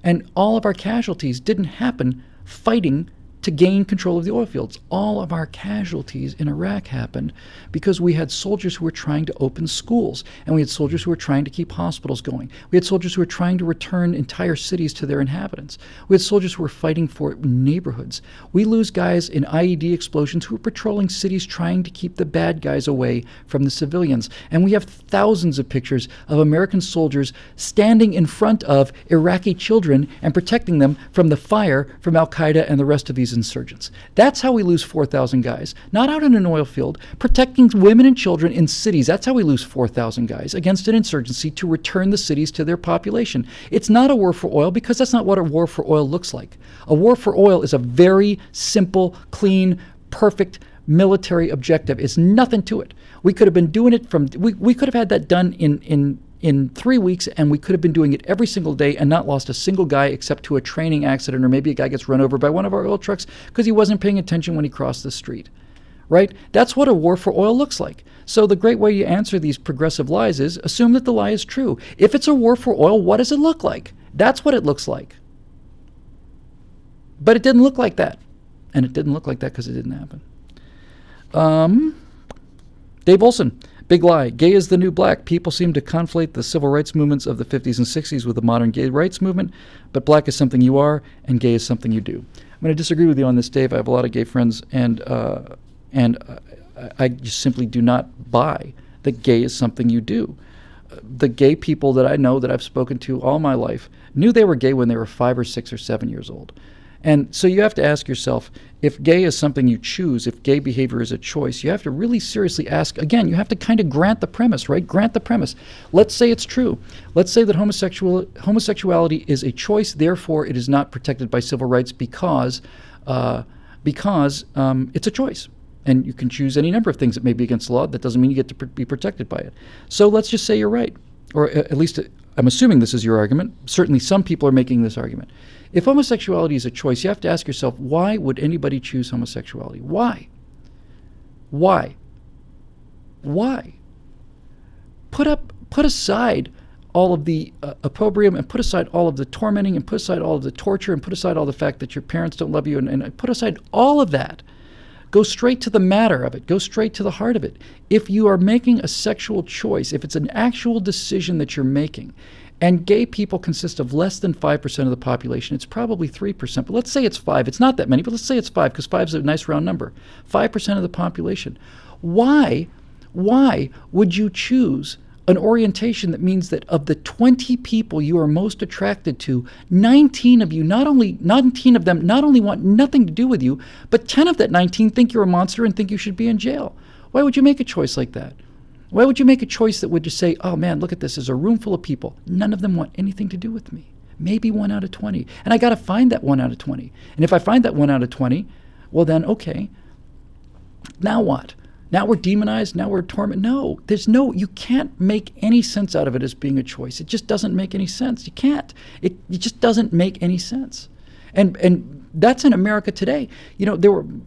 And all of our casualties didn't happen fighting to gain control of the oil fields. All of our casualties in Iraq happened because we had soldiers who were trying to open schools, and we had soldiers who were trying to keep hospitals going. We had soldiers who were trying to return entire cities to their inhabitants. We had soldiers who were fighting for neighborhoods. We lose guys in IED explosions who were patrolling cities trying to keep the bad guys away from the civilians. And we have thousands of pictures of American soldiers standing in front of Iraqi children and protecting them from the fire from Al-Qaeda and the rest of these insurgents. That's how we lose 4,000 guys. Not out in an oil field, protecting women and children in cities. That's how we lose 4,000 guys against an insurgency to return the cities to their population. It's not a war for oil because that's not what a war for oil looks like. A war for oil is a very simple, clean, perfect military objective. It's nothing to it. We could have been doing it we could have had that done in 3 weeks, and we could have been doing it every single day and not lost a single guy except to a training accident, or maybe a guy gets run over by one of our oil trucks because he wasn't paying attention when he crossed the street. Right? That's what a war for oil looks like. So the great way you answer these progressive lies is assume that the lie is true. If it's a war for oil, what does it look like? That's what it looks like. But it didn't look like that. And it didn't look like that because it didn't happen. Dave Olson. Big lie. Gay is the new black. People seem to conflate the civil rights movements of the 50s and 60s with the modern gay rights movement, but black is something you are, and gay is something you do. I'm going to disagree with you on this, Dave. I have a lot of gay friends, and I just simply do not buy that gay is something you do. The gay people that I know that I've spoken to all my life knew they were gay when they were 5 or 6 or 7 years old. And so you have to ask yourself, if gay is something you choose, if gay behavior is a choice, you have to really seriously ask, again, you have to kind of grant the premise, right? Grant the premise. Let's say it's true. Let's say that homosexuality is a choice, therefore it is not protected by civil rights because it's a choice. And you can choose any number of things that may be against the law. That doesn't mean you get to be protected by it. So let's just say you're right. Or at least I'm assuming this is your argument. Certainly some people are making this argument. If homosexuality is a choice, you have to ask yourself, why would anybody choose homosexuality? Why? Why? Why? Put aside all of the opprobrium, and put aside all of the tormenting, and put aside all of the torture, and put aside all the fact that your parents don't love you, and put aside all of that. Go straight to the matter of it. Go straight to the heart of it. If you are making a sexual choice, if it's an actual decision that you're making, and gay people consist of less than 5% of the population, it's probably 3%, but let's say it's 5. It's not that many, but let's say it's 5, because 5 is a nice round number. 5% of the population. Why Why would you choose an orientation that means that of the 20 people you are most attracted to, 19 of them not only want nothing to do with you, but 10 of that 19 think you're a monster and think you should be in jail? Why would you make a choice like that? Why would you make a choice that would just say, oh man, look at this, there's a room full of people. None of them want anything to do with me. Maybe 1 out of 20. And I got to find that 1 out of 20. And if I find that 1 out of 20, well then, okay, now what? Now we're demonized, now we're tormented. No, you can't make any sense out of it as being a choice. It just doesn't make any sense. You can't. It just doesn't make any sense. And that's in America today.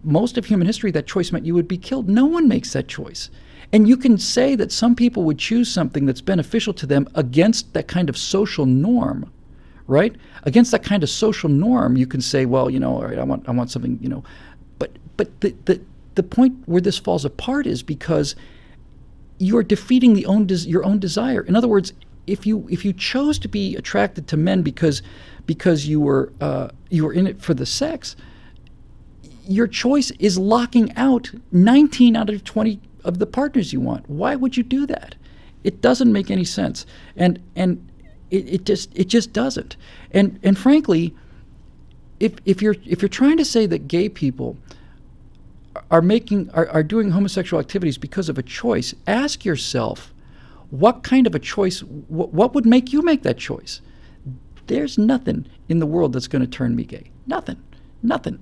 Most of human history, that choice meant you would be killed. No one makes that choice. And you can say that some people would choose something that's beneficial to them against that kind of social norm, right? Against that kind of social norm, you can say, well, all right, I want something, but the point where this falls apart is because you're defeating your own desire. In other words, if you chose to be attracted to men because you were in it for the sex, your choice is locking out 19 out of 20 of the partners you want. Why would you do that? It doesn't make any sense, and it just doesn't. And frankly, if you're trying to say that gay people are doing homosexual activities because of a choice, ask yourself, what kind of a choice, what would make you make that choice? There's nothing in the world that's going to turn me gay. Nothing.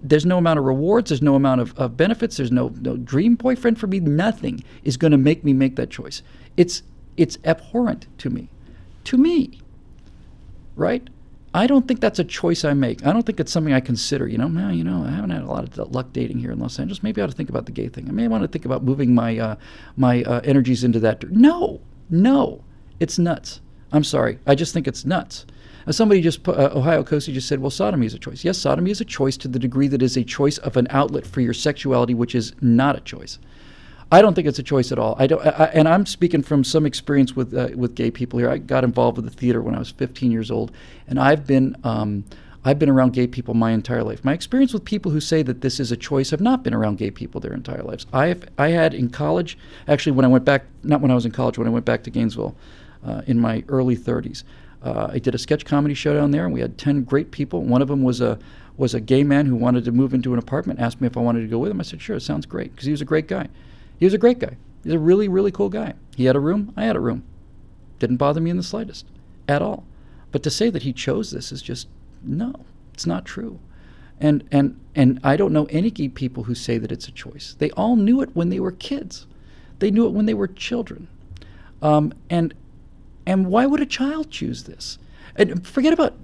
There's no amount of rewards. There's no amount of benefits. There's no dream boyfriend for me. Nothing is going to make me make that choice. It's abhorrent to me. To me. Right? I don't think that's a choice I make. I don't think it's something I consider. I haven't had a lot of luck dating here in Los Angeles. Maybe I ought to think about the gay thing. I may want to think about moving my energies into that. No, it's nuts. I'm sorry. I just think it's nuts. Somebody Ohio Coastie just said, well, sodomy is a choice. Yes, sodomy is a choice to the degree that is a choice of an outlet for your sexuality, which is not a choice. I don't think it's a choice at all. And I'm speaking from some experience with gay people here. I got involved with the theater when I was 15 years old, and I've been around gay people my entire life. My experience with people who say that this is a choice have not been around gay people their entire lives. I had in college, actually when I went back, not when I was in college, when I went back to Gainesville in my early 30s. I did a sketch comedy show down there, and we had 10 great people. One of them was a gay man who wanted to move into an apartment, asked me if I wanted to go with him. I said, sure, it sounds great, because he was a great guy. He was a great guy. He's a really, really cool guy. He had a room. I had a room. Didn't bother me in the slightest at all. But to say that he chose this is just, no, it's not true. And I don't know any gay people who say that it's a choice. They all knew it when they were kids. They knew it when they were children. And why would a child choose this? And forget about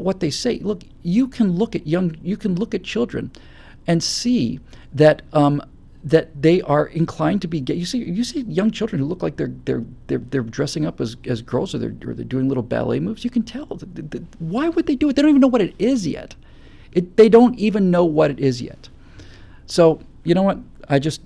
what they say. Look, you can look at children and see that that they are inclined to be gay. You see young children who look like they're dressing up as girls, or they're doing little ballet moves. You can tell. Why would they do it? They don't even know what it is yet. They don't even know what it is yet. So you know what? I just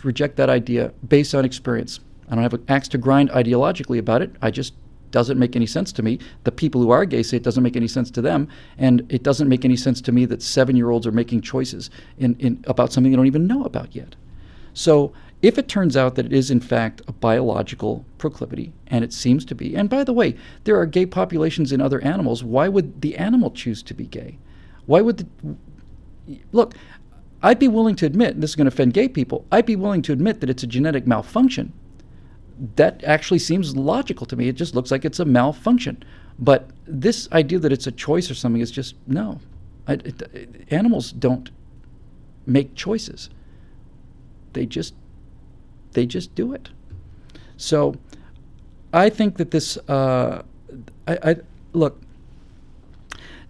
reject that idea based on experience. I don't have an axe to grind ideologically about it. I just doesn't make any sense to me. The people who are gay say it doesn't make any sense to them, and it doesn't make any sense to me that 7-year-olds are making choices in about something they don't even know about yet. So if it turns out that it is in fact a biological proclivity, and it seems to be, and by the way, there are gay populations in other animals, why would the animal choose to be gay? Why would look, I'd be willing to admit, and this is going to offend gay people, I'd be willing to admit that it's a genetic malfunction. That actually seems logical to me. It just looks like it's a malfunction. But this idea that it's a choice or something is just, no. Animals don't make choices. They just do it. So I think that this, look,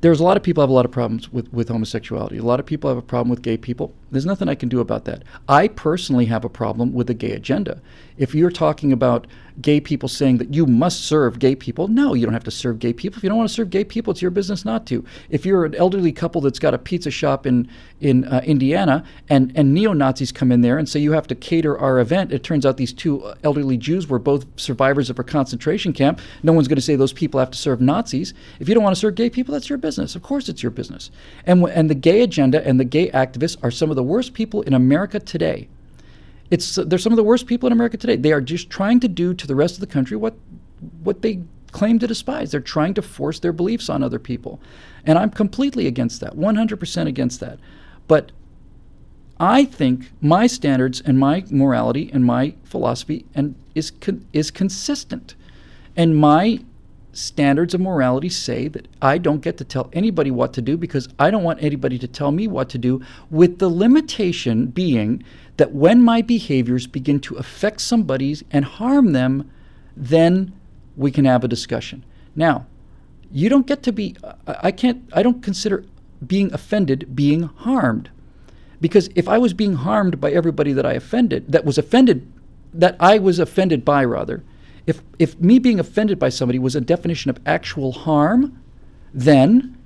there's a lot of people have a lot of problems with homosexuality. A lot of people have a problem with gay people. There's nothing I can do about that. I personally have a problem with the gay agenda. If you're talking about gay people saying that you must serve gay people, no, you don't have to serve gay people. If you don't want to serve gay people, it's your business not to. If you're an elderly couple that's got a pizza shop in Indiana and neo-Nazis come in there and say you have to cater our event, it turns out these two elderly Jews were both survivors of a concentration camp. No one's going to say those people have to serve Nazis. If you don't want to serve gay people, that's your business. Of course it's your business. And the gay agenda and the gay activists are some of the worst people in America today. They're some of the worst people in America today. They are just trying to do to the rest of the country what they claim to despise. They're trying to force their beliefs on other people. And I'm completely against that, 100% against that. But I think my standards and my morality and my philosophy is consistent. And my standards of morality say that I don't get to tell anybody what to do because I don't want anybody to tell me what to do, with the limitation being that when my behaviors begin to affect somebody and harm them, then we can have a discussion. Now, you don't get to be, I don't consider being offended being harmed. Because if I was being harmed by everybody that I was offended by rather, if me being offended by somebody was a definition of actual harm, then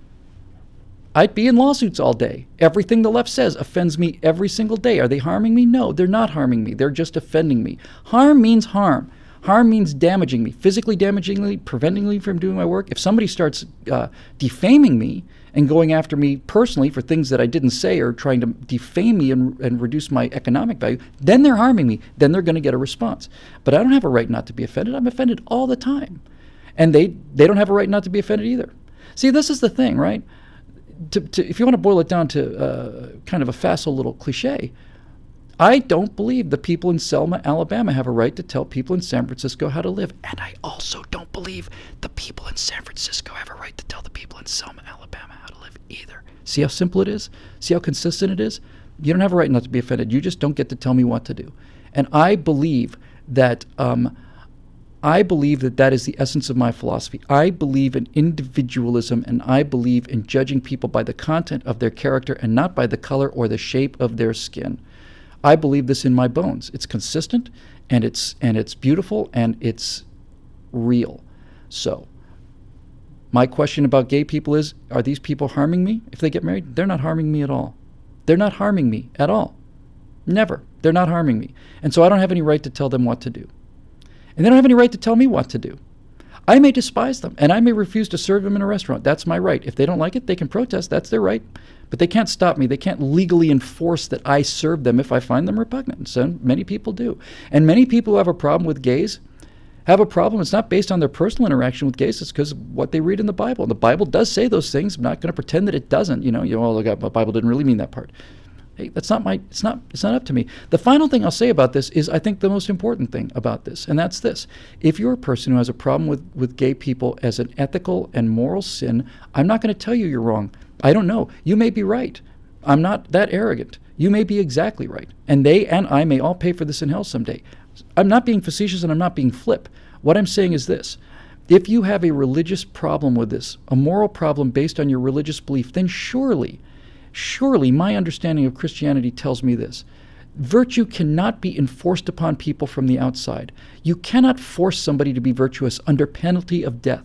I'd be in lawsuits all day. Everything the left says offends me every single day. Are they harming me? No, they're not harming me. They're just offending me. Harm means harm. Harm means damaging me, physically damaging me, preventing me from doing my work. If somebody starts defaming me and going after me personally for things that I didn't say or trying to defame me and reduce my economic value, then they're harming me. Then they're going to get a response. But I don't have a right not to be offended. I'm offended all the time. And they don't have a right not to be offended either. See, this is the thing, right? If you want to boil it down to kind of a facile little cliche, I don't believe the people in Selma, Alabama have a right to tell people in San Francisco how to live. And I also don't believe the people in San Francisco have a right to tell the people in Selma, Alabama how to live either. See how simple it is? See how consistent it is? You don't have a right not to be offended. You just don't get to tell me what to do. And I believe that that is the essence of my philosophy. I believe in individualism, and I believe in judging people by the content of their character and not by the color or the shape of their skin. I believe this in my bones. It's consistent, and it's beautiful, and it's real. So, my question about gay people is, are these people harming me if they get married? They're not harming me at all. They're not harming me at all. Never. They're not harming me. And so I don't have any right to tell them what to do. And they don't have any right to tell me what to do. I may despise them, and I may refuse to serve them in a restaurant. That's my right. If they don't like it, they can protest. That's their right. But they can't stop me. They can't legally enforce that I serve them if I find them repugnant. And so many people do. And many people who have a problem with gays have a problem. It's not based on their personal interaction with gays. It's because of what they read in the Bible. And the Bible does say those things. I'm not going to pretend that it doesn't. The Bible didn't really mean that part. Hey, it's not up to me. The final thing I'll say about this is I think the most important thing about this, and that's this. If you're a person who has a problem with gay people as an ethical and moral sin, I'm not going to tell you you're wrong. I don't know. You may be right. I'm not that arrogant. You may be exactly right. And they and I may all pay for this in hell someday. I'm not being facetious and I'm not being flip. What I'm saying is this. If you have a religious problem with this, a moral problem based on your religious belief, then surely my understanding of Christianity tells me this. Virtue cannot be enforced upon people from the outside. You cannot force somebody to be virtuous under penalty of death.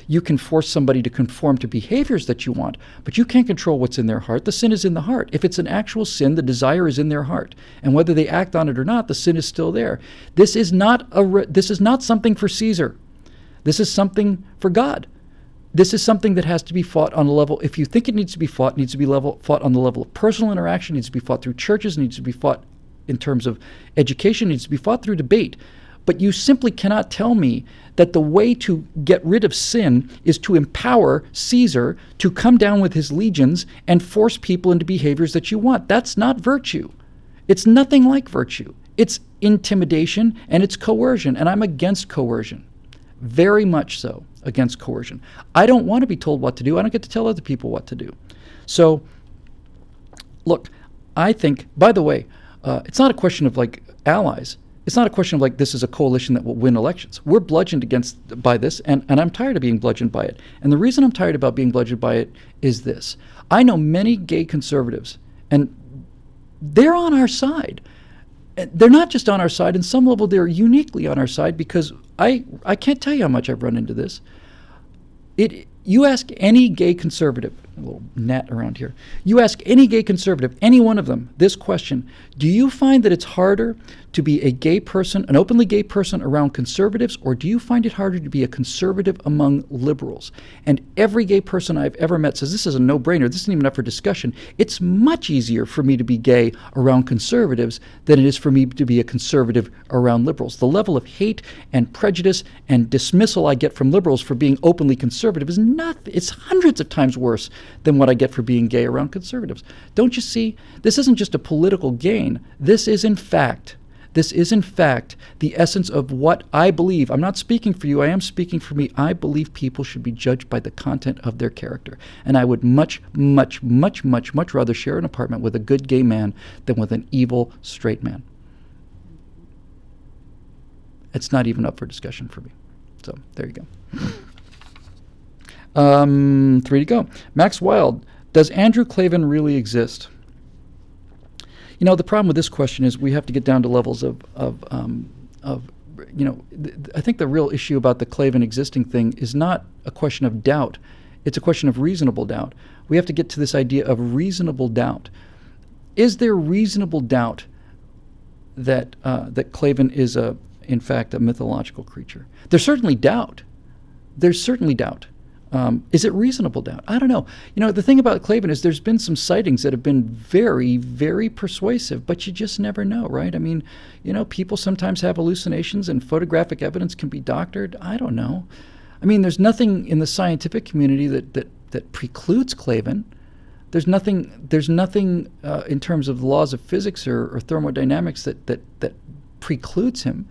You can force somebody to conform to behaviors that you want, but you can't control what's in their heart. The sin is in the heart. If it's an actual sin, the desire is in their heart. And whether they act on it or not, the sin is still there. This is not something for Caesar. This is something for God. This is something that has to be fought on a level. If you think it needs to be fought, it needs to be fought on the level of personal interaction, it needs to be fought through churches, it needs to be fought in terms of education, it needs to be fought through debate. But you simply cannot tell me that the way to get rid of sin is to empower Caesar to come down with his legions and force people into behaviors that you want. That's not virtue. It's nothing like virtue. It's intimidation and it's coercion, and I'm against coercion. Very much so against coercion. I don't want to be told what to do. I don't get to tell other people what to do. So, look, I think, by the way, it's not a question of like allies. It's not a question of like this is a coalition that will win elections. We're bludgeoned by this, and I'm tired of being bludgeoned by it. And the reason I'm tired about being bludgeoned by it is this. I know many gay conservatives, and they're on our side. They're not just on our side. In some level, they're uniquely on our side because I can't tell you how much I've run into this. You ask any gay conservative, a little gnat around here, you ask any gay conservative, any one of them, this question: do you find that it's harder to be a gay person, an openly gay person around conservatives, or do you find it harder to be a conservative among liberals? And every gay person I've ever met says this is a no-brainer. This isn't even up for discussion. It's much easier for me to be gay around conservatives than it is for me to be a conservative around liberals. The level of hate and prejudice and dismissal I get from liberals for being openly conservative is it's hundreds of times worse than what I get for being gay around conservatives. Don't you see? This isn't just a political gain. This is in fact the essence of what I believe. I'm not speaking for you. I am speaking for me. I believe people should be judged by the content of their character. And I would much, much, much, much, much rather share an apartment with a good gay man than with an evil straight man. It's not even up for discussion for me. So there you go. 3 to go. Max Wild, does Andrew Klavan really exist? You know, the problem with this question is we have to get down to levels of I think the real issue about the Klavan existing thing is not a question of doubt. It's a question of reasonable doubt. We have to get to this idea of reasonable doubt. Is there reasonable doubt that Klavan is in fact a mythological creature? There's certainly doubt. Is it reasonable doubt? I don't know. You know, the thing about Klavan is there's been some sightings that have been very, very persuasive, but you just never know, right? I mean, you know, people sometimes have hallucinations and photographic evidence can be doctored. I don't know. I mean, there's nothing in the scientific community that precludes Klavan. There's nothing in terms of the laws of physics or thermodynamics that precludes him.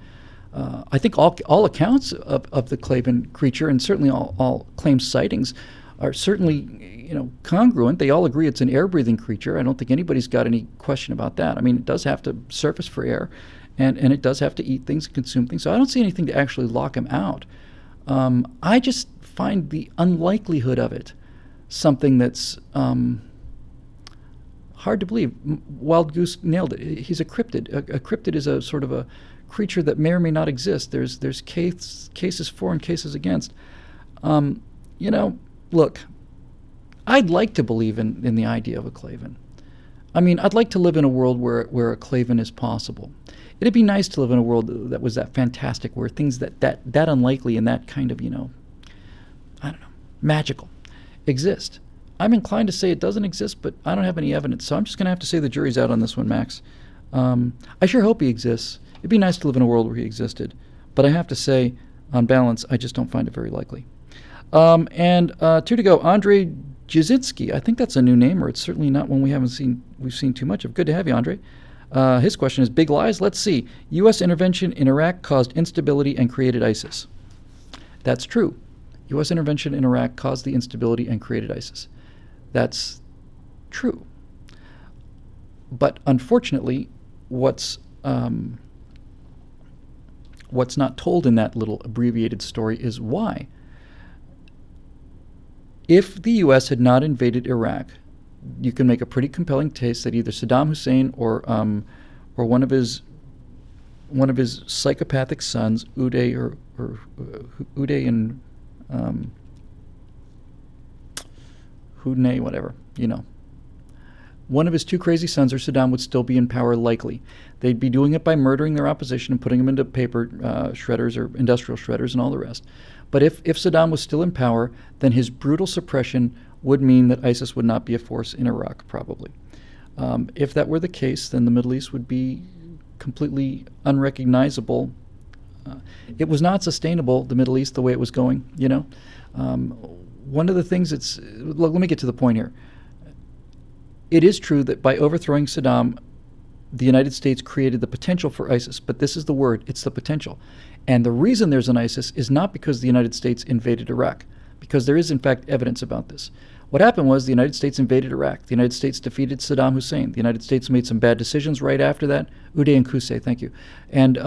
I think all accounts of the Klavan creature, and certainly all claimed sightings, are certainly congruent. They all agree it's an air-breathing creature. I don't think anybody's got any question about that. I mean, it does have to surface for air, and it does have to eat things and consume things. So I don't see anything to actually lock him out. I just find the unlikelihood of it something that's hard to believe. Wild Goose nailed it. He's a cryptid. A cryptid is a sort of a creature that may or may not exist. There's cases for and cases against. Look, I'd like to believe in the idea of a Klavan. I mean, I'd like to live in a world where a Klavan is possible. It'd be nice to live in a world that was that fantastic, where things that unlikely and that kind of, magical exist. I'm inclined to say it doesn't exist, but I don't have any evidence, so I'm just going to have to say the jury's out on this one, Max. I sure hope he exists. It'd be nice to live in a world where he existed, but I have to say, on balance, I just don't find it very likely. 2 to go. Andre Jasinski. I think that's a new name, or it's certainly not one we've seen too much of. Good to have you, Andre. His question is, big lies? Let's see. U.S. intervention in Iraq caused instability and created ISIS. That's true. U.S. intervention in Iraq caused the instability and created ISIS. That's true. But unfortunately, what's not told in that little abbreviated story is why. If the U.S. had not invaded Iraq, you can make a pretty compelling case that either Saddam Hussein or one of his psychopathic sons, Uday or Uday and Hudnay, whatever, one of his 2 crazy sons or Saddam would still be in power, likely. They'd be doing it by murdering their opposition and putting them into paper shredders or industrial shredders and all the rest. But if Saddam was still in power, then his brutal suppression would mean that ISIS would not be a force in Iraq, probably. If that were the case, then the Middle East would be completely unrecognizable. It was not sustainable, the Middle East, the way it was going, One of the things let me get to the point here. It is true that by overthrowing Saddam, the United States created the potential for ISIS, but this is the word, it's the potential. And the reason there's an ISIS is not because the United States invaded Iraq, because there is in fact evidence about this. What happened was the United States invaded Iraq. The United States defeated Saddam Hussein. The United States made some bad decisions right after that. Uday and Qusay, thank you. And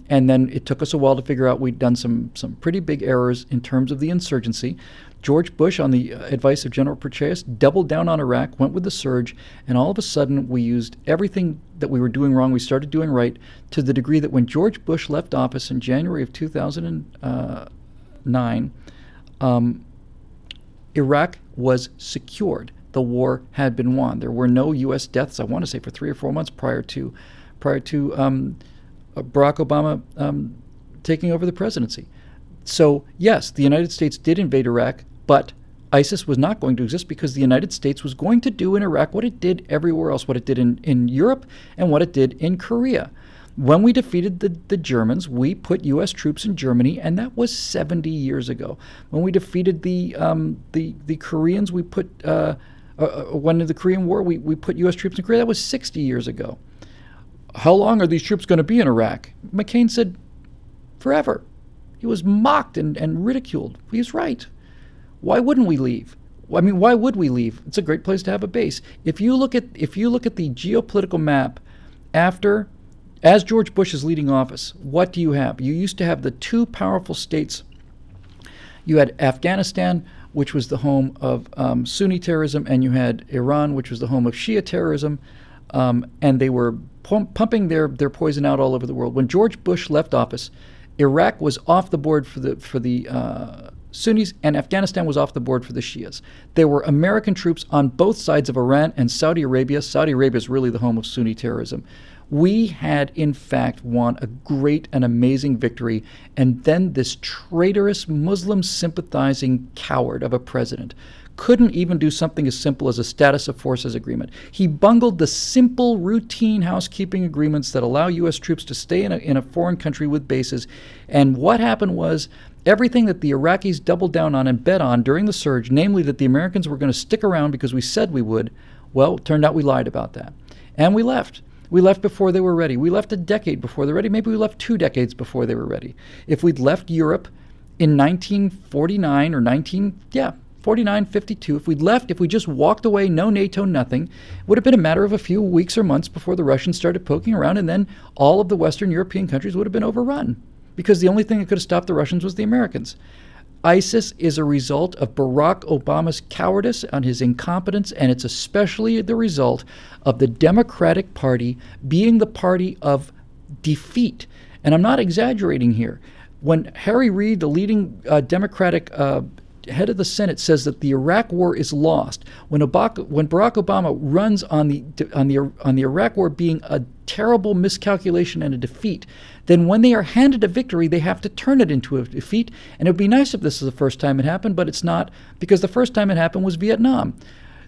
then it took us a while to figure out we'd done some pretty big errors in terms of the insurgency. George Bush, on the advice of General Petraeus, doubled down on Iraq, went with the surge, and all of a sudden we used everything that we were doing wrong, we started doing right, to the degree that when George Bush left office in January of 2009, Iraq was secured. The war had been won. There were no U.S. deaths, I want to say, for 3 or 4 months prior to Barack Obama taking over the presidency. So, yes, the United States did invade Iraq, but ISIS was not going to exist because the United States was going to do in Iraq what it did everywhere else, what it did in Europe and what it did in Korea. When we defeated the Germans, we put U.S. troops in Germany, and that was 70 years ago. When we defeated the Koreans, we put when in the Korean War, we put U.S. troops in Korea. That was 60 years ago. How long are these troops going to be in Iraq? McCain said, forever. He was mocked and ridiculed. He was right. Why wouldn't we leave? I mean, why would we leave? It's a great place to have a base. If you look at the geopolitical map as George Bush is leading office, what do you have? You used to have the two powerful states. You had Afghanistan, which was the home of Sunni terrorism, and you had Iran, which was the home of Shia terrorism, and they were pumping their poison out all over the world. When George Bush left office, Iraq was off the board for the Sunnis, and Afghanistan was off the board for the Shias. There were American troops on both sides of Iran and Saudi Arabia. Saudi Arabia is really the home of Sunni terrorism. We had, in fact, won a great and amazing victory, and then this traitorous Muslim-sympathizing coward of a president couldn't even do something as simple as a status of forces agreement. He bungled the simple, routine housekeeping agreements that allow U.S. troops to stay in a foreign country with bases, and what happened was everything that the Iraqis doubled down on and bet on during the surge, namely that the Americans were going to stick around because we said we would, well, it turned out we lied about that. And we left. We left before they were ready. We left a decade before they were ready. Maybe we left 2 decades before they were ready. If we'd left Europe in 1949 or 49, 52, if we just walked away, no NATO, nothing, it would have been a matter of a few weeks or months before the Russians started poking around, and then all of the Western European countries would have been overrun because the only thing that could have stopped the Russians was the Americans. ISIS is a result of Barack Obama's cowardice and his incompetence, and it's especially the result of the Democratic Party being the party of defeat. And I'm not exaggerating here. When Harry Reid, the leading Democratic head of the Senate, says that the Iraq War is lost, when Barack Obama runs on the Iraq War being a terrible miscalculation and a defeat, then when they are handed a victory, they have to turn it into a defeat. And it would be nice if this is the first time it happened, but it's not, because the first time it happened was Vietnam.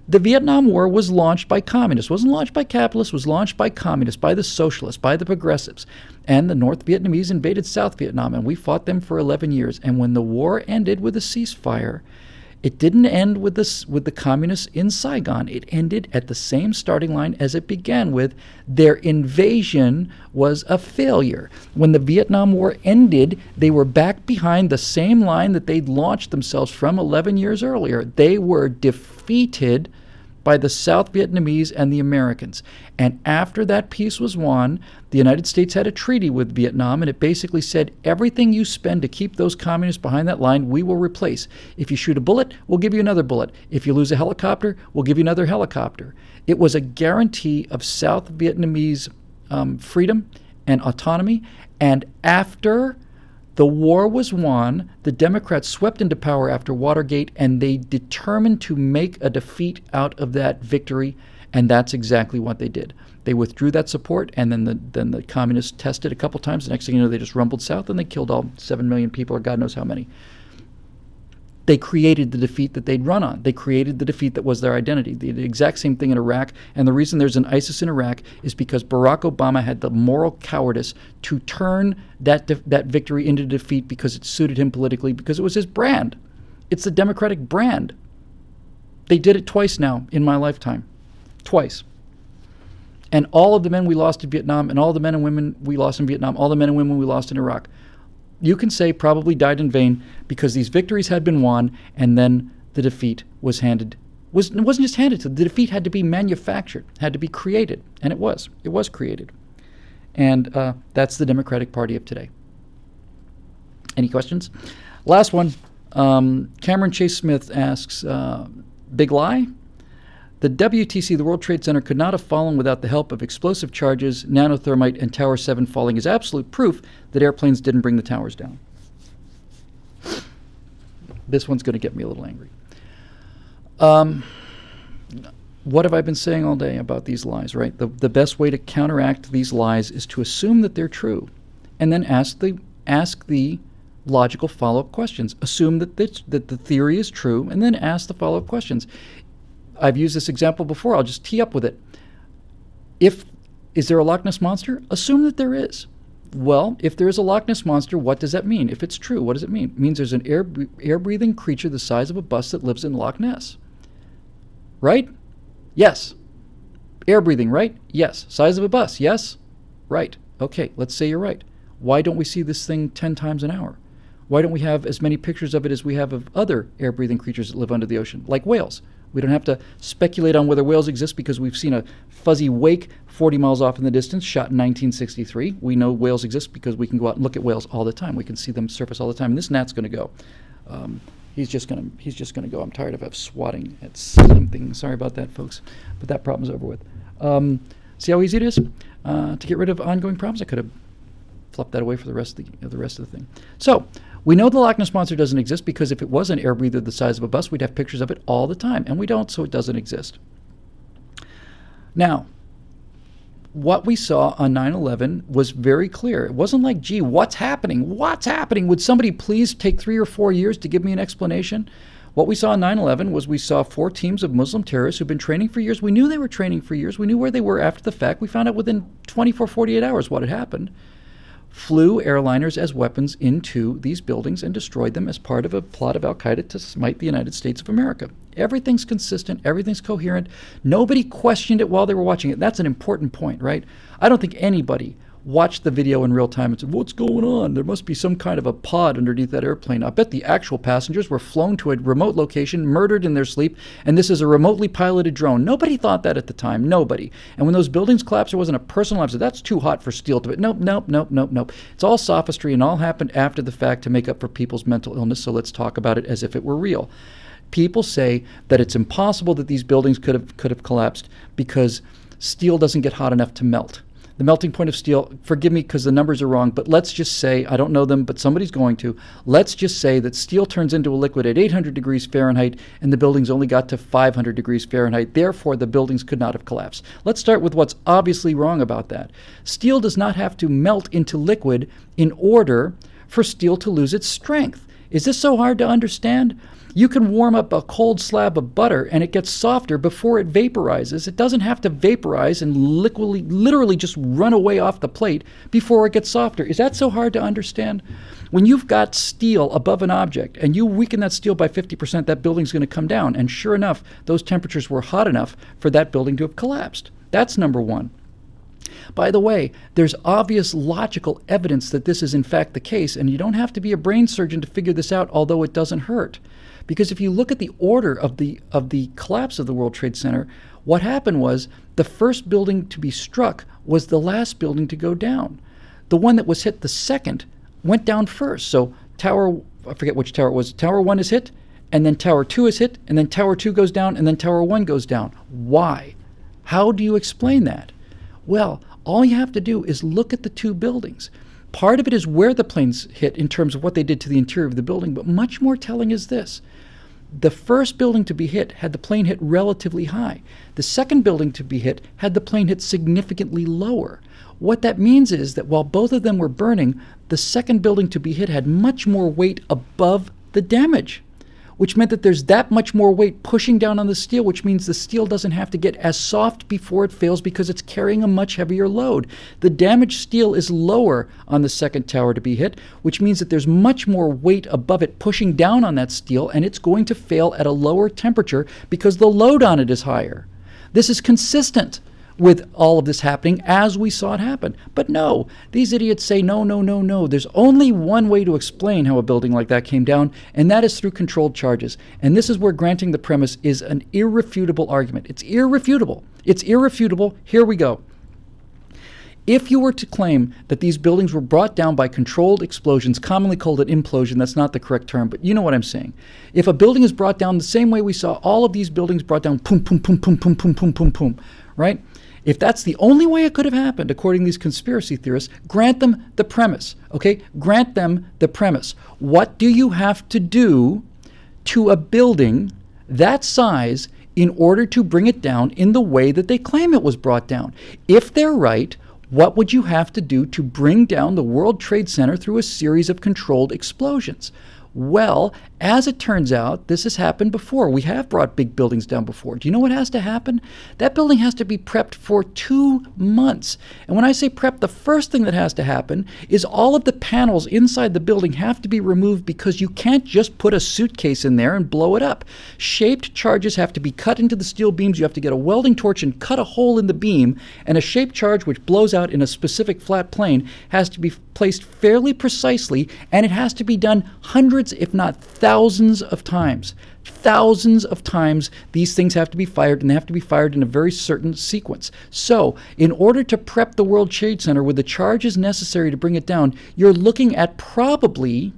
The Vietnam War was launched by communists. It wasn't launched by capitalists. It was launched by communists, by the socialists, by the progressives. And the North Vietnamese invaded South Vietnam, and we fought them for 11 years. And when the war ended with a ceasefire, it didn't end with the communists in Saigon. It ended at the same starting line as it began with. Their invasion was a failure. When the Vietnam War ended, they were back behind the same line that they'd launched themselves from 11 years earlier. They were defeated by the South Vietnamese and the Americans. And after that peace was won, the United States had a treaty with Vietnam, and it basically said, everything you spend to keep those communists behind that line, we will replace. If you shoot a bullet, we'll give you another bullet. If you lose a helicopter, we'll give you another helicopter. It was a guarantee of South Vietnamese freedom and autonomy. And after the war was won, the Democrats swept into power after Watergate, and they determined to make a defeat out of that victory, and that's exactly what they did. They withdrew that support, and then the communists tested a couple times. The next thing you know, they just rumbled south, and they killed all 7 million people, or God knows how many. They created the defeat that they'd run on. They created the defeat that was their identity. The exact same thing in Iraq, and the reason there's an ISIS in Iraq is because Barack Obama had the moral cowardice to turn that victory into defeat because it suited him politically, because it was his brand. It's the Democratic brand. They did it twice now in my lifetime. Twice. And all of the men we lost in Vietnam, and all the men and women we lost in Vietnam, all the men and women we lost in Iraq, you can say probably died in vain, because these victories had been won, and then the defeat was handed. It wasn't just handed to them. The defeat had to be manufactured, had to be created, and it was. It was created. And that's the Democratic Party of today. Any questions? Last one. Cameron Chase Smith asks, big lie? The WTC, the World Trade Center, could not have fallen without the help of explosive charges, nanothermite, and Tower 7 falling is absolute proof that airplanes didn't bring the towers down. This one's going to get me a little angry. What have I been saying all day about these lies, right? The best way to counteract these lies is to assume that they're true, and then ask the logical follow-up questions. Assume that the theory is true, and then ask the follow-up questions. I've used this example before. I'll just tee up with it. Is there a Loch Ness Monster? Assume that there is. Well, if there is a Loch Ness Monster, what does that mean? If it's true, what does it mean? It means there's an air-breathing creature the size of a bus that lives in Loch Ness. Right? Yes. Air-breathing, right? Yes. Size of a bus, yes? Right. Okay, let's say you're right. Why don't we see this thing 10 times an hour? Why don't we have as many pictures of it as we have of other air-breathing creatures that live under the ocean, like whales? We don't have to speculate on whether whales exist because we've seen a fuzzy wake 40 miles off in the distance shot in 1963. We know whales exist because we can go out and look at whales all the time. We can see them surface all the time. And this gnat's going to go. He's just going to go. I'm tired of swatting at something. Sorry about that, folks. But that problem's over with. See how easy it is? To get rid of ongoing problems, I could have fluffed that away for the rest of the thing. So we know the Loch Ness Monster doesn't exist because if it was an air breather the size of a bus, we'd have pictures of it all the time. And we don't, so it doesn't exist. Now, what we saw on 9/11 was very clear. It wasn't like, gee, what's happening? What's happening? Would somebody please take 3 or 4 years to give me an explanation? What we saw on 9/11 was we saw 4 teams of Muslim terrorists who've been training for years. We knew they were training for years. We knew where they were after the fact. We found out within 24, 48 hours what had happened. Flew airliners as weapons into these buildings and destroyed them as part of a plot of al-Qaeda to smite the United States of America. Everything's consistent. Everything's coherent. Nobody questioned it while they were watching it. That's an important point, right? I don't think anybody watched the video in real time and said, what's going on? There must be some kind of a pod underneath that airplane. I bet the actual passengers were flown to a remote location, murdered in their sleep, and this is a remotely piloted drone. Nobody thought that at the time. Nobody. And when those buildings collapsed, there wasn't a person alive. So that's too hot for steel to it. Nope. It's all sophistry and all happened after the fact to make up for people's mental illness. So let's talk about it as if it were real. People say that it's impossible that these buildings could have collapsed because steel doesn't get hot enough to melt. The melting point of steel, forgive me because the numbers are wrong, but let's just say, I don't know them, but somebody's going to, let's just say that steel turns into a liquid at 800 degrees Fahrenheit and the buildings only got to 500 degrees Fahrenheit. Therefore, the buildings could not have collapsed. Let's start with what's obviously wrong about that. Steel does not have to melt into liquid in order for steel to lose its strength. Is this so hard to understand? You can warm up a cold slab of butter and it gets softer before it vaporizes. It doesn't have to vaporize and literally just run away off the plate before it gets softer. Is that so hard to understand? When you've got steel above an object and you weaken that steel by 50%, that building's going to come down. And sure enough, those temperatures were hot enough for that building to have collapsed. That's number one. By the way, there's obvious logical evidence that this is in fact the case, and you don't have to be a brain surgeon to figure this out, although it doesn't hurt. Because if you look at the order of the collapse of the World Trade Center, what happened was the first building to be struck was the last building to go down. The one that was hit the second went down first. So I forget which tower it was. Tower 1 is hit, and then Tower 2 is hit, and then Tower 2 goes down, and then Tower 1 goes down. Why? How do you explain that? Well, all you have to do is look at the two buildings. Part of it is where the planes hit in terms of what they did to the interior of the building, but much more telling is this. The first building to be hit had the plane hit relatively high. The second building to be hit had the plane hit significantly lower. What that means is that while both of them were burning, the second building to be hit had much more weight above the damage, which meant that there's that much more weight pushing down on the steel, which means the steel doesn't have to get as soft before it fails because it's carrying a much heavier load. The damaged steel is lower on the second tower to be hit, which means that there's much more weight above it pushing down on that steel, and it's going to fail at a lower temperature because the load on it is higher. This is consistent with all of this happening as we saw it happen. But no, these idiots say no. There's only one way to explain how a building like that came down, and that is through controlled charges. And this is where granting the premise is an irrefutable argument. It's irrefutable. Here we go. If you were to claim that these buildings were brought down by controlled explosions, commonly called an implosion, that's not the correct term, but you know what I'm saying. If a building is brought down the same way we saw all of these buildings brought down, boom, right? If that's the only way it could have happened, according to these conspiracy theorists, grant them the premise, okay? Grant them the premise. What do you have to do to a building that size in order to bring it down in the way that they claim it was brought down. If they're right, what would you have to do to bring down the World Trade Center through a series of controlled explosions? Well, as it turns out, this has happened before. We have brought big buildings down before. Do you know what has to happen? That building has to be prepped for 2 months. And when I say prep, the first thing that has to happen is all of the panels inside the building have to be removed, because you can't just put a suitcase in there and blow it up. Shaped charges have to be cut into the steel beams. You have to get a welding torch and cut a hole in the beam, and a shaped charge which blows out in a specific flat plane has to be placed fairly precisely, and it has to be done hundreds, if not thousands of times. Thousands of times these things have to be fired, and they have to be fired in a very certain sequence. So, in order to prep the World Trade Center with the charges necessary to bring it down, you're looking at probably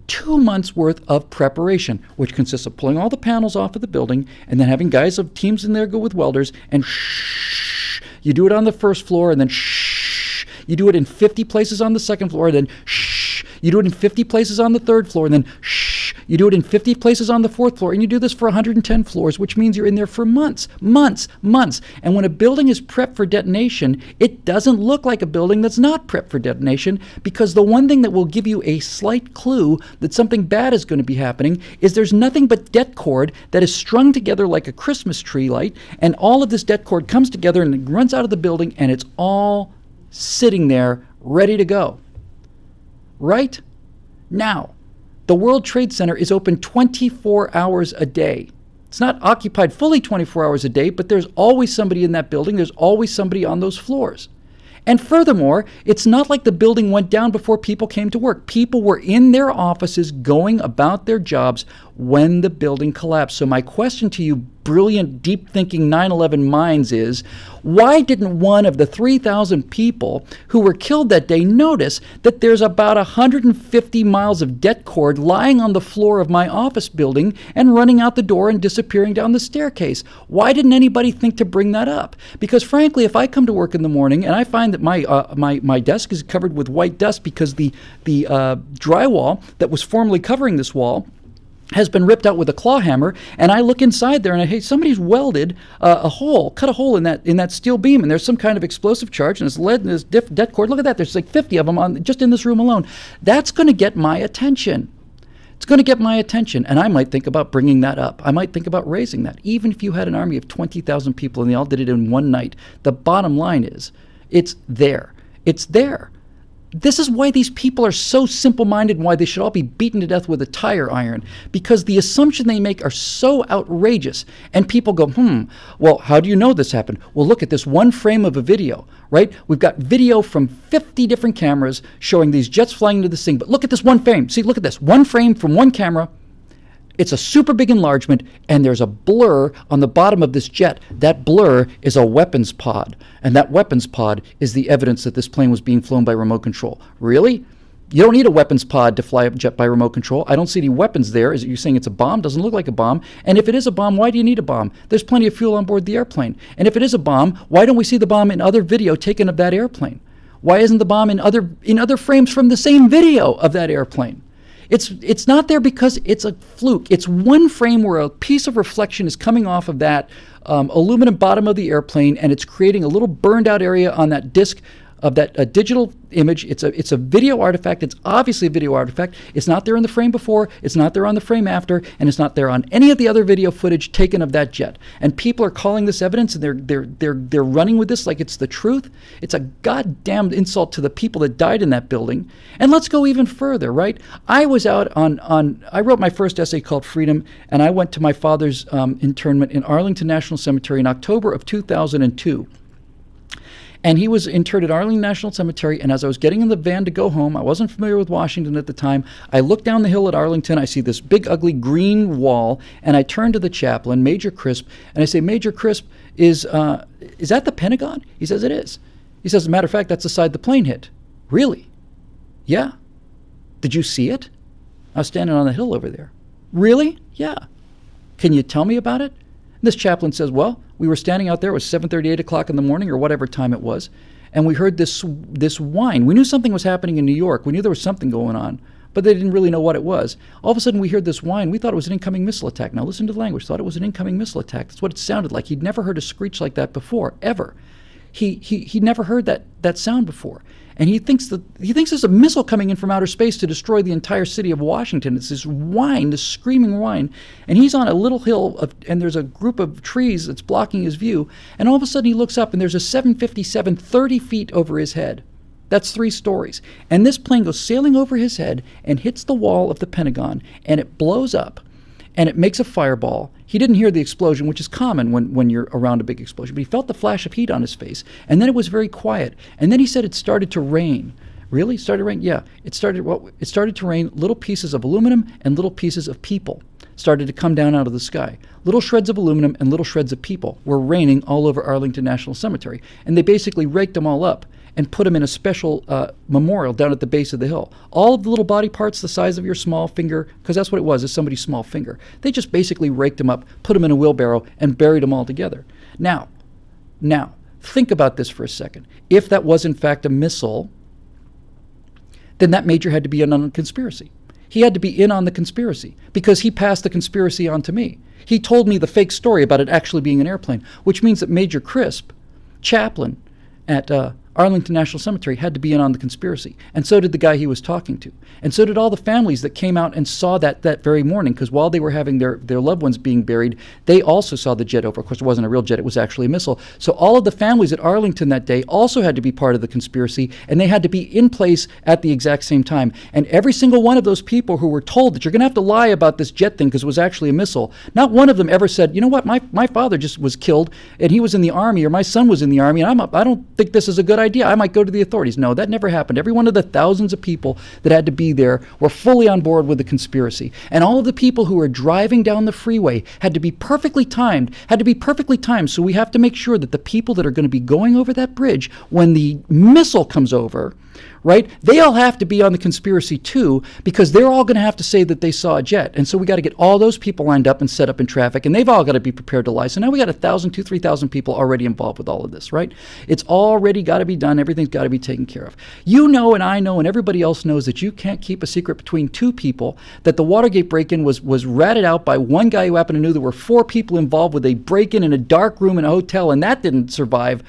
2 months worth of preparation, which consists of pulling all the panels off of the building and then having guys of teams in there go with welders and shh. You do it on the first floor, and then shh. You do it in 50 places on the second floor, and then shh. You do it in 50 places on the third floor, and then shh. You do it in 50 places on the fourth floor, and you do this for 110 floors, which means you're in there for months. And when a building is prepped for detonation, it doesn't look like a building that's not prepped for detonation, because the one thing that will give you a slight clue that something bad is going to be happening is there's nothing but det cord that is strung together like a Christmas tree light, and all of this det cord comes together and it runs out of the building, and it's all sitting there ready to go. Right? Now, the World Trade Center is open 24 hours a day. It's not occupied fully 24 hours a day, but there's always somebody in that building. There's always somebody on those floors. And furthermore, it's not like the building went down before people came to work. People were in their offices going about their jobs when the building collapsed. So my question to you, brilliant, deep-thinking 9/11 minds, is why didn't one of the 3,000 people who were killed that day notice that there's about 150 miles of det cord lying on the floor of my office building and running out the door and disappearing down the staircase? Why didn't anybody think to bring that up? Because frankly, if I come to work in the morning and I find that my desk is covered with white dust because the drywall that was formerly covering this wall has been ripped out with a claw hammer, and I look inside there and hey, somebody's welded cut a hole in that steel beam, and there's some kind of explosive charge, and there's lead and there's det cord. Look at that, there's like 50 of them just in this room alone. That's going to get my attention. It's going to get my attention, and I might think about bringing that up. I might think about raising that. Even if you had an army of 20,000 people and they all did it in one night, the bottom line is, it's there. It's there. This is why these people are so simple-minded and why they should all be beaten to death with a tire iron, because the assumption they make are so outrageous. And people go, well, how do you know this happened? Well, look at this one frame of a video, right? We've got video from 50 different cameras showing these jets flying into this thing. But look at this one frame. See, look at this. One frame from one camera. It's a super big enlargement, and there's a blur on the bottom of this jet. That blur is a weapons pod, and that weapons pod is the evidence that this plane was being flown by remote control. Really? You don't need a weapons pod to fly a jet by remote control. I don't see any weapons there. Is it you're saying it's a bomb? Doesn't look like a bomb. And if it is a bomb, why do you need a bomb? There's plenty of fuel on board the airplane. And if it is a bomb, why don't we see the bomb in other video taken of that airplane? Why isn't the bomb in other frames from the same video of that airplane? It's not there because it's a fluke. It's one frame where a piece of reflection is coming off of that aluminum bottom of the airplane, and it's creating a little burned out area on that disc of that digital image. It's a video artifact. It's obviously a video artifact. It's not there in the frame before. It's not there on the frame after, and it's not there on any of the other video footage taken of that jet. And people are calling this evidence, and they're running with this like it's the truth. It's a goddamn insult to the people that died in that building. And let's go even further, right? I was out I wrote my first essay called Freedom, and I went to my father's internment in Arlington National Cemetery in October of 2002. And he was interred at Arlington National Cemetery, and as I was getting in the van to go home, I wasn't familiar with Washington at the time, I looked down the hill at Arlington, I see this big ugly green wall, and I turn to the chaplain, Major Crisp, and I say, Major Crisp, is that the Pentagon? He says, it is. He says, as a matter of fact, that's the side the plane hit. Really? Yeah. Did you see it? I was standing on the hill over there. Really? Yeah. Can you tell me about it? And this chaplain says, well, we were standing out there. It was 7:30, 8 o'clock in the morning or whatever time it was. And we heard this whine. We knew something was happening in New York. We knew there was something going on. but they didn't really know what it was. All of a sudden we heard this whine. We thought it was an incoming missile attack. Now listen to the language. Thought it was an incoming missile attack. That's what it sounded like. He'd never heard a screech like that before, ever. He never heard that sound before. And he thinks there's a missile coming in from outer space to destroy the entire city of Washington. It's this whine, this screaming whine. And he's on a little hill, and there's a group of trees that's blocking his view. And all of a sudden he looks up, and there's a 757 30 feet over his head. That's 3 stories. And this plane goes sailing over his head and hits the wall of the Pentagon, and it blows up, and it makes a fireball. He didn't hear the explosion, which is common when you're around a big explosion, but he felt the flash of heat on his face. And then it was very quiet. And then he said it started to rain. Really? Started to rain? Yeah. It started to rain. Little pieces of aluminum and little pieces of people started to come down out of the sky. Little shreds of aluminum and little shreds of people were raining all over Arlington National Cemetery. And they basically raked them all up and put them in a special memorial down at the base of the hill. All of the little body parts the size of your small finger, because that's what it was, is somebody's small finger. They just basically raked them up, put them in a wheelbarrow, and buried them all together. Now, think about this for a second. If that was in fact a missile, then that major had to be in on the conspiracy. He had to be in on the conspiracy because he passed the conspiracy on to me. He told me the fake story about it actually being an airplane, which means that Major Crisp, chaplain at Arlington National Cemetery, had to be in on the conspiracy. And so did the guy he was talking to. And so did all the families that came out and saw that very morning, because while they were having their loved ones being buried, they also saw the jet over. Of course, it wasn't a real jet, it was actually a missile. So all of the families at Arlington that day also had to be part of the conspiracy, and they had to be in place at the exact same time. And every single one of those people who were told that you're going to have to lie about this jet thing because it was actually a missile, not one of them ever said, you know what, my father just was killed and he was in the Army, or my son was in the Army, and I don't think this is a good idea. I might go to the authorities. No, that never happened. Every one of the thousands of people that had to be there were fully on board with the conspiracy. And all of the people who were driving down the freeway had to be perfectly timed. So we have to make sure that the people that are going to be going over that bridge when the missile comes over, right, they all have to be on the conspiracy too, because they're all going to have to say that they saw a jet. And so we got to get all those people lined up and set up in traffic, and they've all got to be prepared to lie. So now we got 1,000, 2,000, 3,000 people already involved with all of this, right? It's already got to be done. Everything's got to be taken care of. You know, and I know, and everybody else knows that you can't keep a secret between 2 people, that the Watergate break-in was ratted out by one guy who happened to know there were 4 people involved with a break-in in a dark room in a hotel, and that didn't survive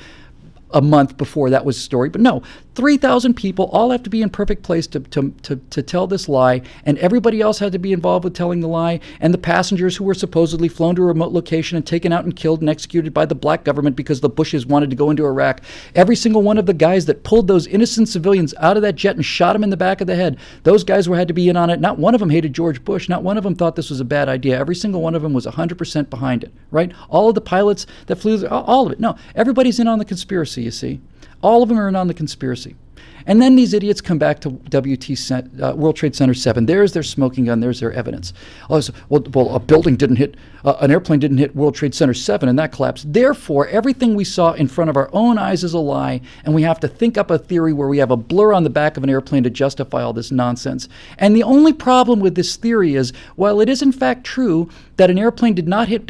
a month before that was a story. But no, 3,000 people all have to be in perfect place to tell this lie, and everybody else had to be involved with telling the lie, and the passengers who were supposedly flown to a remote location and taken out and killed and executed by the black government because the Bushes wanted to go into Iraq. Every single one of the guys that pulled those innocent civilians out of that jet and shot them in the back of the head, those guys had to be in on it. Not one of them hated George Bush. Not one of them thought this was a bad idea. Every single one of them was 100% behind it, right? All of the pilots that flew, all of it. No, everybody's in on the conspiracy, you see. All of them are in on the conspiracy. And then these idiots come back to World Trade Center 7. There's their smoking gun. There's their evidence. Well, a building didn't hit, an airplane didn't hit World Trade Center 7, and that collapsed. Therefore, everything we saw in front of our own eyes is a lie, and we have to think up a theory where we have a blur on the back of an airplane to justify all this nonsense. And the only problem with this theory is, while it is in fact true that an airplane did not hit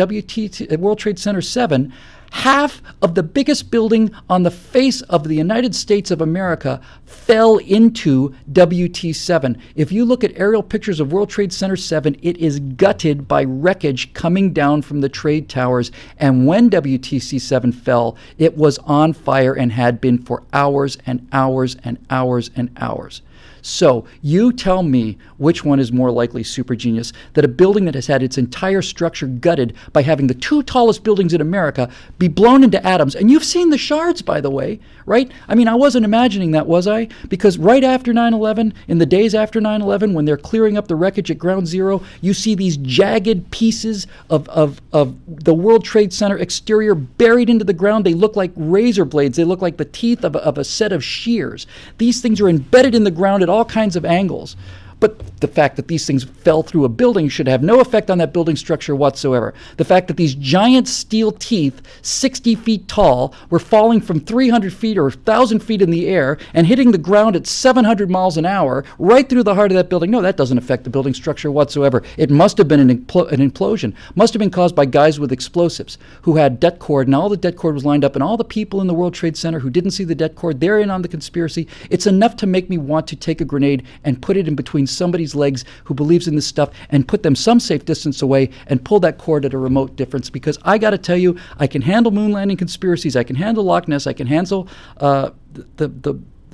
World Trade Center 7, half of the biggest building on the face of the United States of America fell into WT7. If you look at aerial pictures of World Trade Center 7, it is gutted by wreckage coming down from the trade towers. And when WTC7 fell, it was on fire and had been for hours and hours and hours and hours. So you tell me which one is more likely, super genius, that a building that has had its entire structure gutted by having the 2 tallest buildings in America be blown into atoms. And you've seen the shards, by the way, right? I mean, I wasn't imagining that, was I? Because right after 9/11, in the days after 9/11, when they're clearing up the wreckage at Ground Zero, you see these jagged pieces of the World Trade Center exterior buried into the ground. They look like razor blades. They look like the teeth of a set of shears. These things are embedded in the ground at all kinds of angles. But the fact that these things fell through a building should have no effect on that building structure whatsoever. The fact that these giant steel teeth, 60 feet tall, were falling from 300 feet or 1,000 feet in the air and hitting the ground at 700 miles an hour right through the heart of that building, no, that doesn't affect the building structure whatsoever. It must have been an implosion. Must have been caused by guys with explosives who had det cord, and all the det cord was lined up, and all the people in the World Trade Center who didn't see the det cord, they're in on the conspiracy. It's enough to make me want to take a grenade and put it in between somebody's legs who believes in this stuff and put them some safe distance away and pull that cord at a remote difference. Because I got to tell you, I can handle moon landing conspiracies, I can handle Loch Ness, I can handle the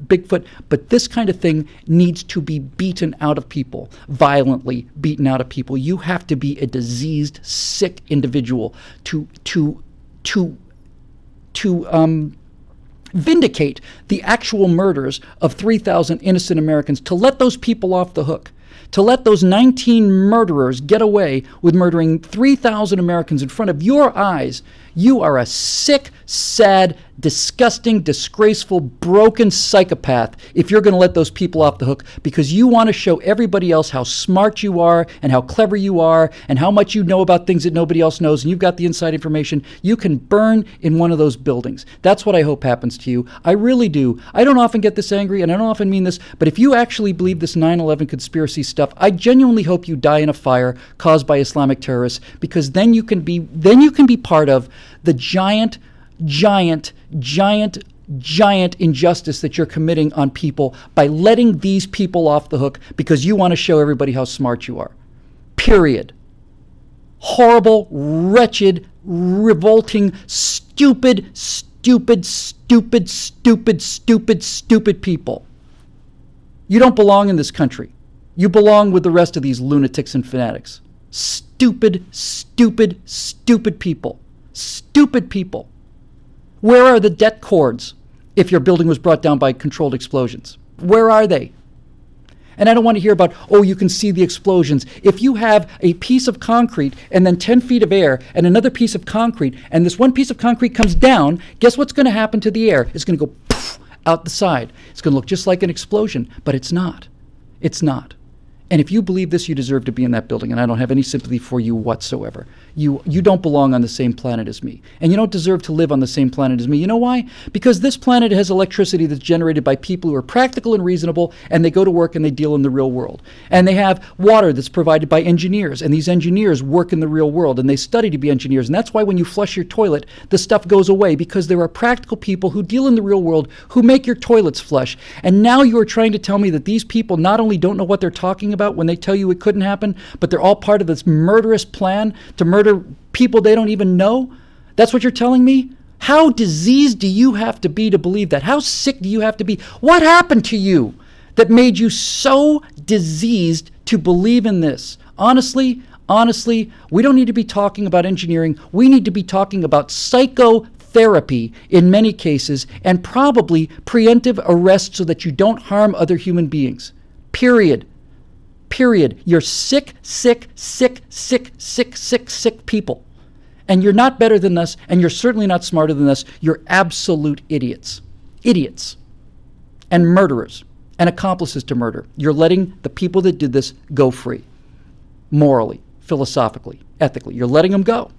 Bigfoot, but this kind of thing needs to be beaten out of people, violently beaten out of people. You have to be a diseased, sick individual to vindicate the actual murders of 3,000 innocent Americans, to let those people off the hook, to let those 19 murderers get away with murdering 3,000 Americans in front of your eyes. You are a sick, sad, disgusting, disgraceful, broken psychopath if you're going to let those people off the hook because you want to show everybody else how smart you are and how clever you are and how much you know about things that nobody else knows, and you've got the inside information. You can burn in one of those buildings. That's what I hope happens to you. I really do. I don't often get this angry, and I don't often mean this, but if you actually believe this 9/11 conspiracy stuff, I genuinely hope you die in a fire caused by Islamic terrorists, because then you can be part of the giant injustice that you're committing on people by letting these people off the hook because you want to show everybody how smart you are. Period. Horrible, wretched, revolting, stupid people. You don't belong in this country. You belong with the rest of these lunatics and fanatics. Stupid people. Stupid people. Where are the det cords if your building was brought down by controlled explosions? Where are they? And I don't want to hear about, oh, you can see the explosions. If you have a piece of concrete and then 10 feet of air and another piece of concrete, and this one piece of concrete comes down, guess what's going to happen to the air? It's going to go poof out the side. It's going to look just like an explosion, but it's not. It's not. And if you believe this, you deserve to be in that building, and I don't have any sympathy for you whatsoever. You don't belong on the same planet as me, and you don't deserve to live on the same planet as me. You know why? Because this planet has electricity that's generated by people who are practical and reasonable, and they go to work and they deal in the real world. And they have water that's provided by engineers, and these engineers work in the real world, and they study to be engineers. And that's why when you flush your toilet, the stuff goes away, because there are practical people who deal in the real world who make your toilets flush. And now you are trying to tell me that these people not only don't know what they're talking about when they tell you it couldn't happen, but they're all part of this murderous plan to murder people they don't even know? That's what you're telling me? How diseased do you have to be to believe that? How sick do you have to be? What happened to you that made you so diseased to believe in this? Honestly, we don't need to be talking about engineering. We need to be talking about psychotherapy in many cases, and probably preemptive arrest so that you don't harm other human beings. Period. You're sick people. And you're not better than us, and you're certainly not smarter than us. You're absolute idiots. Idiots. And murderers. And accomplices to murder. You're letting the people that did this go free. Morally, philosophically, ethically. You're letting them go.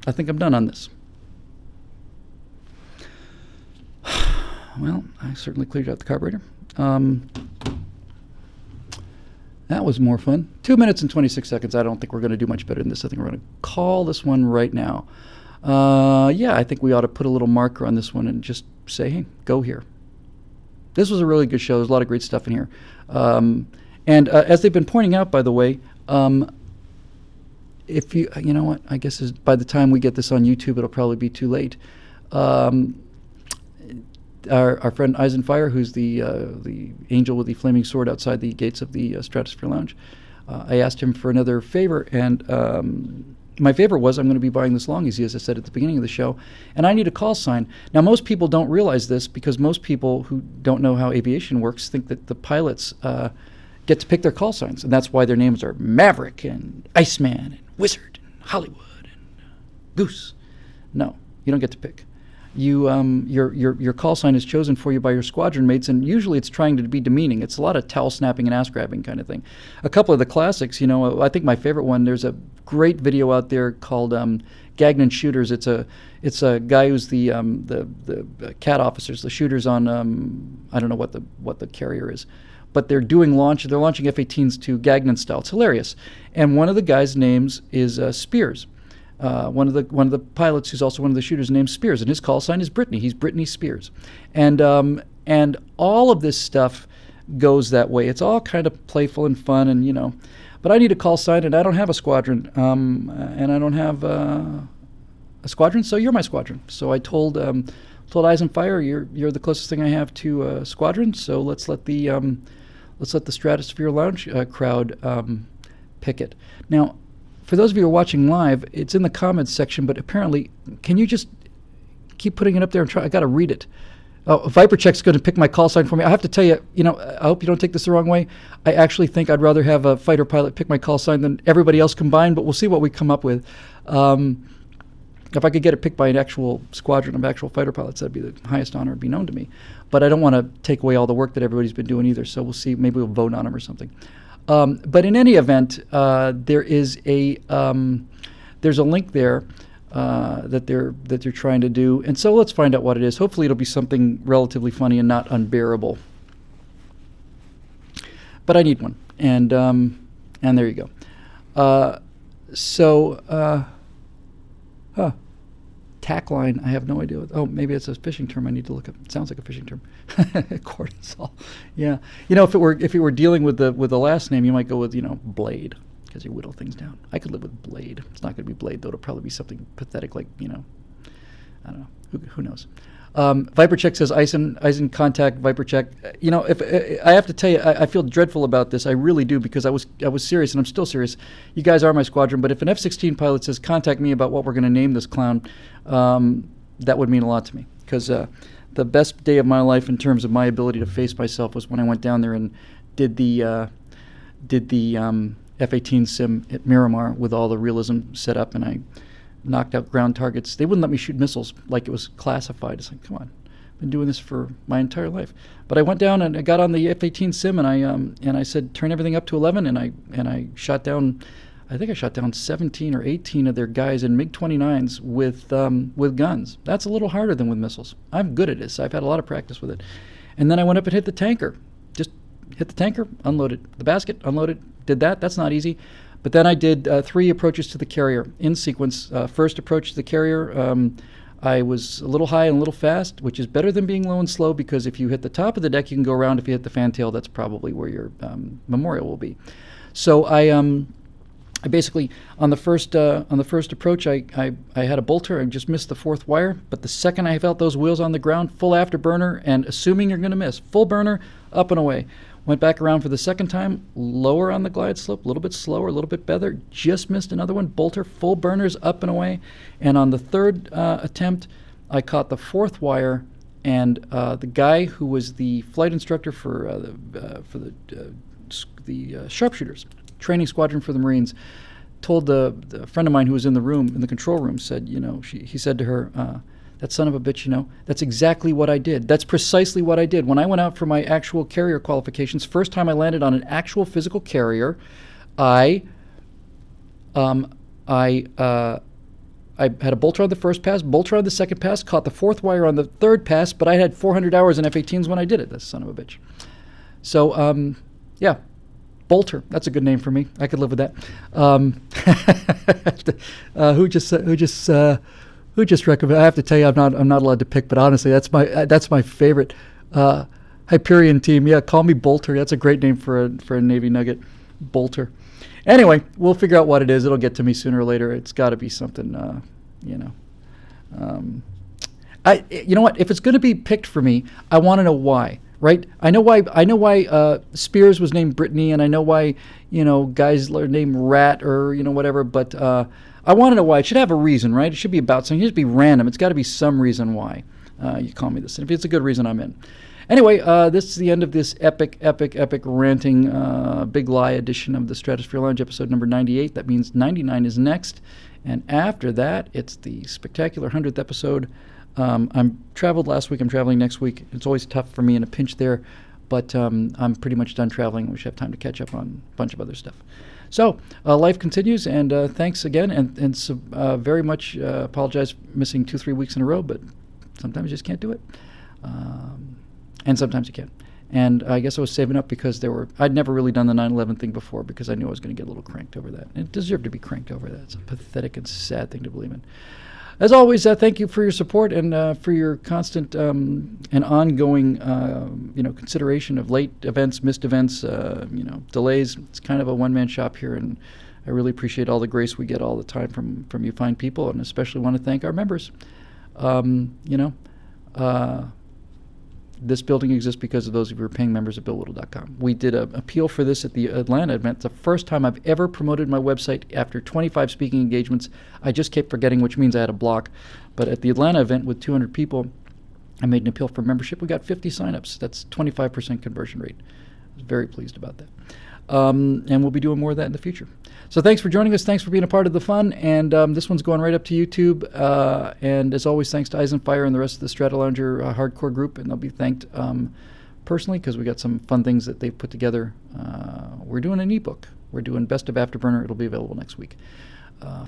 I think I'm done on this. Well, I certainly cleared out the carburetor. That was more fun. 2 minutes and 26 seconds. I don't think we're going to do much better than this. I think we're going to call this one right now. Yeah, I think we ought to put a little marker on this one and just say, hey, go here. This was a really good show. There's a lot of great stuff in here. And as they've been pointing out, by the way, if you know what, I guess by the time we get this on YouTube, it'll probably be too late. Our friend Eisenfire, who's the angel with the flaming sword outside the gates of the Stratosphere Lounge, I asked him for another favor, and my favor was I'm going to be buying this longeezy, as I said at the beginning of the show, and I need a call sign. Now, most people don't realize this, because most people who don't know how aviation works think that the pilots get to pick their call signs, and that's why their names are Maverick and Iceman and Wizard and Hollywood and Goose. No, you don't get to pick. Your call sign is chosen for you by your squadron mates, and usually it's trying to be demeaning. It's a lot of towel snapping and ass grabbing kind of thing. A couple of the classics, I think my favorite one, there's a great video out there called Gagnon Shooters. It's a guy who's the CAT officers, the shooters on I don't know what the carrier is, but they're launching F-18s to Gagnon style. It's hilarious. And one of the guys' names is Spears. One of the pilots, who's also one of the shooters, named Spears, and his call sign is Brittany. He's Brittany Spears, and And all of this stuff goes that way. It's all kind of playful and fun, and but I need a call sign, and I don't have a squadron, and I don't have a squadron, so you're my squadron. So I told Eyes and Fire, you're the closest thing I have to a squadron, so let's let the Stratosphere Lounge crowd pick it. Now, for those of you who are watching live, it's in the comments section, but apparently, can you just keep putting it up there and try? I got to read it. Oh, ViperCheck's going to pick my call sign for me. I have to tell you, I hope you don't take this the wrong way. I actually think I'd rather have a fighter pilot pick my call sign than everybody else combined, but we'll see what we come up with. If I could get it picked by an actual squadron of actual fighter pilots, that'd be the highest honor be known to me. But I don't want to take away all the work that everybody's been doing either, so we'll see. Maybe we'll vote on them or something. But in any event, there's a link there that they're trying to do, and so let's find out what it is. Hopefully, it'll be something relatively funny and not unbearable. But I need one, and there you go. Tack line, I have no idea. Maybe it's a fishing term I need to look up. It sounds like a fishing term. Cortisol. Yeah. If it were dealing with the last name, you might go with, blade, because you whittle things down. I could live with blade. It's not going to be blade, though. It'll probably be something pathetic like, I don't know. Who knows? ViperCheck says ice in contact. ViperCheck. If I have to tell you, I feel dreadful about this. I really do, because I was serious, and I'm still serious. You guys are my squadron, but if an F-16 pilot says contact me about what we're going to name this clown, that would mean a lot to me, because the best day of my life in terms of my ability to face myself was when I went down there and did the F-18 sim at Miramar with all the realism set up, and I knocked out ground targets. They wouldn't let me shoot missiles like it was classified. It's like, come on, I've been doing this for my entire life. But I went down and I got on the F-18 sim, and I said turn everything up to 11, and I shot down. I think I shot down 17 or 18 of their guys in MiG-29s with guns. That's a little harder than with missiles. I'm good at this. I've had a lot of practice with it. And then I went up and hit the tanker. Just hit the tanker, unloaded the basket, unloaded. Did that. That's not easy. But then I did 3 approaches to the carrier in sequence. First approach to the carrier, I was a little high and a little fast, which is better than being low and slow, because if you hit the top of the deck, you can go around. If you hit the fantail, that's probably where your memorial will be. So I basically, on the first approach, I had a bolter. I just missed the 4th wire. But the second I felt those wheels on the ground, full afterburner, and assuming you're going to miss, full burner, up and away. Went back around for the second time, lower on the glide slope, a little bit slower, a little bit better. Just missed another one, bolter, full burners, up and away. And on the third attempt, I caught the 4th wire, and the guy who was the flight instructor for the sharpshooters, training squadron for the Marines, told the friend of mine who was in the room, in the control room, said, he said to her, that son of a bitch, that's exactly what I did. That's precisely what I did. When I went out for my actual carrier qualifications, first time I landed on an actual physical carrier, I had a bolter on the first pass, bolter on the second pass, caught the 4th wire on the third pass, but I had 400 hours in F-18s when I did it. That son of a bitch. So, yeah. Bolter. That's a good name for me. I could live with that. Who just recommended? I have to tell you, I'm not allowed to pick, but honestly, that's my favorite Hyperion team. Yeah, call me Bolter. That's a great name for a Navy Nugget, Bolter. Anyway, we'll figure out what it is. It'll get to me sooner or later. It's got to be something, you know what? If it's going to be picked for me, I want to know why. Right? I know why Spears was named Brittany, and I know why, guys are named Rat or, whatever, but I want to know why. It should have a reason, right? It should be about something. It should be random. It's got to be some reason why you call me this. And if it's a good reason, I'm in. Anyway, this is the end of this epic ranting Big Lie edition of the Stratosphere Lounge, episode number 98. That means 99 is next. And after that, it's the spectacular 100th episode. I'm traveled last week. I'm traveling next week. It's always tough for me in a pinch there, but I'm pretty much done traveling. We should have time to catch up on a bunch of other stuff. So life continues, and thanks again, and so, very much apologize for missing 2-3 weeks in a row, but sometimes you just can't do it, and sometimes you can. And I guess I was saving up because I'd never really done the 9/11 thing before, because I knew I was going to get a little cranked over that. And it deserved to be cranked over that. It's a pathetic and sad thing to believe in. As always, thank you for your support and for your constant and ongoing, consideration of late events, missed events, delays. It's kind of a one-man shop here, and I really appreciate all the grace we get all the time from you fine people, and especially want to thank our members. This building exists because of those of you who are paying members at BillWhittle.com. We did an appeal for this at the Atlanta event. It's the first time I've ever promoted my website after 25 speaking engagements. I just kept forgetting, which means I had a block. But at the Atlanta event with 200 people, I made an appeal for membership. We got 50 signups. That's 25% conversion rate. I was very pleased about that. And we'll be doing more of that in the future. So thanks for joining us. Thanks for being a part of the fun. And this one's going right up to YouTube. And as always, thanks to Eisenfire and the rest of the Stratolounger hardcore group. And they'll be thanked personally because we got some fun things that they've put together. We're doing an ebook. We're doing Best of Afterburner. It'll be available next week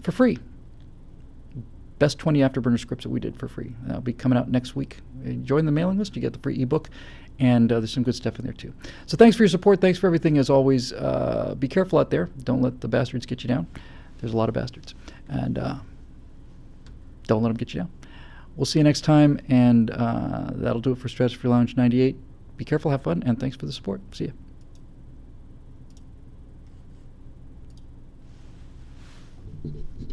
for free. Best 20 Afterburner scripts that we did for free. That'll be coming out next week. Join the mailing list. You get the free ebook. And there's some good stuff in there, too. So thanks for your support. Thanks for everything, as always. Be careful out there. Don't let the bastards get you down. There's a lot of bastards. And don't let them get you down. We'll see you next time. And that'll do it for Stratosphere Lounge 98. Be careful, have fun, and thanks for the support. See ya.